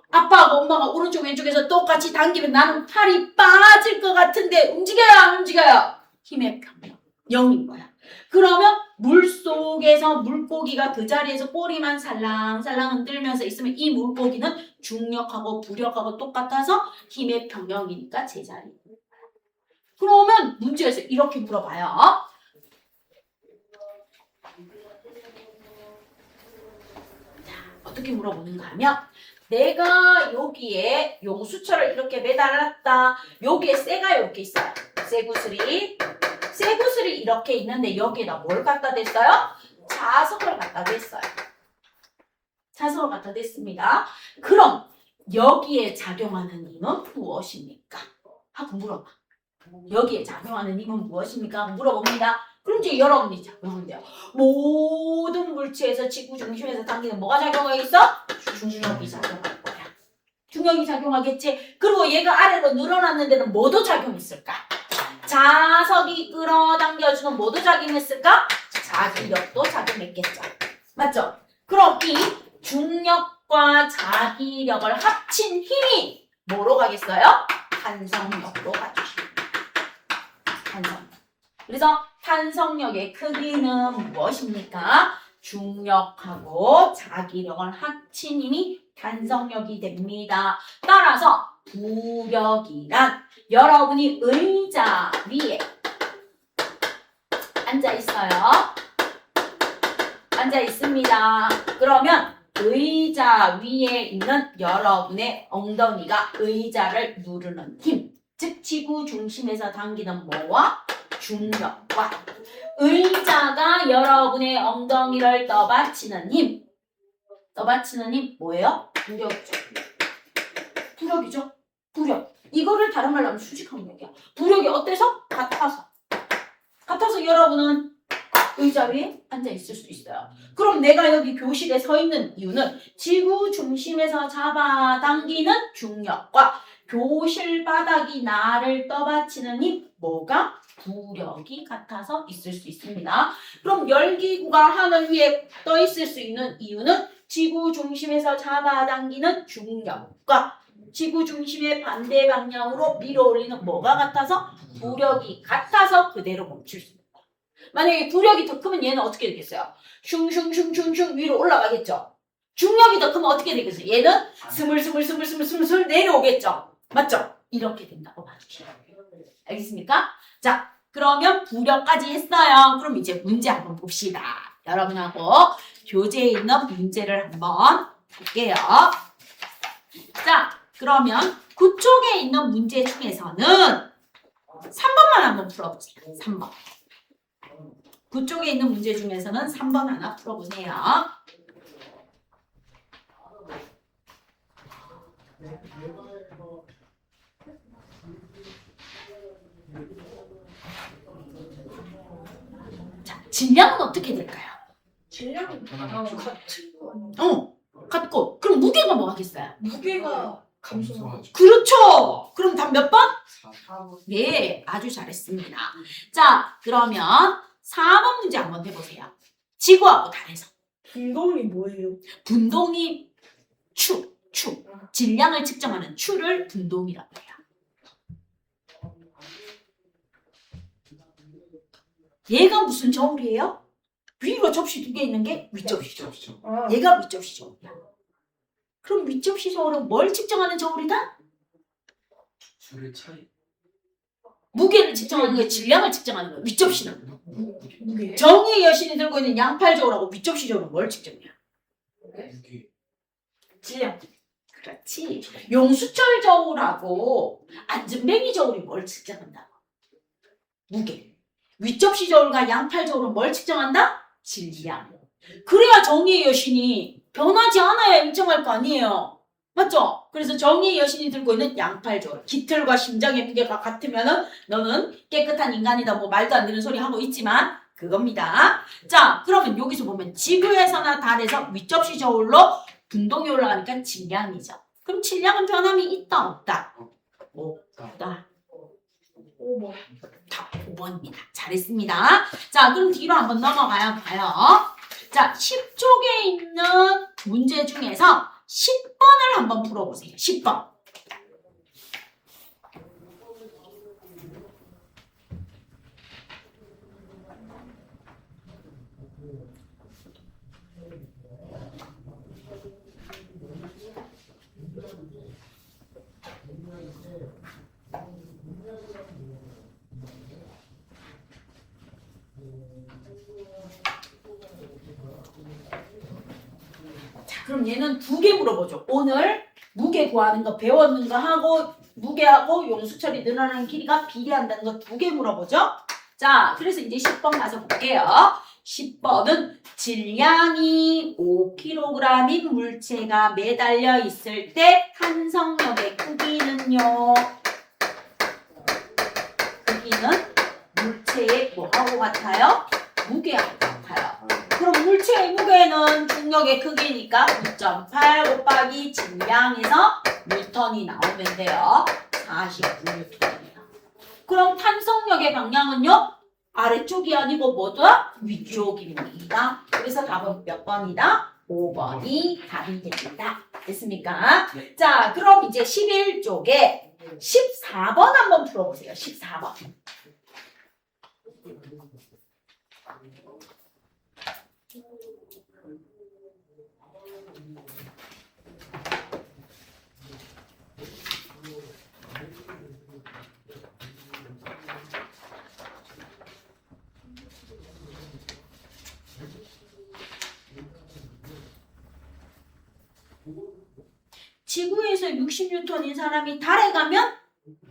Speaker 1: 아빠하고 엄마가 오른쪽 왼쪽에서 똑같이 당기면 나는 팔이 빠질 것 같은데 움직여요 안 움직여요? 힘의 평형 0인 거야. 그러면 물속에서 물고기가 그 자리에서 꼬리만 살랑살랑 흔들면서 있으면 이 물고기는 중력하고 부력하고 똑같아서 힘의 평형이니까 제자리. 그러면 문제에서 이렇게 물어봐요. 자, 어떻게 물어보는가 하면 내가 여기에 용수철을 이렇게 매달았다. 여기에 쇠가 이렇게 있어요. 쇠구슬이 이렇게 있는데 여기에다 뭘 갖다 댔어요? 자석을 갖다 댔어요. 자석을 갖다 댔습니다. 그럼 여기에 작용하는 힘은 무엇입니까? 하고 물어봐. 여기에 작용하는 힘은 무엇입니까? 물어봅니다. 그럼 이제 여러분이 작용하면 돼요. 모든 물체에서 지구 중심에서 당기는 뭐가 작용하고 있어? 중력이 작용할 거야. 중력이 작용하겠지? 그리고 얘가 아래로 늘어났는 데는 뭐도 작용했을까? 자석이 끌어당겨주는 뭐도 작용했을까? 자기력도 작용했겠죠. 맞죠? 그럼 이 중력과 자기력을 합친 힘이 뭐로 가겠어요? 탄성력으로 가죠. 탄성력. 그래서 탄성력의 크기는 무엇입니까? 중력하고 자기력을 합친 힘이 탄성력이 됩니다. 따라서 부력이란 여러분이 의자 위에 앉아 있어요. 앉아 있습니다. 그러면 의자 위에 있는 여러분의 엉덩이가 의자를 누르는 힘, 즉 지구 중심에서 당기는 뭐와? 중력과 의자가 여러분의 엉덩이를 떠받치는 힘, 떠받치는 힘 뭐예요? 부력이죠. 부력이죠. 부력. 이거를 다른 말로 하면 수직한 얘기야. 부력이 어때서? 같아서. 같아서 여러분은 의자 위에 앉아 있을 수 있어요. 그럼 내가 여기 교실에 서 있는 이유는 지구 중심에서 잡아당기는 중력과 교실 바닥이 나를 떠받치는 힘, 뭐가? 부력이 같아서 있을 수 있습니다. 그럼 열기구가 하늘 위에 떠 있을 수 있는 이유는 지구 중심에서 잡아당기는 중력과 지구 중심의 반대 방향으로 밀어올리는 뭐가 같아서? 부력이 같아서 그대로 멈출 수 있습니다. 만약에 부력이 더 크면 얘는 어떻게 되겠어요? 슝슝슝슝슝 위로 올라가겠죠. 중력이 더 크면 어떻게 되겠어요? 얘는 스물스물 내려오겠죠. 맞죠? 이렇게 된다고 봐주시면 돼요. 알겠습니까? 자, 그러면 부력까지 했어요. 그럼 이제 문제 한번 봅시다. 여러분하고 교재에 있는 문제를 한번 볼게요. 자, 그러면 그쪽에 있는 문제 중에서는 3번만 한번 풀어보세요. 3번. 그쪽에 있는 문제 중에서는 3번 하나 풀어보세요. 자, 질량은 어떻게 될까요?
Speaker 2: 질량은 같은 거 아니에요?
Speaker 1: 같고. 그럼 무게가 뭐 하겠어요?
Speaker 2: 무게가 감소하죠.
Speaker 3: 감소하죠.
Speaker 1: 그렇죠. 그럼 답 몇 번?
Speaker 2: 4번.
Speaker 1: 네, 아주 잘했습니다. 자, 그러면 4번 문제 한번 해보세요. 지구하고 달에서.
Speaker 2: 운동이 뭐예요?
Speaker 1: 분동이 추. 질량을 측정하는 추를 분동이라고 해요. 얘가 무슨 저울이에요? 위로 접시 2개 있는 게 윗접시죠.
Speaker 3: 접시죠.
Speaker 2: 아,
Speaker 1: 얘가 윗접시 저울이야. 그럼 윗접시 저울은 뭘 측정하는 저울이다?
Speaker 3: 줄의 차이.
Speaker 1: 무게를 측정하는 게 질량을 측정하는 거야. 윗접시는.
Speaker 2: 무게.
Speaker 1: 정의의 여신이 들고 있는 양팔 저울하고 윗접시 저울은 뭘 측정해?
Speaker 3: 무게.
Speaker 1: 질량. 그렇지. 용수철 저울하고 안전뱅이 저울이 뭘 측정한다고? 무게. 윗접시 저울과 양팔 저울은 뭘 측정한다? 질량. 그래야 정의의 여신이 변하지 않아야 일정할 거 아니에요. 맞죠? 그래서 정의의 여신이 들고 있는 양팔 저울. 깃털과 심장의 무게가 같으면은 너는 깨끗한 인간이다. 뭐 말도 안 되는 소리 하고 있지만 그겁니다. 자, 그러면 여기서 보면 지구에서나 달에서 윗접시 저울로 분동이 올라가니까 질량이죠. 그럼 질량은 변함이 있다 없다? 없다.
Speaker 2: 5번.
Speaker 1: 다 5번입니다. 잘했습니다. 자, 그럼 뒤로 한번 넘어가요. 봐요. 자, 10쪽에 있는 문제 중에서 10번을 한번 풀어보세요. 10번. 그럼 얘는 2개 물어보죠. 오늘 무게 구하는 거 배웠는 거 하고 무게하고 용수철이 늘어나는 길이가 비례한다는 거 2개 물어보죠. 자, 그래서 이제 10번 가서 볼게요. 10번은 질량이 5kg인 물체가 매달려 있을 때 탄성력의 크기는요. 이거는 물체의 뭐하고 같아요? 무게하고 같아요. 그럼 물체의 무게는 중력의 크기니까 2.8 곱하기 질량에서 뉴턴이 나오면 돼요. 49뉴턴이에요. 그럼 탄성력의 방향은요? 아래쪽이 아니고 뭐다? 위쪽입니다. 그래서 답은 몇 번이다? 5번이 답이 됩니다. 됐습니까?
Speaker 3: 네.
Speaker 1: 자, 그럼 이제 11쪽에 14번 한번 풀어보세요. 14번. 지구에서 60뉴턴인 사람이 달에 가면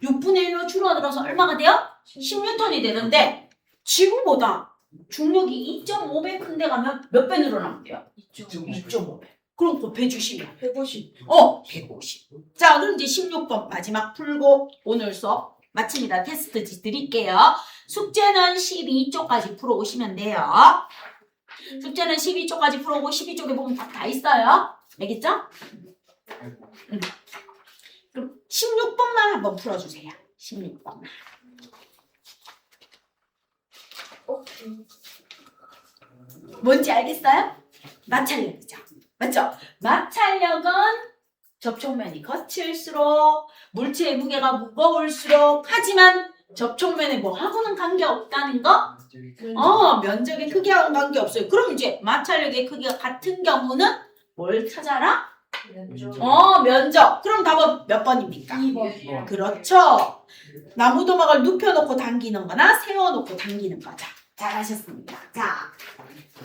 Speaker 1: 6분의 1로 줄어들어서 얼마가 돼요? 10뉴턴이 되는데 지구보다 중력이 2.5배 큰 데 가면 몇 배 늘어난대요? 2.5배. 그럼 곱해주시면
Speaker 2: 150.
Speaker 1: 150. 자, 그럼 이제 16번 마지막 풀고 오늘 수업 마칩니다. 테스트 드릴게요. 숙제는 12쪽까지 풀어오시면 돼요. 숙제는 12쪽까지 풀어오고 12쪽에 보면 답 다 있어요. 알겠죠? 그럼 16번만 한번 풀어주세요. 16번만. 뭔지 알겠어요? 마찰력이죠. 맞죠? 마찰력은 접촉면이 거칠수록 물체의 무게가 무거울수록 하지만 접촉면에 뭐하고는 관계없다는 거? 면적의 크기하고는 관계없어요. 그럼 이제 마찰력의 크기가 같은 경우는 뭘 찾아라? 면적. 그럼 답은 몇 번입니까?
Speaker 2: 2번.
Speaker 1: 그렇죠. 나무도막을 눕혀놓고 당기는 거나 세워놓고 당기는 거죠. 잘하셨습니다. 자,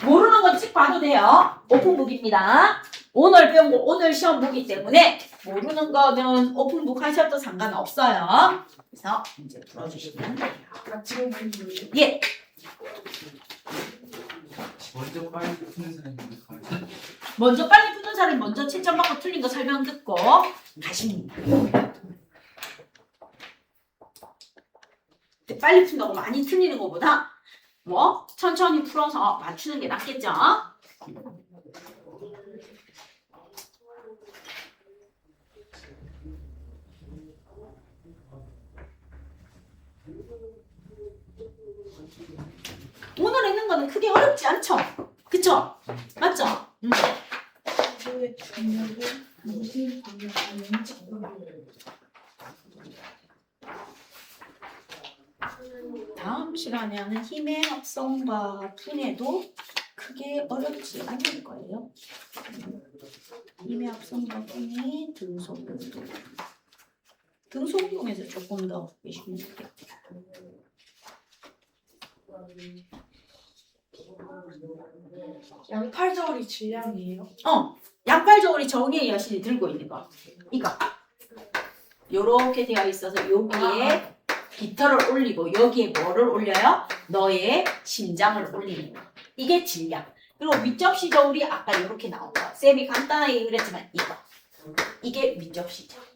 Speaker 1: 모르는 건 쭉 봐도 돼요. 오픈북입니다. 오늘 배운 거 오늘 시험 보기 때문에 모르는 거는 오픈북 하셔도 상관없어요. 그래서 문제 풀어주시면 돼요.
Speaker 2: 지금 보여주세요.
Speaker 1: 예.
Speaker 3: 먼저 빨리 푸는 사람이 누굴까요?
Speaker 1: 먼저 빨리 푸는 사람이 먼저 채점받고 틀린 거 설명 듣고 가십니다. 빨리 푼다고 많이 틀리는 것보다 천천히 풀어서 맞추는 게 낫겠죠? 오늘 했는 거는 크게 어렵지 않죠? 그쵸? 맞죠?
Speaker 2: 지구의 중력은 무슨 방향인지
Speaker 1: 다음 시간에 하는 힘의 합성과 분해도 크게 어렵지 않을 거예요. 힘의 합성과 분해, 등속運動. 등속운동에서 조금 더 쉬운 게
Speaker 2: 양팔저울이 질량이에요.
Speaker 1: 양팔저울이 정의의 여신이 들고 있는 거. 이거. 요렇게 되어 있어서 여기에 깃털을 올리고 여기에 뭐를 올려요? 너의 심장을 올리는 거. 이게 질량. 그리고 윗접시 저울이 아까 이렇게 나온 거. 쌤이 간단하게 그랬지만 이거. 이게 윗접시 저울.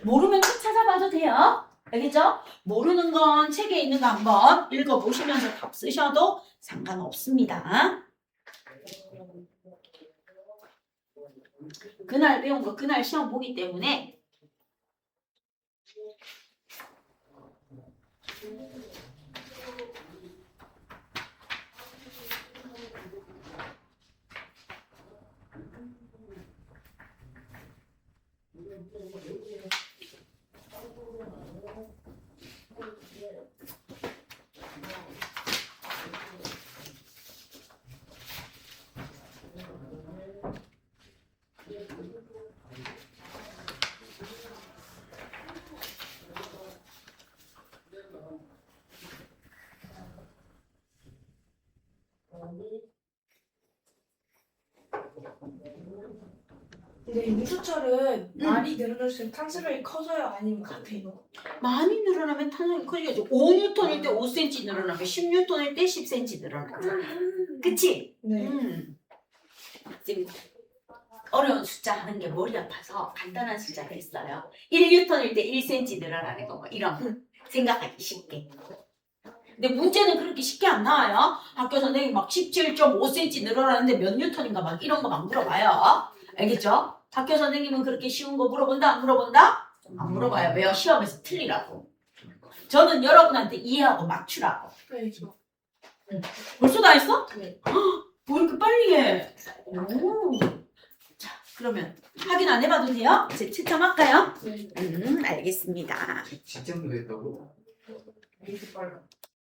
Speaker 1: 모르면 책 찾아봐도 돼요. 알겠죠? 모르는 건 책에 있는 거 한번 읽어보시면서 답 쓰셔도 상관없습니다. 그날 배운 거 그날 시험 보기 때문에
Speaker 2: 근데 이 유수철은 말이 늘어날수록 탄성이 커져요? 아니면 같아요?
Speaker 1: 많이 늘어나면 탄성이 커지겠죠. 5N일 때 5cm 늘어나면 10N일 때 10cm 늘어나죠. 그치?
Speaker 2: 네.
Speaker 1: 지금 어려운 숫자 하는 게 머리 아파서 간단한 숫자를 했어요. 1뉴턴일 때 1cm 늘어나는 거, 뭐 이런 거. 생각하기 쉽게. 근데 문제는 그렇게 쉽게 안 나와요. 학교 선생님이 막 17.5cm 늘어나는데 몇 뉴턴인가 막 이런 거 막 물어봐요. 알겠죠? 학교 선생님은 그렇게 쉬운 거 물어본다? 안 물어본다? 안 물어봐요. 왜요? 시험에서 틀리라고. 저는 여러분한테 이해하고 맞추라고.
Speaker 2: 네, 저.
Speaker 1: 벌써 다 했어?
Speaker 2: 네.
Speaker 1: 뭐 이렇게 빨리 해? 오. 자, 그러면 확인 안 해봐도 돼요? 이제 채점할까요?
Speaker 2: 네.
Speaker 1: 알겠습니다.
Speaker 3: 직장도 됐다고?
Speaker 2: 이렇게 빨라.